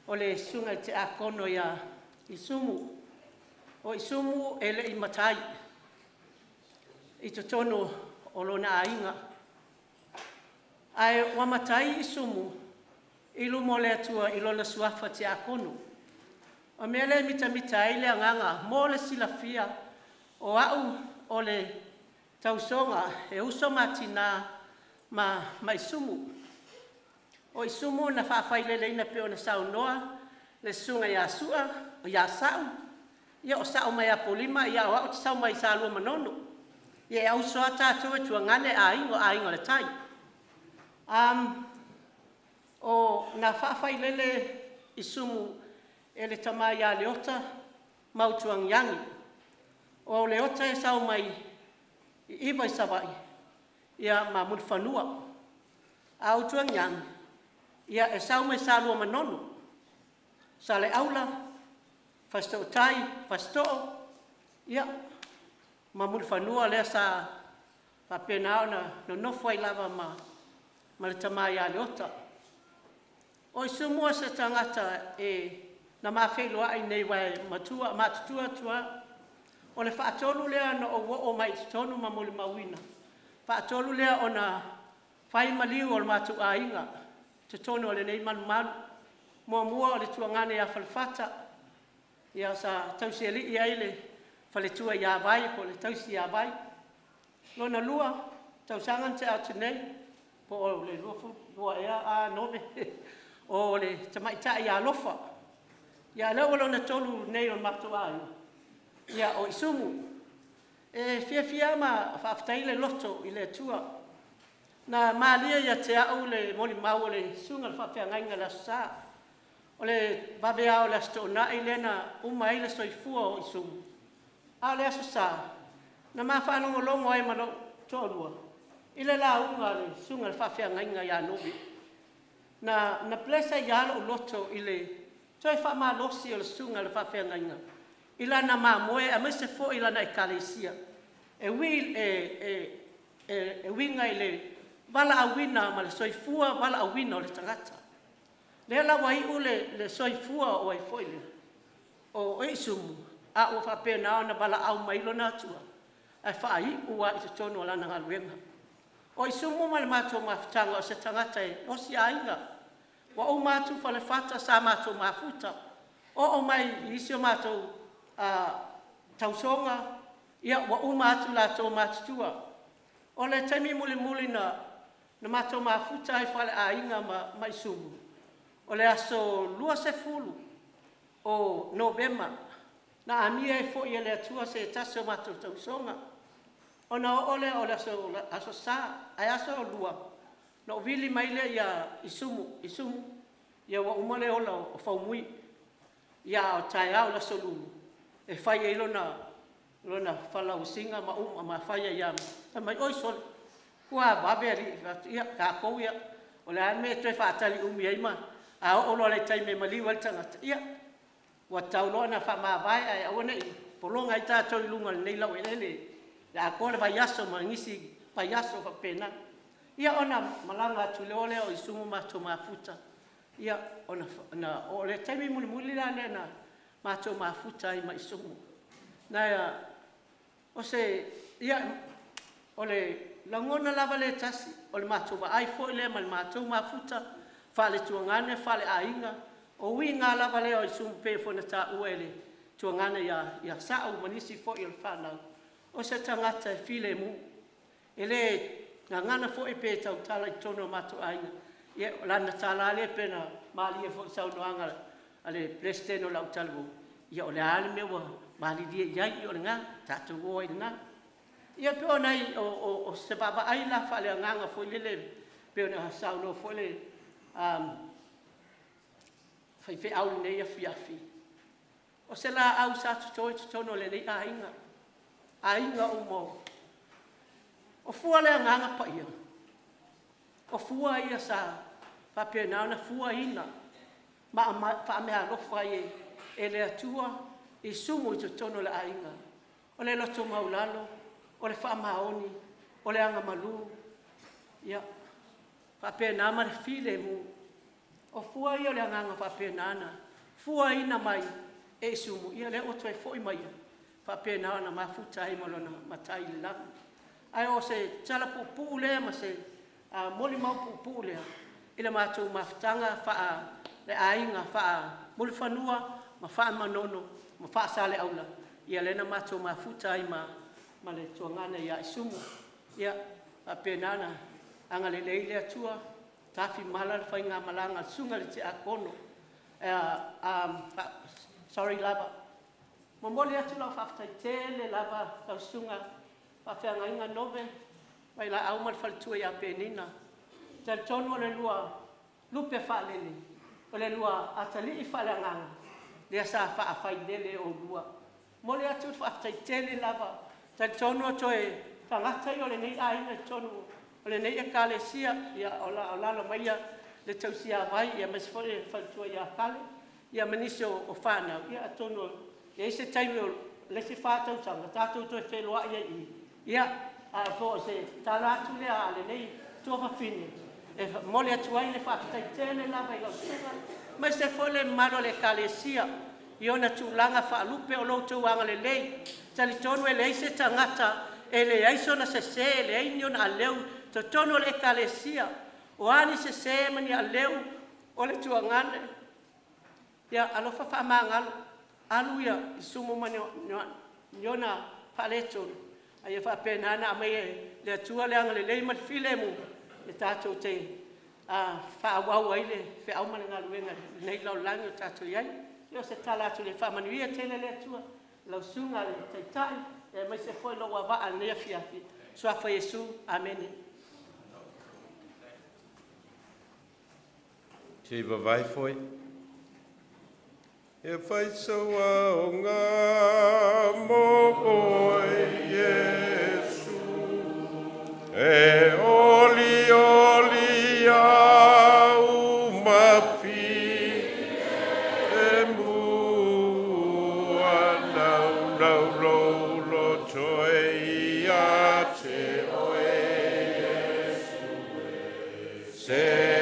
O le sunga te akono ia Isumu. O Isumu e le i matai. I to tono o lona ainga. Ai wa matai Isumu. Ilu mo le atua i lona suafa te akono. O mea le mita ai le anganga. Mo le silafia o au o le tausonga e uso matina ma Isumu. O Isumu na whawhailele ina pe o na saunoa le sunga ia sua o ia sau. Ia o sau mai a polima ia o au te sau mai sa lua manono. Ia au soa tātou e tua ngane a ingo le tai. O na whawhailele Isumu e le tamai a Leota mautuang yangi. O Leota e sau mai i iwa i sawai. Ia ma mulwhanua. A utuang yang. Ia e sau mai sa lua manono. Sa le aula. Fasto tai. Fasto. Ia. Ma mulwhanua lea sa papenao na nofua i lava ma le tamai a Leota. O Isumua se tangata na mawhelua ai nei wai matutua tua. O le whaatolu lea na o mai tonu ma muli mawina. Whaatolu lea o na whai maliu o le matu a inga. Te tonu o le nei manu. Mua o le tuangane a whalifata. Ia sa tausi eli i aile whaletua i awai po le tausi i awai. Lona lua, tausangan te atu nei. Po o le lua ea a Nove. O le tamaita i a lofa. Ia leo lona tolu nei o matu a inga. Ia o Isumu. E fia ma whaaftaile loto i le tua. Na maalia ia te au le moli mau le sunga le whawhia ngainga la sa. O le babeao le asto na i lena umai le soifua o Isumu. A le aso sa. Na maa whanongo longo ai mano tōrua. I le la unga le sunga le whawhia ngainga ia Nove. Na plesa i alo o loto i le toi wha losi o le sunga le whawhia ngainga. Ila na moe a mese fo ila na ekalesia. E winga i le wala awina ma le soifua wala awina o le tangata. Le la wai le soifua o ai foile. O Isumu a o whapena na wala au mailo na tua. Ai whai ua i te tono o lana ngaluenga. O Isumu ma le mato mawhitanga o se tangata e osi ainga. Wa o matu whale whata sa mato mafuta. O mai isi o mato tausonga ia wa umatu la to matutua. O le temi muli na mato mafuta ai whale a inga ma Isumu. O le aso lua se fulu o November Na amia e fo ia le atua se tase o matou tausonga. Ona ole aso sa, ai aso lua. Na vili mai le ia Isumu, ia wa umale ola o faumui, ia o tai au la solulu. E fai e lona fala usinga ma fai ia mai oi sol. Kua baberi, ia ka kou ia, o le ame toi whaatali umi eima, a o lo le taime maliu al tangata. Ia, wa tauloa na whamawai ai awane i, polonga i tātou i lunga nei lau elele, le a kore vai aso ma ngisi vai aso wa pena. Ia ona malanga atu le ole o Isumu mato mafuta. Ia ona o le taime muli la le na mato mafuta i ma Isumu. Na ia, o se, ia, o le langona lava le tasi, o le mato wa ai fo le ma le mato mafuta, fa le tuangane, fa le ainga, o winga lava le o Isumu pe fo na ta uele, tuangane ia sao manisi fo i o le whanau. O se tangata e file mu, e le ngana fo e pe tau tala i tono mato ainga. Ia lana tala le pena mali e fo sau noanga ale presidente o lau talvo. Ia o le ale mewa mali dia iai o le ngā, tatu o i ngā. Ia pe o nei o se baba ai la fa le nganga fo le pe o na sau no fo le fai fe au nei a fiafi. O se la au sa tu tono le nei ainga o mo. O fua le nganga pa ia. O fua ia sa fa pe na fua ina. Ma fa me alo fai e le atua Isumu i tono le ainga. O le loto maulalo, o le fa maoni, o le anga malu. Ia fa pe na ma file mu. O fua ia le nganga fa pe na. Fua ina mai e Isumu ia le o toi foi mai. Fa pe na mafuta i malona matai la. Ai o se tala pupu le ma se moli mau pupu le ila mātou mafutanga faa le ainga faa moli fanua ma faa manono ma faa sale aula ia lena mātou mafuta i ma le tuangana ia Isumu ia apenana anga le leile atua tafi mala le whainga malanga sunga le te akono sorry lava ma moli atu lau whaftai tele lava tau sunga whawhianga inga Nove Vailaau mal faltua ia penina. Tal tono le lua lupe falele. O le lua atali I falanganga. Le sa fa fai dele o lua. Mole atu fa tele lava. Tal tono toe tangata o le nei ai tono. O le nei kalesia ia ola lo maia le tausia vai ia mesfole faltua ia kale. Ia maniso o fana ia tono. Ia se taimo le se fa tau tanga. Tato toe feloa ia a po se talatu le ale nei tova fini e mole atuai le fatai tele lava I sunga ma se fole malo le kalesia iona tulanga fa lupe o loto anga le lei tali tonu e lei se tangata e le aiso na se le aion a leu to tono le kalesia o ani se mani a leu o le tuangane ia alofa fa mangal aluia Isumu mani niona paleto ai fa pena na mai le tua le angale le mal filemu le tato te fa wa ile fe au mal nga luenga nei lo lango tato yai yo se tala tu le fa manuia tele le tua lo sunga le tai e mai se foi lo wa al ne fiafi so fa Yesu amen Te vai foi e fai so o nga mo Yesu e oli au mafi e mu anau lo toi a te oe Yesu se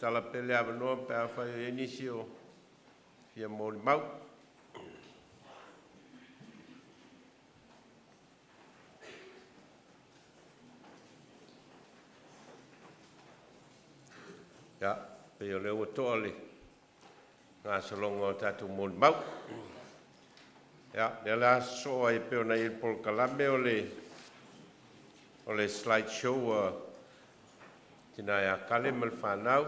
tala pele avanoa pe a whai inisio fia mōri mau. Ia, pe o leo toa le ngā salonga o tātou mōri mau. Ya, le la so ai pe ona il pol kalame o le slide show tina ya kale mal fanau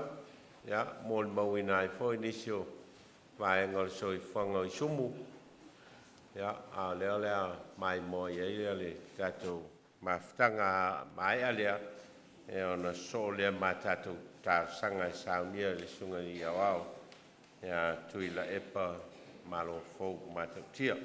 ya mol mawina I fo inisio vai ngol so I fango Isumu ya a le mai mo ye le tato maftanga mai alia e ona so le matato ta sanga saunia le sunga I awao ya tuila epa malo fo matatia.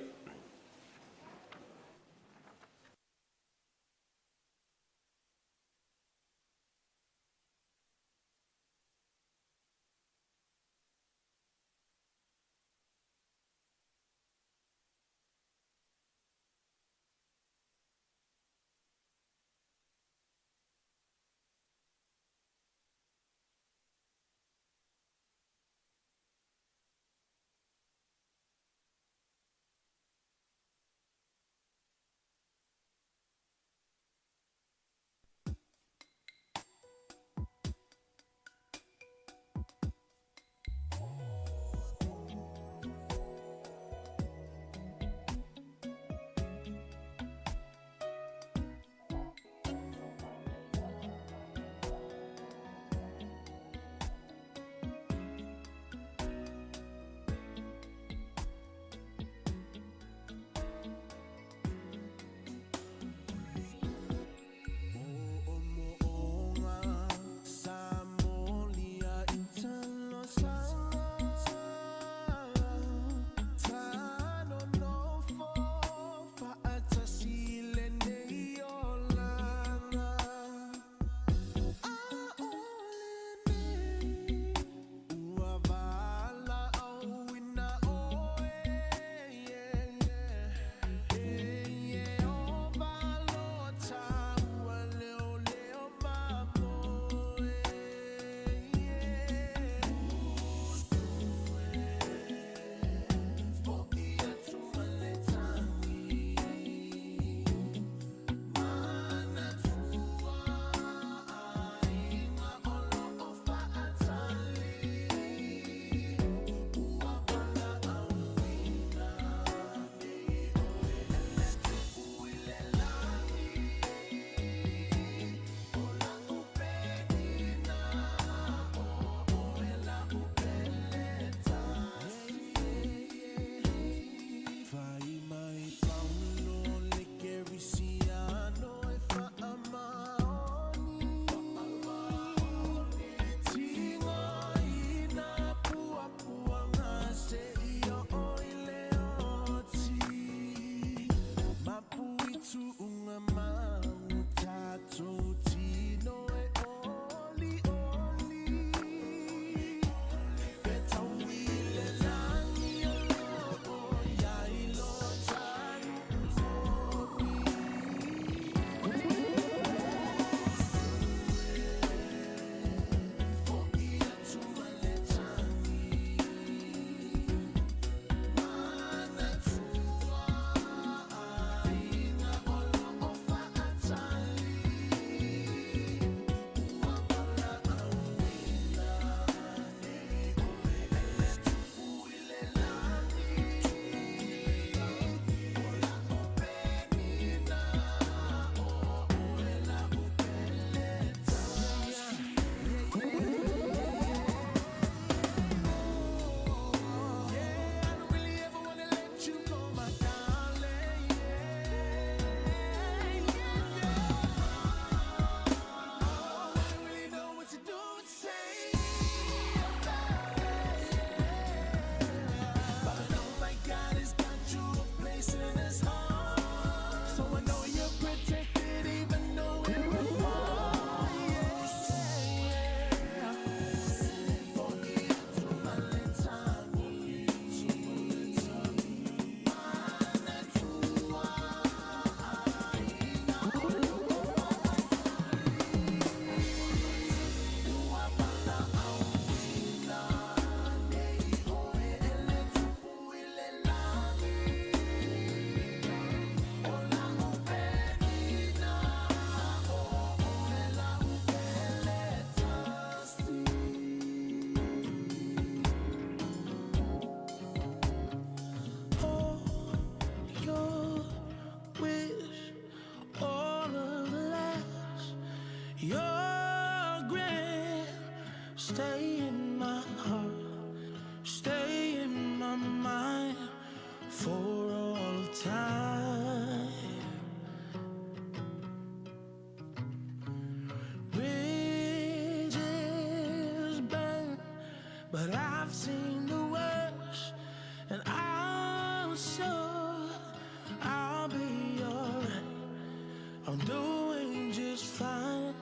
I'm doing just fine,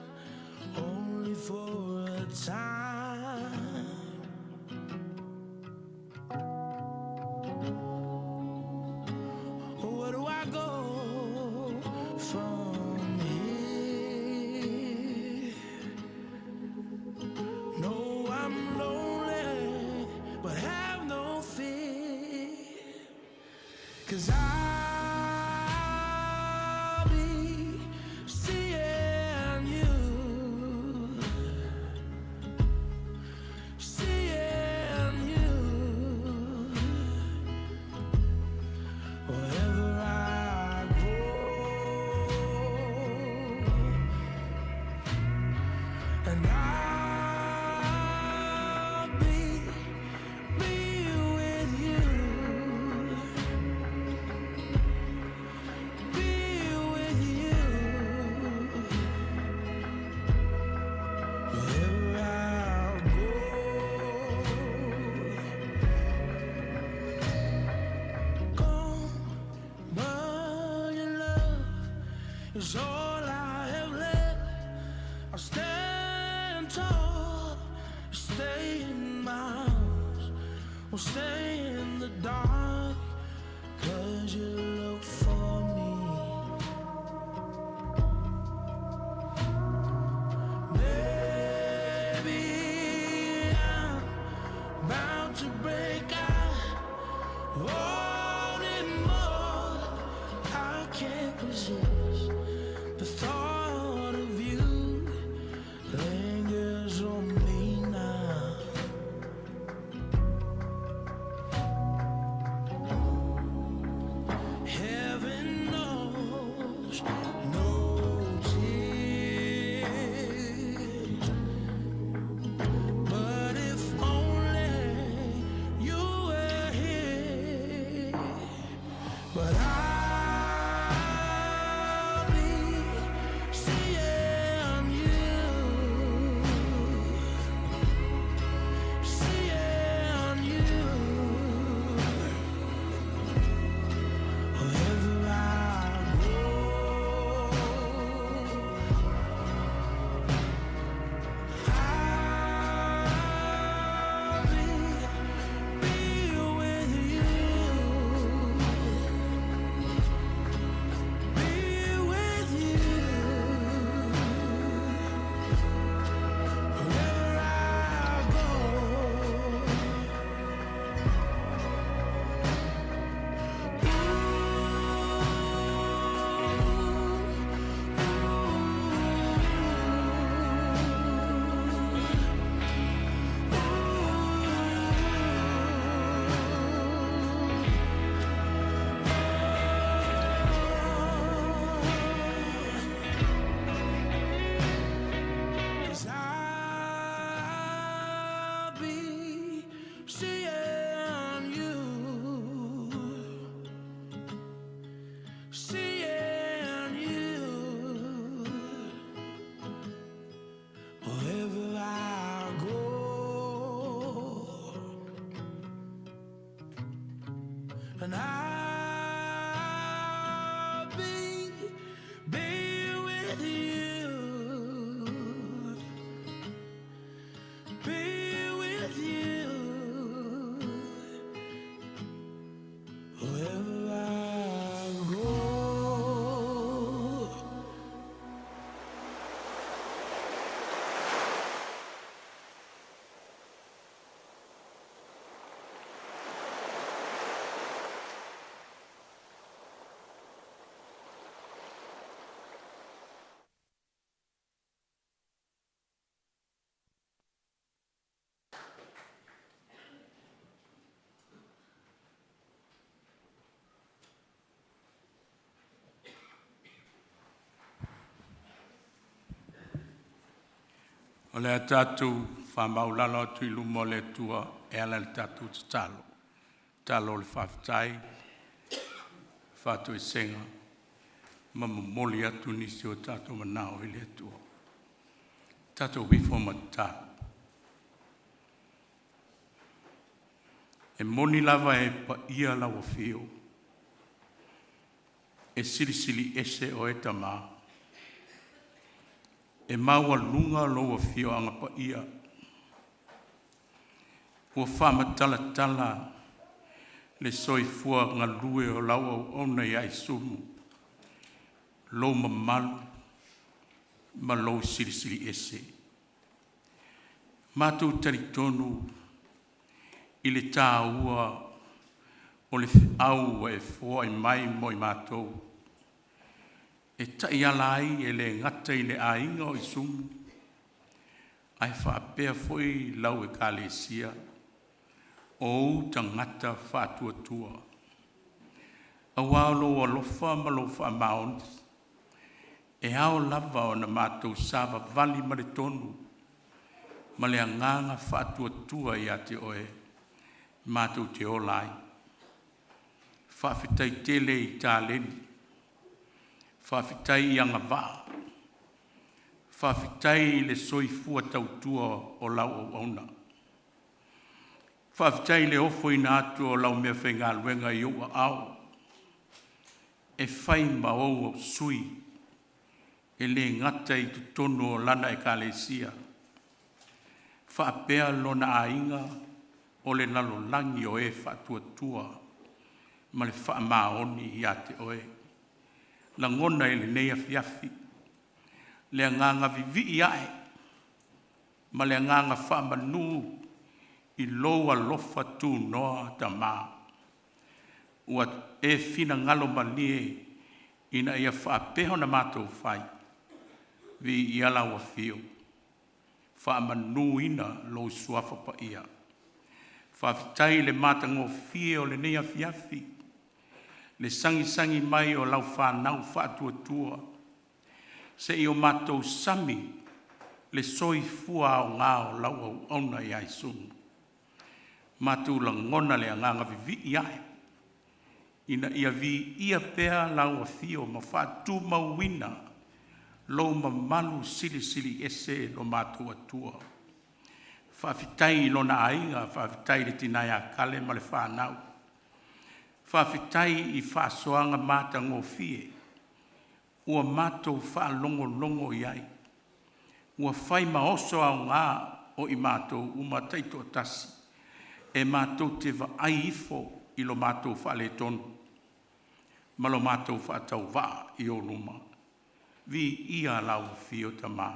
only for a time. Where do I go from here? No, I'm lonely, but have no fear, 'cause I'll be seeing you, seeing you, wherever I go, and I'll be with you, be with you, wherever I go. Gone, but your love is all I have left. I'll stand tall, stay in my house, or stay in the dark, 'cause you look for me. Maybe I'm bound to break out, wanting more. I can't resist the thought of you lingers on me now. Heaven knows no tears, but if only you were here. But I'll be seeing you, seeing you, wherever I go. I'll be with you, be with you, wherever I go. Cause I'll be seeing you, seeing you, wherever I go, and I'll be with you, be with you, wherever I go. O le tātou whamaulala atu I lumo le tua e ala le tātou te talo. Talo le whawhitai, whātou I senga, mamamoli atu nisi o tātou manao I le tua. Tātou wifo matalo. E moni lava e pa ia lawa whio. E sili ese o e tama e maua lunga loa fio anga pa ia. Ua whamatala tala le soifua ngā lue o lau au ona ia Isumu. Lo mamalu, ma lo siri ese. Mātou taritonu i le tā ua o le au e fua i mai mo i mātou. E tai ala ai e le ngata i le ainga o Isumu. Ai whaapea foi lau e kālesia. O tangata whātua. Awalo alofa ma lofa maon. E ao lava o na mātou sāwa vali ma le tonu. Ma le anganga whātua i a te oe. Mātou te olai. Whawhitai tele i tā leni. Whawhitai i anga wā. Whawhitai le soifua tautua o lau o ona. Whawhitai le ofo i nā atu o lau mea whainga luenga i ua au. E whai maou o sui. E le ngata i tutono o lana e kālesia. Whaapea lona ainga o le lalo langi o e whatuatua. Ma le whaamaoni i a te oe. La ngona i le neia fiafi. Le anganga vivi i ae. Ma le anganga whaamanu i loa lofa tū noa ta mā. Ua e fina ngalo malie ina ia whaapeho na mātou whai. Vi i ala ua fio. Whaamanu ina lo suafa pa ia. Whaafitai le mātango fie o le nea fiafi. Le sangi mai o lau whanau whātua. Se i o mātou sami le soi fua o ngā o lau au auna i Isumu. Mātou la ngona le anganga vivi i ae. Ina ia vi ia pea lau a fio ma whātu mauina. Lo mamalu sili ese lo mātou atua. Whaafitai lona ainga, whaafitai le tinai a kale ma le whanau. Whaafitai i whaasoanga mātango fie. Ua mātou whaalongo iai. Ua whai maoso au ngā o i mātou umataito tasi. E mātou te vaai ifo i lo mātou whaale tonu. Ma lo mātou whaatau wā i o luma. Vi ia lau fio ta mā.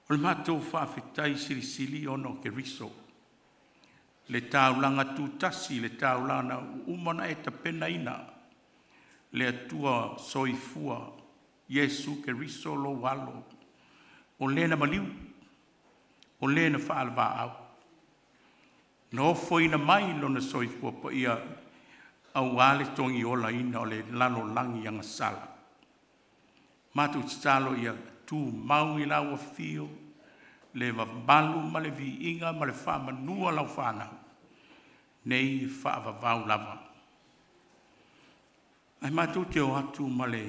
O le mātou whaafetai sili ono ke riso. Le taulanga tūtasi, le taulanga umana e ta pena ina. Le atua soifua, Yesu ke riso lo walo. O lena maliu, o lena whaalwa au. No foina mai lona soifua pa ia au wale tongi ola ina o le lalo langi anga sala. Mātou talo ia tu mau i lau a fio, le wabalu ma le vi inga ma le whamanua lau whanau. Nei whaavavau lava. Ai mātou te o atu ma le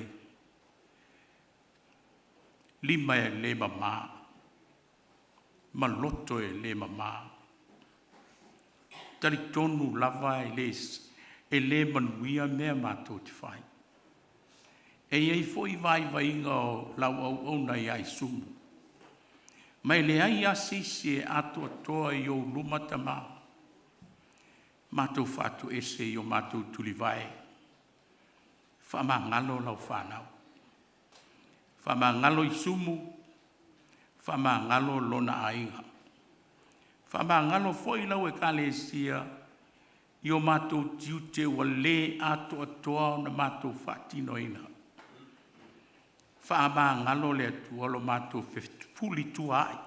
lima e le mama. Ma loto e le mama. Tari tonu lava e le manuia mea mātou te whai. E iei foi vai inga o lau au ona i Isumu. Mai le ai asisi e ato atoa i o luma tama. Mātou whātu ese i o mātou tuli vai. Whama ngalo lau whanau. Whama ngalo Isumu. Whama ngalo lona ainga. Whama ngalo foi lau e kālesia. I o mātou tiute wa le ato atoa o na mātou whātino ina. Whaama ngalo le atua lo mātou fuli tua ai.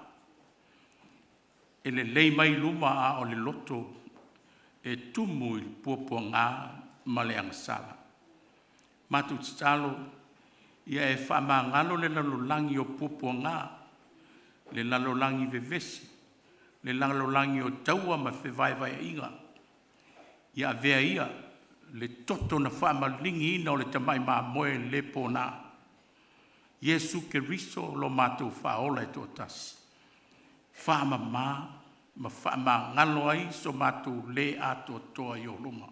E le lei mai luma a o le loto e tumu i puapua ngā ma le angasala. Mātou titalo ia e whaama ngalo le lalolangi o puapua ngā, le lalolangi vevesi, le lalolangi o taua ma whewaiwai inga. Ia vea ia le toto na whaama lingi ina o le tamai maa moe le pōnā. Yesu ke riso lo mātou whaola e tō tasi. Whaama ma whaama ngalo ai so mātou le ato toa i o luma.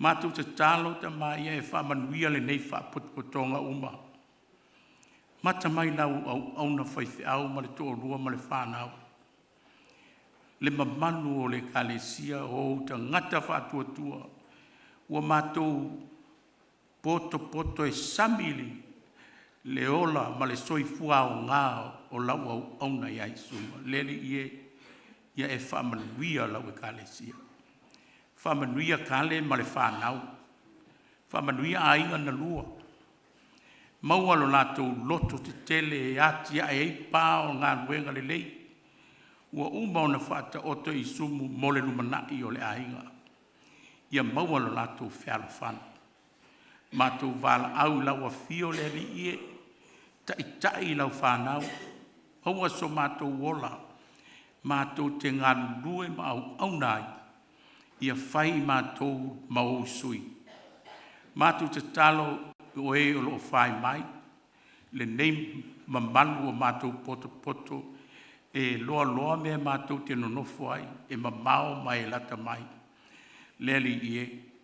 Mātou te tālo ta mai e whaamanuia le nei whaaputotonga uma. Mata mai lau au na whaiwhi au ma le tō rua ma le whānau. Le mamanu o le kalesia o ta ngata whātua ua mātou poto e samili le ola ma le soifua o ngā o lau au auna i Isumu. Lele ia e whamanuia lau e kalesia. Whamanuia kale ma le whānau. Whamanuia a inga na lua. Maua lo lātou loto te tele e ati a e pā o ngā ruenga le lei. Ua umau na whaata oto Isumu mo le lumanai o le ainga. Ia maua lo lātou whialo whana. Mātou Vailaau lau a fio le li ie. Tai lau whanau. Maua so mātou wola. Mātou te ngā lue ma au nai. Ia whai mātou mau sui. Mātou te talo o e o lo whai mai, le nei mamalu o mātou poto, e loa mea mātou te nonofo ai, e mamao mai e lata mai. Leli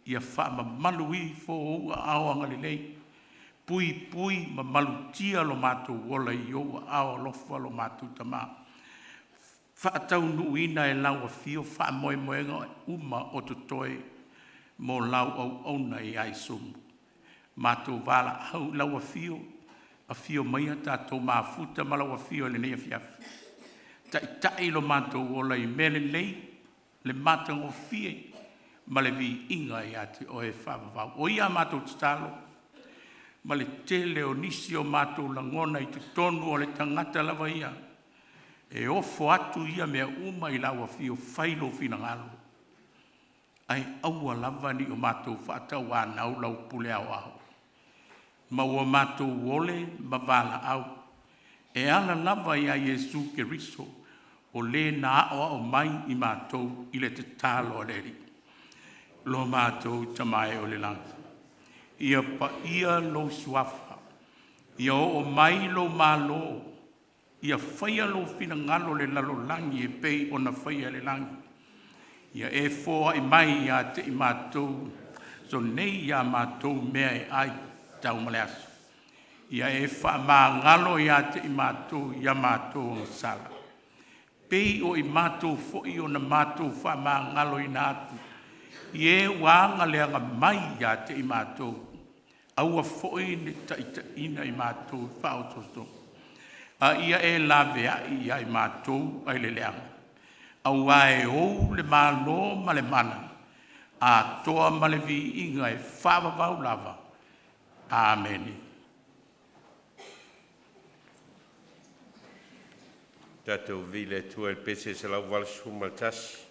ia wha mamalu i fo ua aoanga le lei, pui mamalu tia lo mātou wola i o ao lofa lo mātou tama. Wha tau nuina e lau a fio, wha moenga uma o tutoe mo lau au auna i Isumu. Mātou Vailaau lau a fio mai tātou mafuta ma lau a fio le nei a fiafi. Tai lo mātou ola i mele lei, le mātang o fie, ma le vi inga i ati o e whawawau. O ia mātou talo, ma le tele o nisi o mātou langona i te tonu o le tangata lava ia. E ofo atu ia mea uma i lau a fio whailo fina ngalo. Ai aua lava ni o mātou whaatau a nau lau pule au au. Ma ua mātou wole ma Vailaau. E ala lava ia Yesu Keriso o le na o mai i mātou i le te talo aleri. Lo mātou tamae o le langa. Ia pa ia lo suafa. Ia o mai lo malo. Ia whaia lo fina ngalo le lalo langi e pei o na whaia le langi. Ia e fōa i mai ia te i mātou. So nei ia mātou mea e ai. Tau maleasu. Ia e wha mā ngalo ia te i mātou, ia mātou o sala. Pei o i mātou fōi o na mātou wha mā ngalo i nātu. I e wāanga leanga mai ia te i mātou. Aua fōi ne ina i mātou whaotosto. A ia e lawe ia i mātou ai le leanga. Aua e ou le mālo ma le mana. A toa ma le vi inga e whawawau lava. Amen. Tatou vile tua el pese se lau wal sumaltas.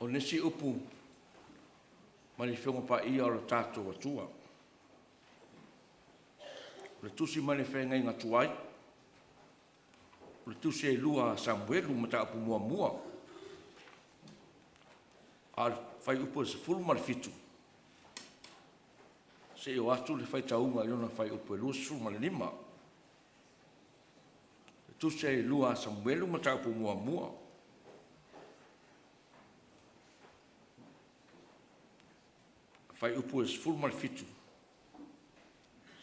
o nesi upu ma le whenga pa ia o le tātou atua. Le tusi ma le whenga inga tuai, le tusi e lua Samuelu ma ta apu mua mua. A whai upu e se fulu ma le fitu. Se o atu le whai taunga i ona whai upu e lua se fulu ma le lima. Le tusi e lua Samuelu ma ta apu mua mua. Whai upu e se fulu ma le fitu.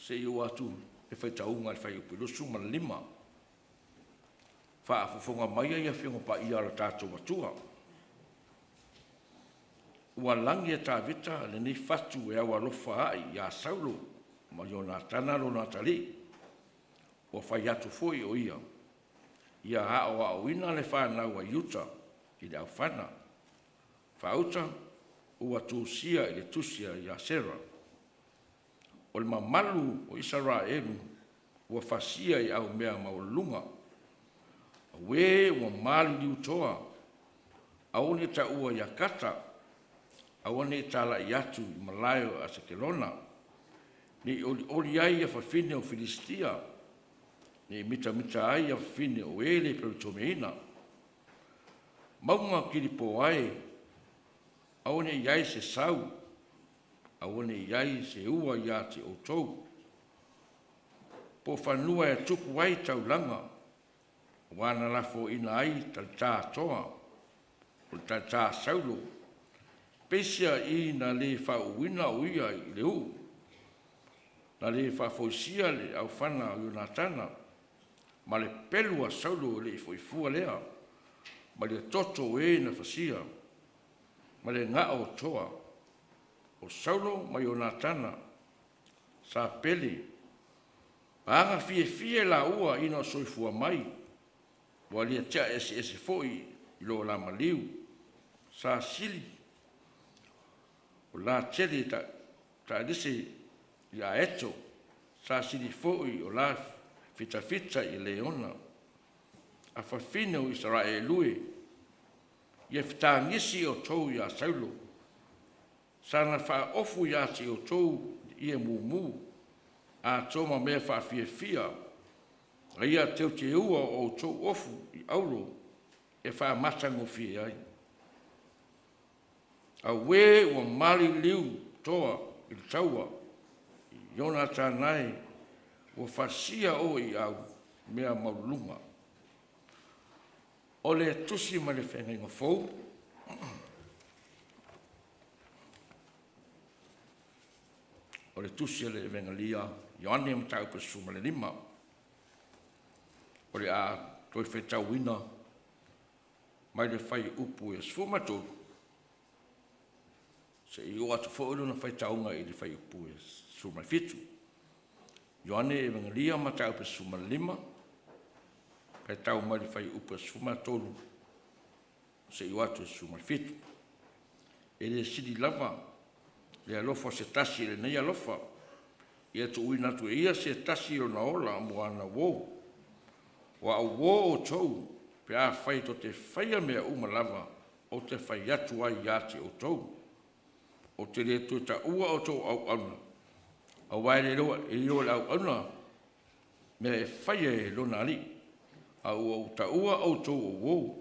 Se o atu le whai taunga le whai upu e lua se fulu ma le lima. Whaafufonga mai ia whenga pa ia la tātou atua. Ua langi e tā vita le nei fatu e awa lofa ai ia Saulo ma yo nā tana lo nā tali. Ua whai atu foi o ia. Ia hao a ina le whanau a Utah i le au whana. Whauta ua tūsia i le tusia ia Sera. O le mamalu o Israelu ua whasia i au mea maulunga. We ua mali liu toa. Aone ta ua ia kata. Aone tala i atu i Malayo a Sekelona. Ni oli ai a whawhine o Filistia. Ni mita ai a whawhine o ele Peritomeina. Maunga kiripo ai. Aone iai se sau. Aone iai se ua iati o tou. Po whanua e tuku ai taulanga. Wana lafo ina ai tal tā toa. O tal tā Saulo. Pesia i na le whauwina o ia i le u. Na le whafoisia le au whana o Ionatana. Ma le pelua Saulo le foifua lea. Ma le toto e na whasia. Ma le ngā o toa. O Saulo ma Ionatana. Sa pele. Anga fie la ua ina soifua mai. Wa lia tia ese foi i lo la maliu. Sa sili. O la tele ta dise ia eto. Sa sili foi o la fita i Leona. A whawhine o Israelue. Ia fita ngisi o tou ia Saulo. Sa na wha ofu ia ti o tou ia mumu. A toma mea wha fia. A ia teo te ua o tou ofu i aulo. E wha matango fia ai. A we ua mali liu toa i taua. I Ionatana ua whasia o i au mea maulunga. O le tusi ma le whenga fau. O le tusi le venga lia. Ioane mtau pa suma le lima. O le a toi whetau ina. Mai le whai upu e sfuma tolu. Se i o atu whauru na whaitaunga i le whai upu e suma fitu. Ioane e venga lia matau pa suma le lima. Pai tau mai le whai upu e sfuma tolu. Se i o atu e suma fitu. E le sidi lava. Le alofa se tasi le nei alofa. Ia tu uina tu ia se tasi o na ola mo ana wo. Wa au wo o tou. Pe a whai to te whaia mea uma lava. O te whai atu ai iati o tou. O te le tu ta ua o tou au ana. A waere roa e roa au ana. Mea e whaia e lona li. A ua o ta ua o tou o wo.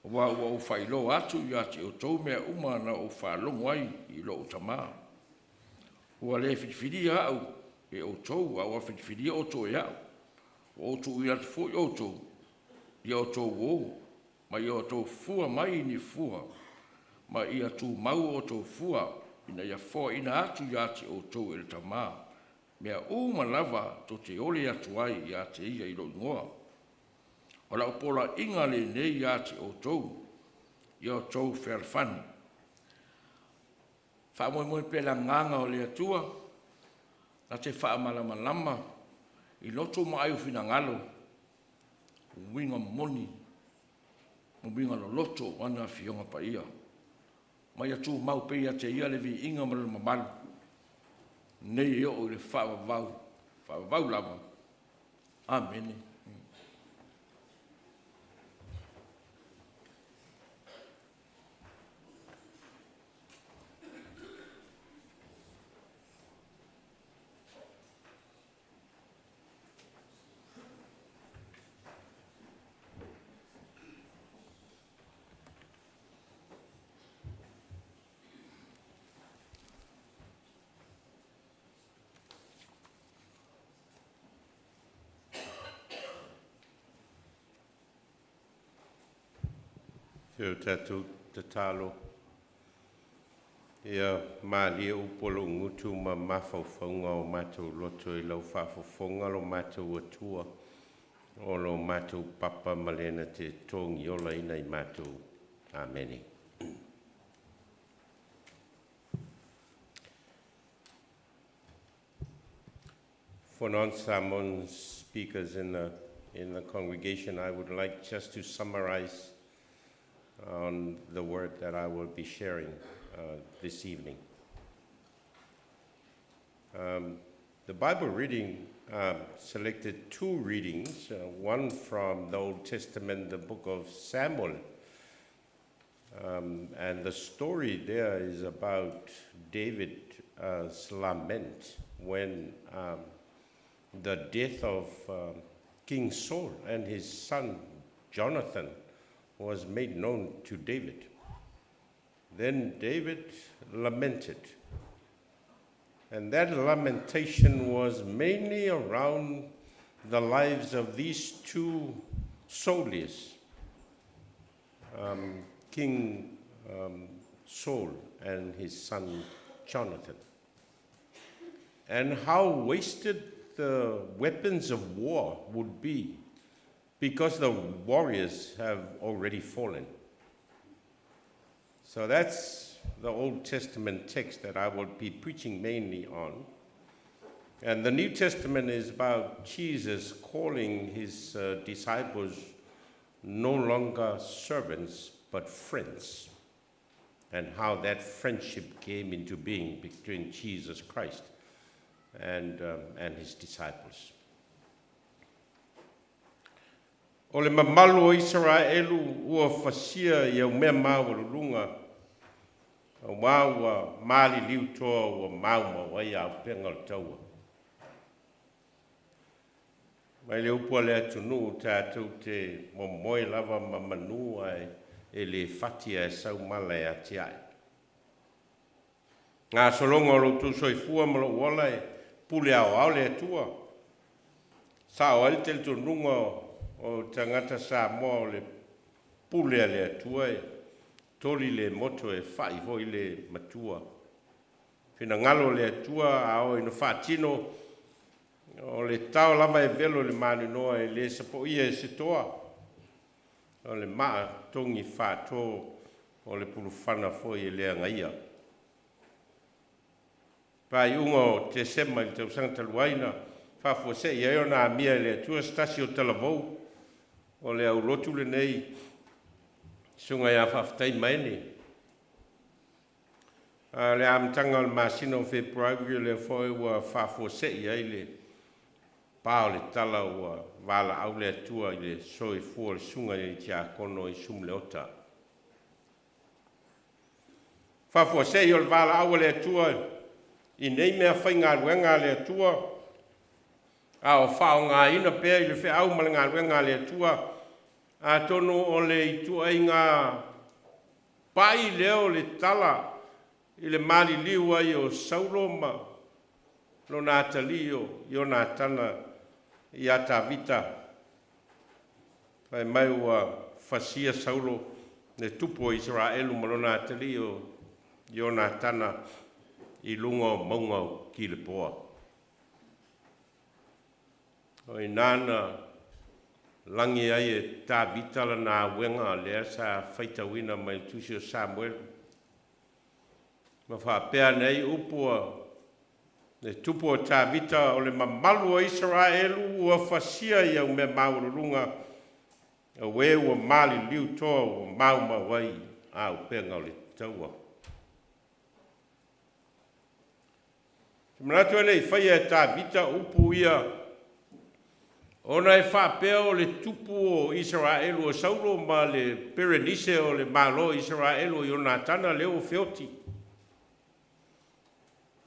Wa ua o whai lo atu iati o tou mea uma na o whalongo ai i lo o tamaa. Ua le whiwhiria au e o tou, a ua whiwhiria o tou e au. O tou i atu fo i o tou, i o tou o, ma i o tou fua mai ni fua, ma i atu mau o tou fua, ina ia fo ina atu i ati o tou e le tamaa. Mea uma lava to te ole atu ai i ate ia i lo ingoa. O la upola inga le nei i ati o tou, i o tou wherfani. Wha moe pela nganga o le atua, na te wha malama i loto ma ai ufina ngalo, winga moni, winga lo loto wana fionga pa ia. Mai atu mau pe ia te ia le vi inga malama malu, nei o le wha vau lava. Amen. Te o tātou te tālo. Ia mālia upolo ngutu ma mawhauwhaunga o mātou loto I lau whawhauwhaunga lo mātou atua. O lo mātou papa malena te tōngi ola ina I mātou. Ameni. For non-Samoan speakers in the congregation, I would like just to summarize on the word that I will be sharing this evening. The Bible reading selected two readings, one from the Old Testament, the book of Samuel, and the story there is about David's lament when the death of King Saul and his son Jonathan was made known to David. Then David lamented. And that lamentation was mainly around the lives of these two soldiers, King Saul and his son Jonathan, and how wasted the weapons of war would be because the warriors have already fallen. So that's the Old Testament text that I will be preaching mainly on. And the New Testament is about Jesus calling his disciples no longer servants, but friends, and how that friendship came into being between Jesus Christ and his disciples. O le mamalu o Israelu ua fasia I au mea mawalulunga, a waua mali liu toa ua mauma wai au penga o taua. Mai le upua le atunu tātou te momoe lava mamanu ai e le fatia e sau mala e atiai. Ngā solonga o tu soifua malo wala e pule au le atua. Sa o ali te tununga o tangata sa mo le pule le atua e toli le moto e fai hoi le matua. Whina ngalo le atua ao ino whatino o le tau lava e velo le manu noa e le sapo ia e se toa. O le maa tongi whato o le pulufana foi e lea ngaia. Pai ungo te sema I te usanga taluaina, whafua se I eo nā mia le atua stasi o talavou, o le au lotu le nei, sunga ia whaftai maene. Le amtanga o le masino Februari le foi ua whafua se I le pao le tala ua Vailaau le atua I le soi fua le sunga I tia kono Isumu Leota. Whafua se I o le Vailaau le atua I nei mea whai ngā ruenga le atua, a o whao ngā ina pēr I le whi au mala ngā ruenga le atua, a tono o le itua I ngā pai leo le tala I le mali liu ai o sauroma, lo nā talio, I o nā tana I ata vita. Pai mai ua whasia saulo le tupo Israelu ma lo nā talio, I o nā tana I lungo maungau ki le poa. O I nāna langi ai e tā vitala nā wenga lea sa whaitawina mai tusi o Samuel. Ma whapea nei upua le tupu o tā vita o le mamalu o Israelu ua whasia I au mea maururunga a we ua mali liu toa ua mauma wai au penga o le taua. Manatu ane I whaia e tā vita upu ia. Ona e whapea o le tupu o Israelu o Saulo ma le Berenice o le malo Israelu I ona tana leo feoti.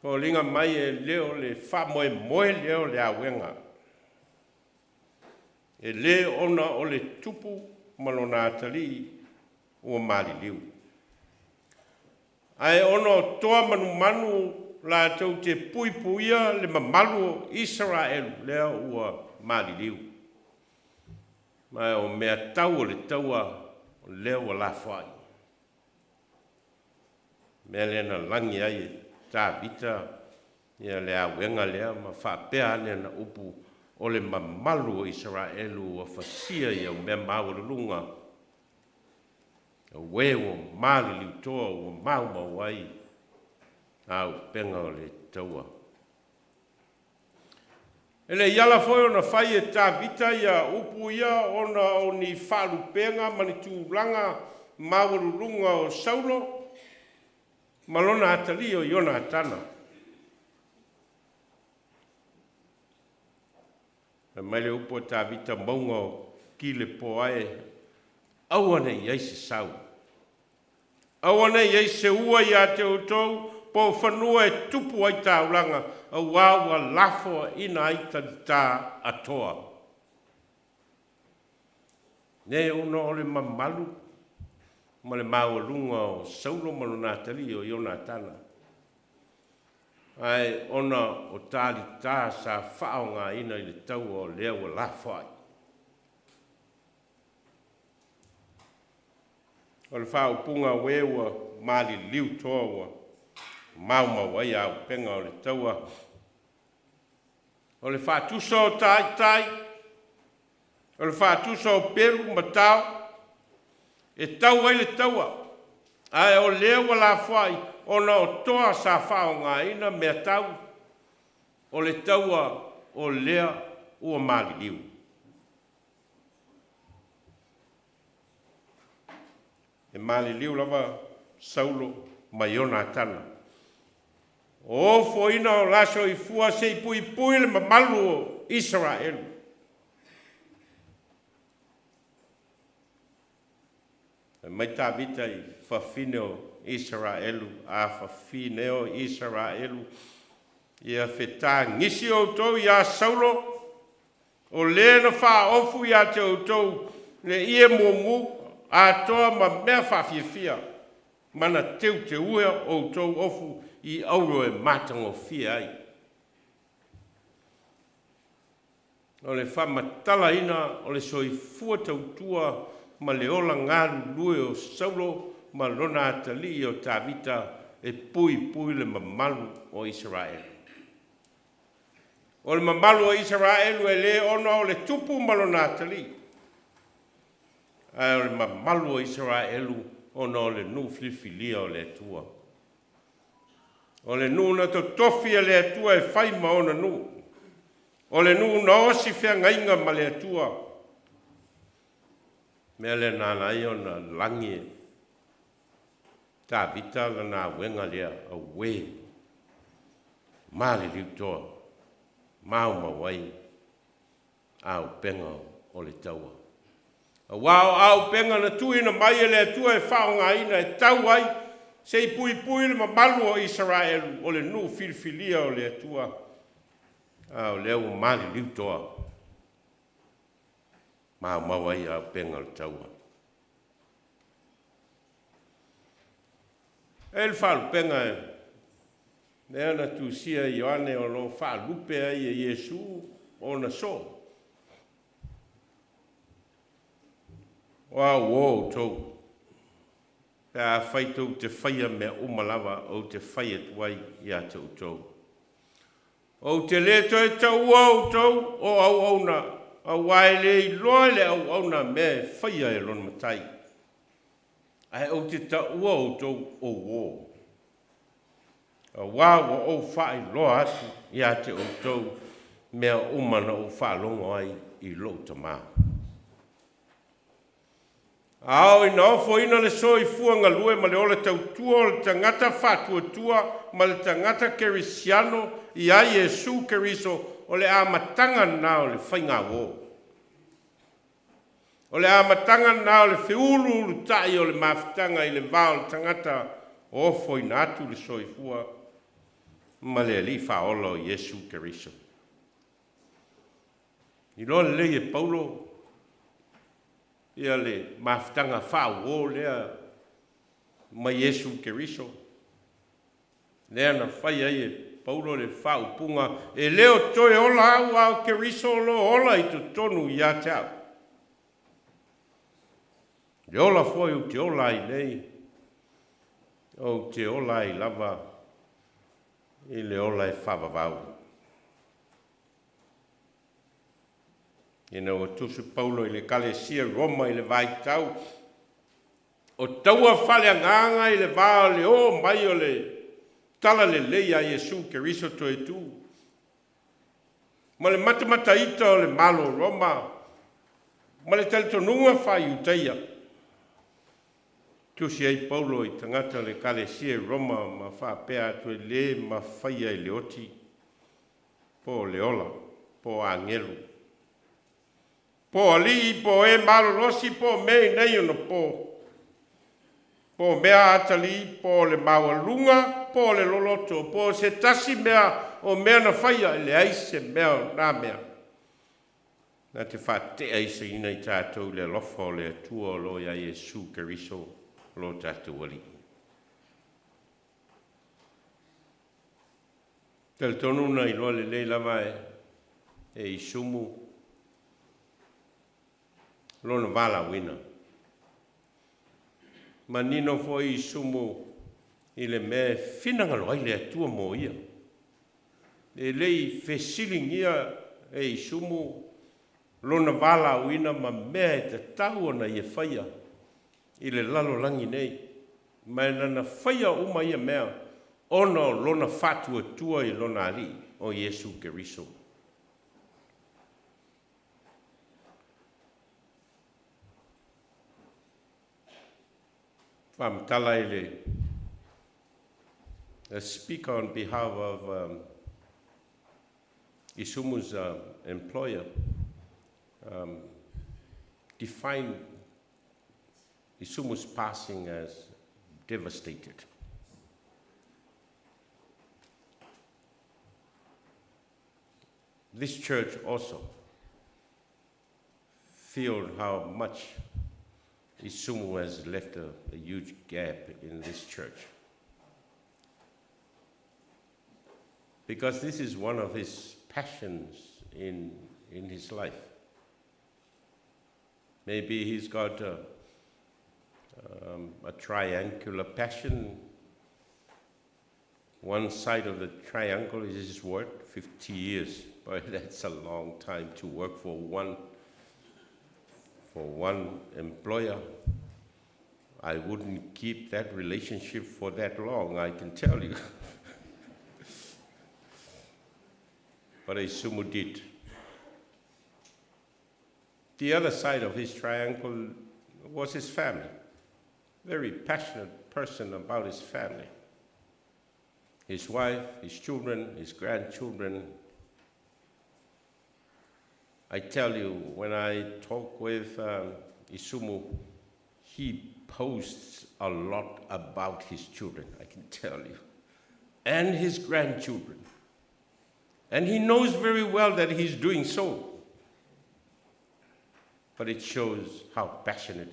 O linga mai e leo le whamoe moe leo le awenga. E le ona o le tupu malona atali o mali liu. Ai ono toa manu manu la tau te pui puia le mamalu Israel lea ua mali liu. Mai o mea tau o le taua o lea ua lafai. Mea lea na langi ai tā vita ia le awenga lea ma whapea ane na upu o le mamalu o Israelu o fasia ia o mea maurulunga. Ue o mali liutoa o mauma wai au penga o le taua. Ele iala foi ona fai e tā vita ia upu ia ona o ni whalupenga mani tūlanga maurulunga o Saulo malona atali o Iona atana. Mai le upo tā vita maunga o ki le poae awane iai se sau. Awane iai se ua ia te utou po whanua e tupu ai tāulanga a wawa lafo ina ai tā atoa. Ne uno ole mamalu ma le maurunga o Saulo malona atali o Iona atana. Ai ona o tāli tā sa whaonga ina i le tau o lea o lafai. O le whao punga wewa mali liu toa wa mauma wai au penga o le taua. O le whātusa o tai, o le whātusa o peru matau, e tau ai le taua. Ai o lea wa lafai, ona o toa sa whaonga ina mea tau, o le taua o lea ua mali liu. E mali liu lava Saulo ma Iona atana. O fo ina o laso i fua se i pui pui le mamalu o Israel. E mai tā vita i whawhine o Israelu, a whawhine o Israelu, ia whetā ngisi o tau i a Saulo, o le na wha ofu i a te o tau, le ie mumu, a toa ma mea whawhiawhia, mana teu te ua o tau ofu i auro e matango fia ai. O le whamatala ina o le soifua tautua ma le ola ngaru lue o Saulo ma lona atali o tā vita e pui pui le mamalu o Israel. O le mamalu o Israel e le ona o le tupu ma lona atali. Ai o le mamalu o Israel ona o le nu filifilia o le tua. O le nu na to tofi le atua e whai ma ona nu. O le nu na osi whea ngainga ma le atua. Mea le nana i ona langi e. Tā vita la nā wenga lea a we. Mali liutoa. Mauma wai. Au penga o le taua. A wao au penga na tuina mai e le atua e whaonga ina e tau ai. Se i pui pui le mamalu o Israel o le nu filifilia o le atua. O lea o mali liutoa. Mawai au penga le taua. E le whalu penga e. Nea na tu sia i oane o lo whalupe ai e Yesu o na so. O au tau. Pea whaitou te whaia mea umalawa o te whaia tuai i a tau tau. O te leto e tau au tau o au auna. A waile i loa le au auna mea whaia e lon matai. Ai o te tau au tau o wō. A wāwa o whai loa atu i a te o tau mea umana o whalongo ai i lo tamā. Ao ina ofo ina le soi fuanga lue ma le ole tau tua o le tangata whatua tua ma le tangata kerisiano i a Yesu keriso o le amatanga na o le whainga wō. O le amatanga na o le whiulu tai o le mawhitanga i le vao le tangata ofo ina atu le soi fua ma le li whaolo Yesu keriso. I lo le e Paulo ia le mafutanga whao o lea ma Yesu keriso. Lea na whai ai e Paulo le whao punga e leo toe ola au au keriso lo ola i tu tonu i a tau. Le ola foi o te ola I nei, o te ola I lava, I le ola e whawawau. Ina o tusu Paulo I le kalesia Roma I le Vailaau, o taua whale anganga I le vāo le o mai o le tala le leia Iesu Keriso to e tu. Ma le matamata ita o le malo Roma, ma le talitonunga whai utaia. Tusi ai Paulo I tangata le kalesia Roma ma whapea atu e le ma whaia I Leoti, po le ola, po angelu. Po ali, po e malo rosi, po mei nei ono po. Po mea atali, po le mawalunga, po le loloto, po se tasi mea o mea na whaia I le aise mea na mea. Nā te whate aise ina I tātou le lofa o le atua o lo ia Iesu Keriso lo tātou wali. Tele tonu na I loa le le lava e Isumu, lona Vailaau ina. Ma nino foi Isumu I le me finangalo ai le atua mo ia. E lei fesilingia e Isumu lona Vailaau ina ma mea e te tau ona ia whaia I le lalo langi nei. Ma e nana whaia uma ia mea ono lona whatua tua I lona ali o Iesu Keriso. Whamtala I a speaker on behalf of Isumu's employer defined Isumu's passing as devastated. This church also feel how much Isumu has left a huge gap in this church. Because this is one of his passions in his life. Maybe he's got a triangular passion. One side of the triangle is his work, 50 years, but that's a long time to work for one employer. I wouldn't keep that relationship for that long, I can tell you. But Isumu did. The other side of his triangle was his family. Very passionate person about his family. His wife, his children, his grandchildren. I tell you, when I talk with Isumu, he posts a lot about his children, I can tell you, and his grandchildren. And he knows very well that he's doing so. But it shows how passionate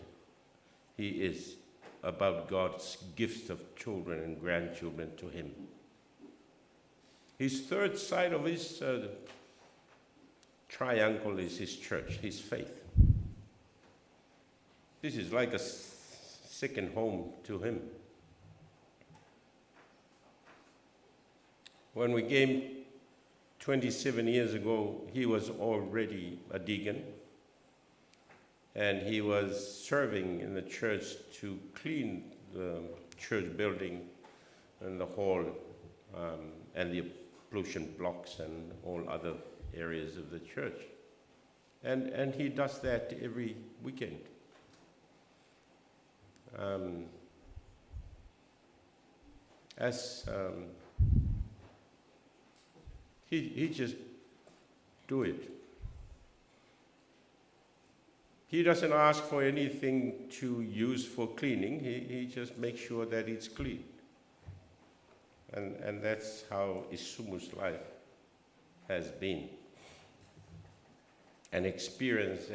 he is about God's gifts of children and grandchildren to him. His third side of his triangle is his church, his faith. This is like a second home to him. When we came 27 years ago, he was already a deacon, and he was serving in the church to clean the church building and the hall and the pollution blocks and all other areas of the church. And he does that every weekend. He just do it. He doesn't ask for anything to use for cleaning. He just makes sure that it's clean. And that's how Isumu's life has been. An experience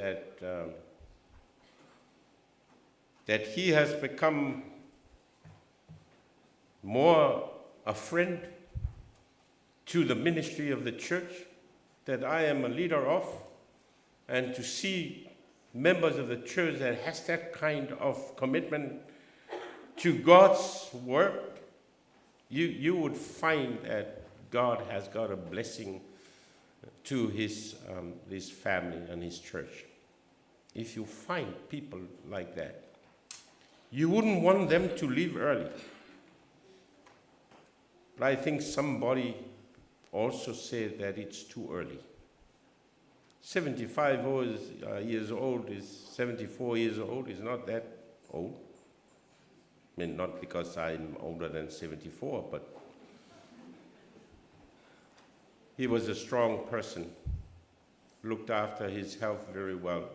that he has become more a friend to the ministry of the church that I am a leader of, and to see members of the church that has that kind of commitment to God's work, you would find that God has got a blessing to his family and his church. If you find people like that, you wouldn't want them to leave early. But I think somebody also said that it's too early. 75 years old is 74 years old is not that old. I mean, not because I'm older than 74, but he was a strong person, looked after his health very well.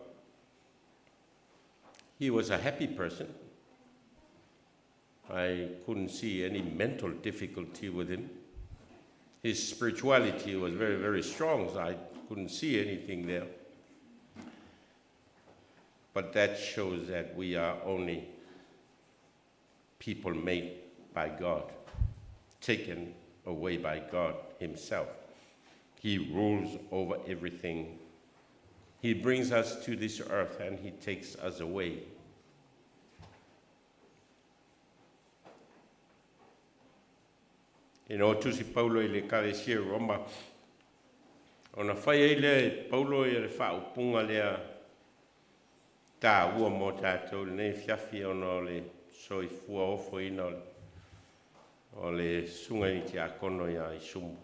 He was a happy person. I couldn't see any mental difficulty with him. His spirituality was very, very strong, so I couldn't see anything there. But that shows that we are only people made by God, taken away by God himself. He rules over everything. He brings us to this earth and he takes us away. Tusi Paulo i le kalesia Roma. Ona whai le Paulo i le whaupunga lea tā ua mō tātou nei whiawhi ono le soifua ofo ina o le sunga i te akono ia Isumu.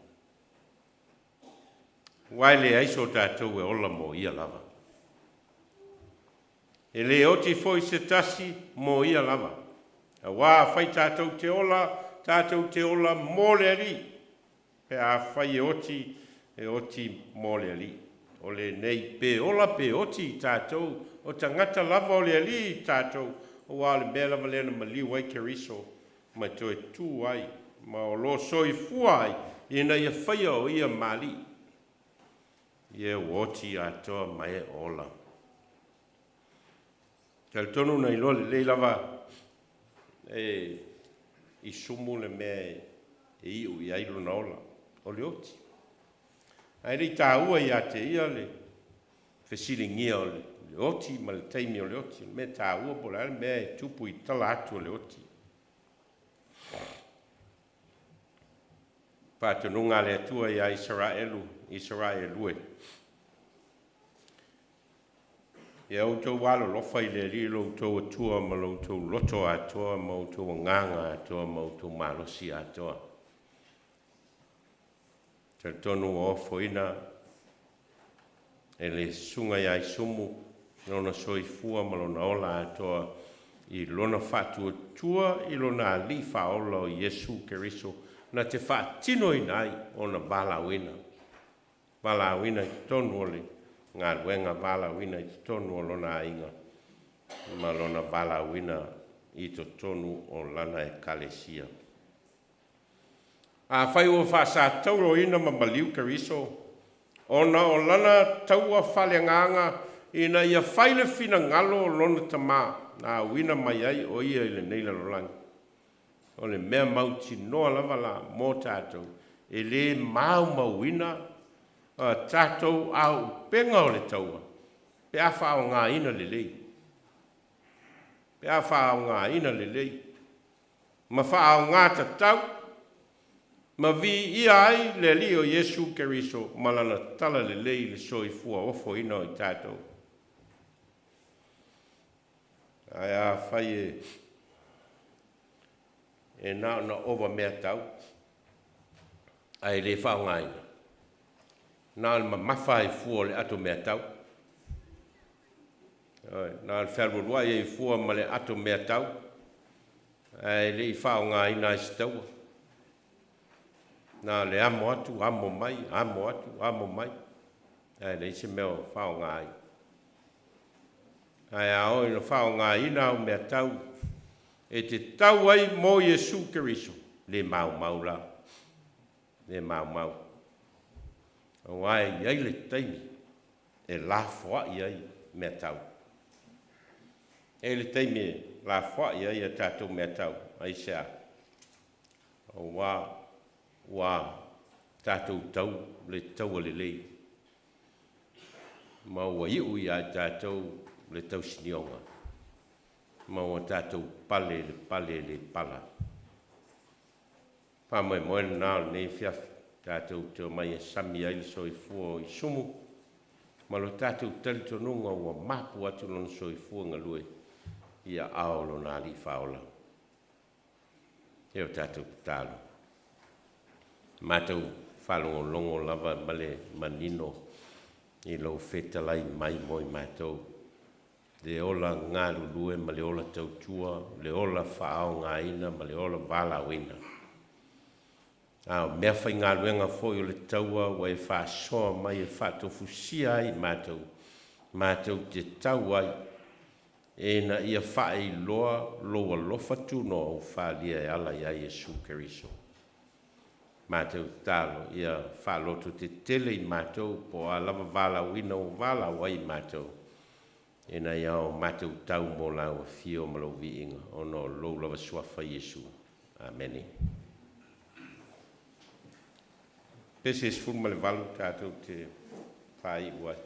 Wai le aiso tātou e ola mō ia lava. E le oti foi se tasi mō ia lava. A wā whai tātou te ola mō le ali. Pe a whai e oti mō le ali. O le nei pe ola pe oti tātou. O tangata lava o le ali tātou. O wā le mea lava lena ma liu ai keriso. Ma toi tū ai. Ma o lo soi fuai. Ina ia whaia o ia mali. Ia oti atoa mai ola. Tal tonu nei lo le lava. Isumu le mea e iu i ailu na ola. O le oti. Ai rei tā ua i ate ia le whesiringia o le oti, ma le teimi o le oti. Me tā ua po le mea e tupu i tala atu o le oti. Pātununga le atua i a Israelue. E au tau walo lofa i le li lo tau atua ma lo tau loto atua ma o tau nganga atua ma o tau malosi atua. Te tonu o foina e le sunga ia Isumu lona soifua ma lona ola atua i lona fatu atua i lona ali faola o Yesu Keriso na te fatino i nai o na balawina. Balawina i tonu ole ngā ruenga balawina i tonu o lona ainga. Ma lona balawina i to tonu o lana e kalesia. A whai ua whasa tauro ina ma maliu Keriso. Ona o lana taua whale nganga ina ia whaile fina ngalo o lona tamā. Nā wina mai ai o ia i le neila rolangi. O le mea mauti noa lava la mō tātou. E le mau mauina tātou au penga o le taua. Pe a whao ngā ina le lei. Pe a whao ngā ina le lei. Ma whao ngā tatau. Ma vi ia ai le li o Yesu Keriso. Malana tala le lei le soifua ofo ina o tātou. Ai a whai e nā na ova mea tau. Ai le whao ngā ina. Nā le mawhai fua le ato mea tau. Nā le whelurua e fua ma le ato mea tau. Ai le i whao ngā ina i staua. Nā le amo atu, amo mai, amo atu, amo mai. Ai le isi meo whao ngā ina. Ai a oi na whao ngā ina o mea tau. E te tau ai mō Yesu Keriso. Le mau mau la. Le mau mau. O ai iai le taimi. E la fwa iai mea tau. E le taimi la fwa iai a tātou mea tau. Ai sea. O wā tātou tau le tau le lei. Ma ua iu i a tātou le tausinionga. Mau tātou pale le pala. Pāmoe moena nā nei fiafi, tātou te mai e sami ai le soifua o Isumu. Ma lo tātou tali tonunga ua mapu atu lona soifua ngalue ia ao lo nā li whaola. Eo tātou tālo. Mātou whalongo longo lava male manino i lau whetalai mai moi mātou. Le ola ngā lulue ma le ola tautua, le ola whaao ngā ina ma le ola Vailaau ina. Mea whai ngā luenga fōi o le taua wa e whaasoa mai e whaatofusia ai mātou. Mātou te tau ai e na ia whae loa loa lofa tuno o whaalia e ala ia Jesu Keriso. Mātou tālo ia whaaloto te tele i mātou po a lava Vailaau ina o Vailaau ai mātou. E na ia o mātou tau mō lau a whio malo vi inga o no lou lava suafa Jesu. Ameni. Pese es fun male valu tātou te whai uai.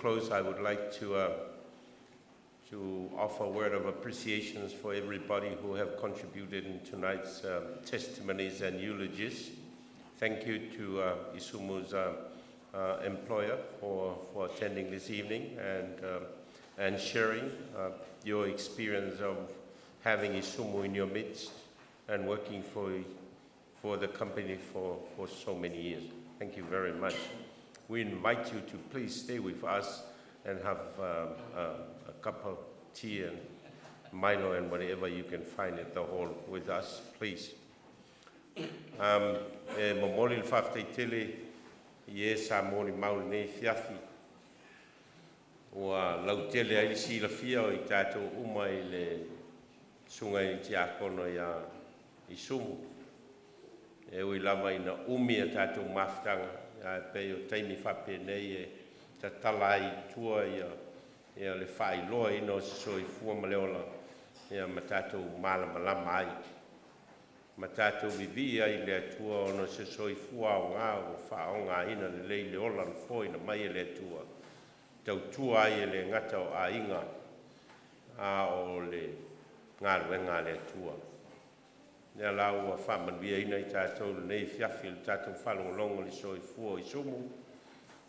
close, I would like to offer a word of appreciation for everybody who have contributed in tonight's testimonies and eulogies. Thank you to Isumu's employer for attending this evening and sharing your experience of having Isumu in your midst and working for the company for so many years. Thank you very much. We invite you to please stay with us and have a cup of tea and Milo and whatever you can find at the hall with us, please. Momoli l'whawhtei tele i sa mori mauri nei fiafi. Ua lau tele ai si la fia o I tātou uma I le sunga I tiakono ia Isumu. E ui lava ina umi a tātou mawhtanga. Ia pei o taimi whape nei e ta tala ai tua ia le whai loa ino soi fua maleola. Ia ma tātou malama ai. Ma tātou vivi ai le atua ono se soi fua o ngā o whaonga ina le lei le ola le foi na mai le atua. Tau tua ai le ngata o a inga a o le ngā ruenga le atua. Nea lau a whamanuia ina I tātou nei fiafi le tātou whalongolongo le soi fua o Isumu.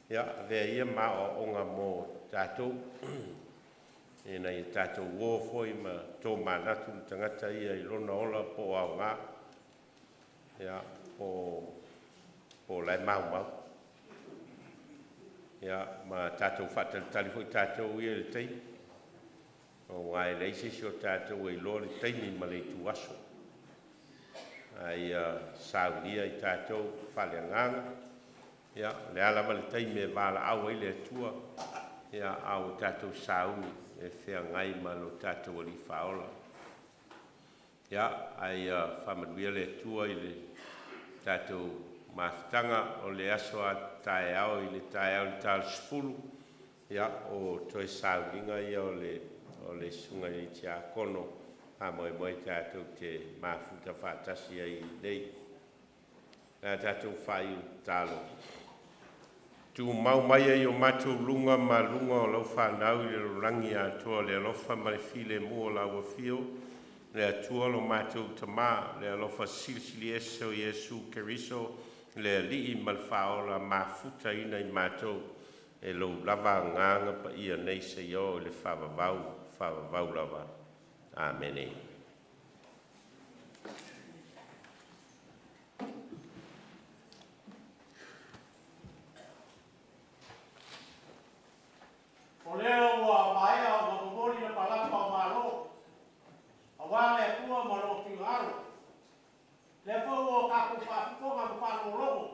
Ia, vea ia ma o onga mō tātou. E nei tātou wō foi ma tō manatu le tangata ia I lona ola po au ngā. Ia, po lai mau. Ia, ma tātou whatalitali foi tātou ia le tei. O ngai leise si o tātou e lo le teimi ma le tu aso. Ai saulia I tātou whaleanganga. Ia, le ala ma le teimi e wala au e le atua. Ia, au tātou saumi e whea ngai ma lo tātou ali whaola. Ia, ai whamanuia le atua I le tātou mawhtanga o le aso a tae au I le tae au le tālu sifuru. Ia, o toi saulinga ia o le sunga I tia kono. A moe tātou te mafuta whātasi ai nei. Nā tātou whai o tālo. Tu mau mai ai o mātou lunga ma lunga o lau whanau I le rangi a toa le alofa mai file mua lau a fio. Le atua lo mātou tamā, le alofa silisili eso I Yesu Keriso, le alii mal whaola mafuta ina I mātou. E lo lava nganga pa ia nei se yo le whavavau lava. Amen. O leo ua maea o mamomori na palapa o maro. A wale kua maro whingaro. Le fau o kaku whafukonga mo whanu rongo.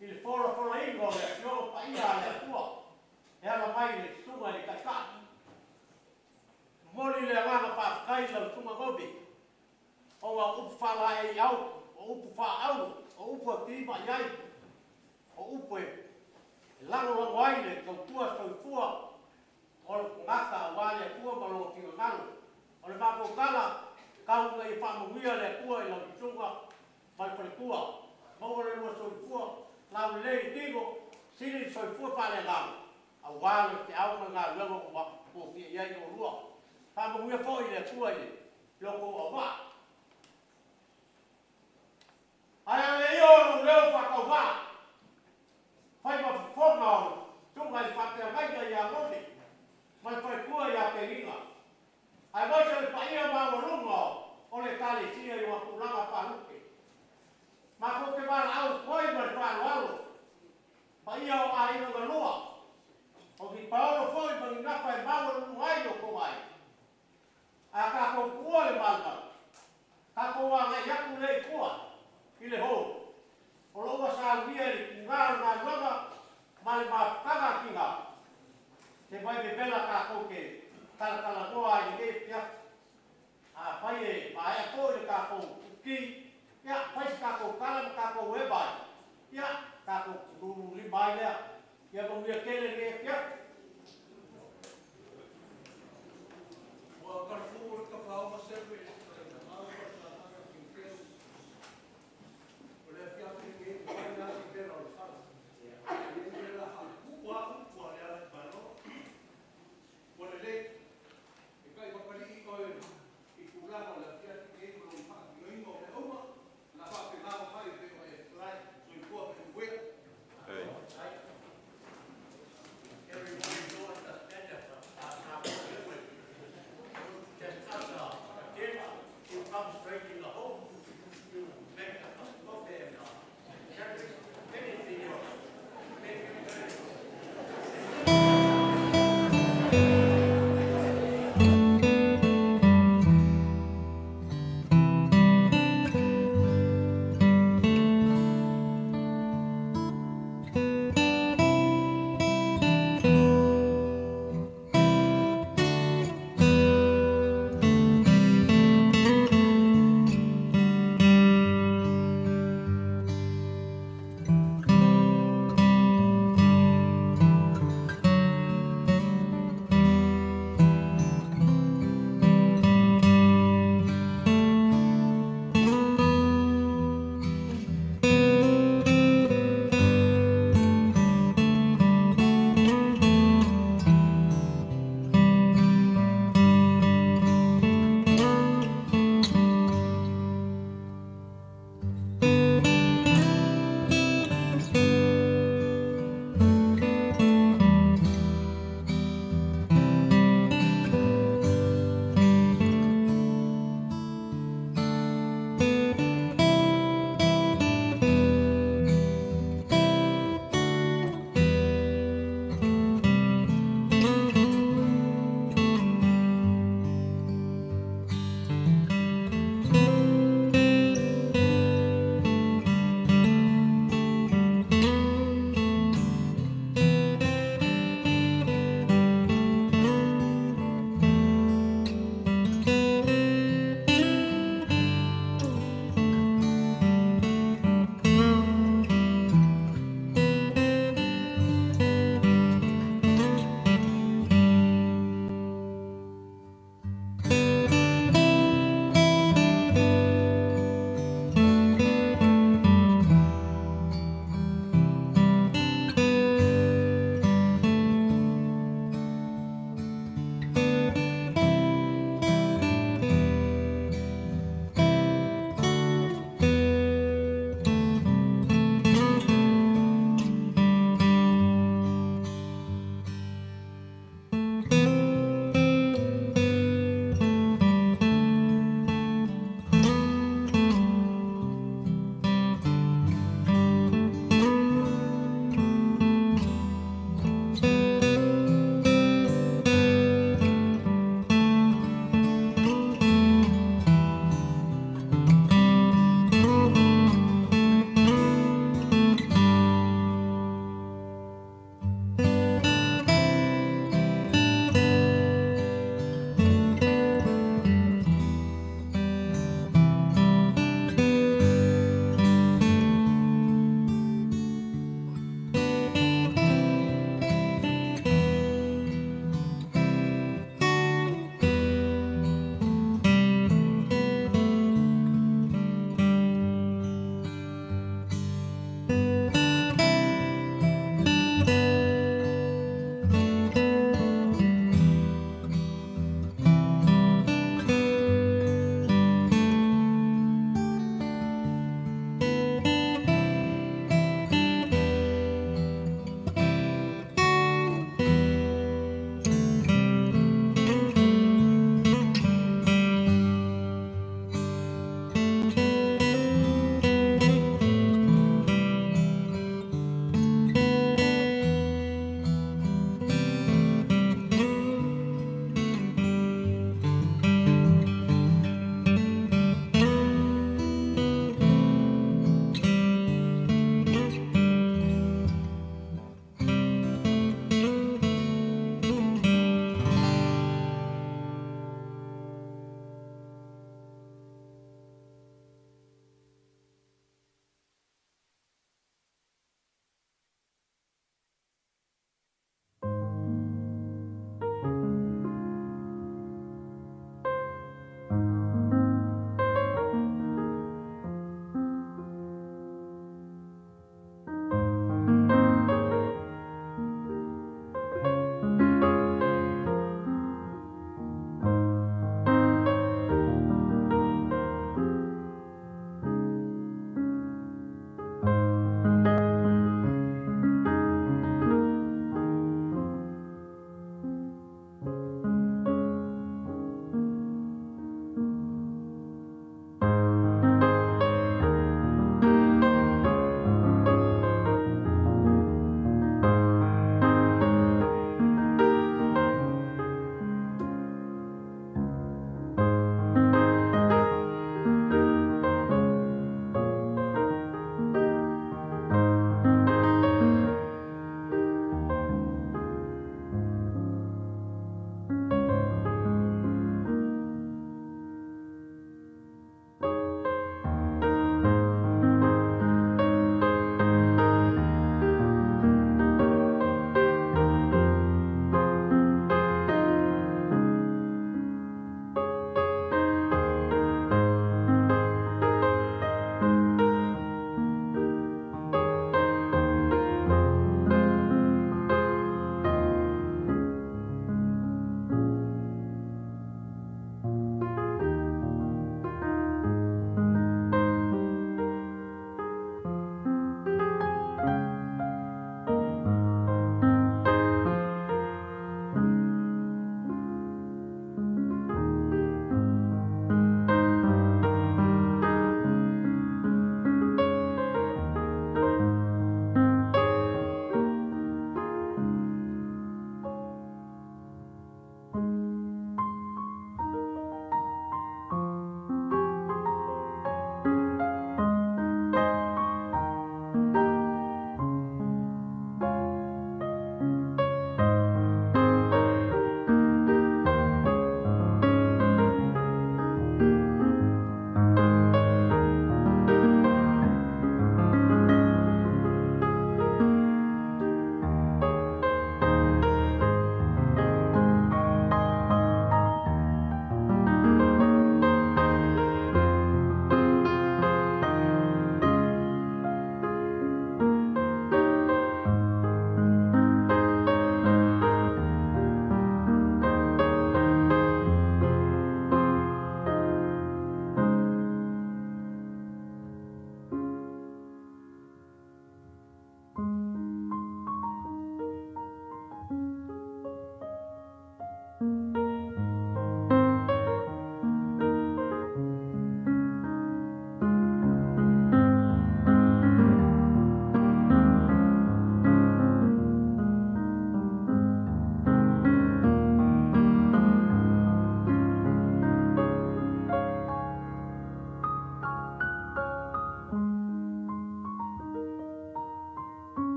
I le fora ingo le fio pa ia le kua. E ala mai le sunga le kakaka. Moli le nganga whawkai lau tunga gobi. O wa upu whala e au, o upu wha au, o upu a tima iai, o upu e lango waile, kau tua soi fua, o ngaka wale kua malo tinga ngalo. O le mako kala, kau ngai whamungia le kua I lau tunga, mai pale kua. Maua le lua soi fua, lau lei tigo, siri soi fua pale ngalo. A wale te au na ngā lango o fia iai o lua. Whamungia fo I le kua I loko o wā. Ai ane I o leo whakau wā. Whai ma whonga o tunga I whakea maika I a ngoni. Mai whai kua I a peringa. Ai waisa le paia maua runga o le tali sia I wakulanga whanuke. Ma koke wala au koi ma le whanu alo. Paia o a ino ga lua. O ki paolo foi ma ni napa e maua runga ai o kowai. A kako kua le malma. Kako wa ngai yaku le kua. I le hou. O loa sa via le ngāra ngā luanga. Ma le mawhanga kinga. Te vai me bela kako ke. Kala noa I le pia. A whai e maea koi le kako ki. Ia, whai se kako kala ma kako webai. Ia, kako kuru rimai lea. Ia mo mia kele le pia.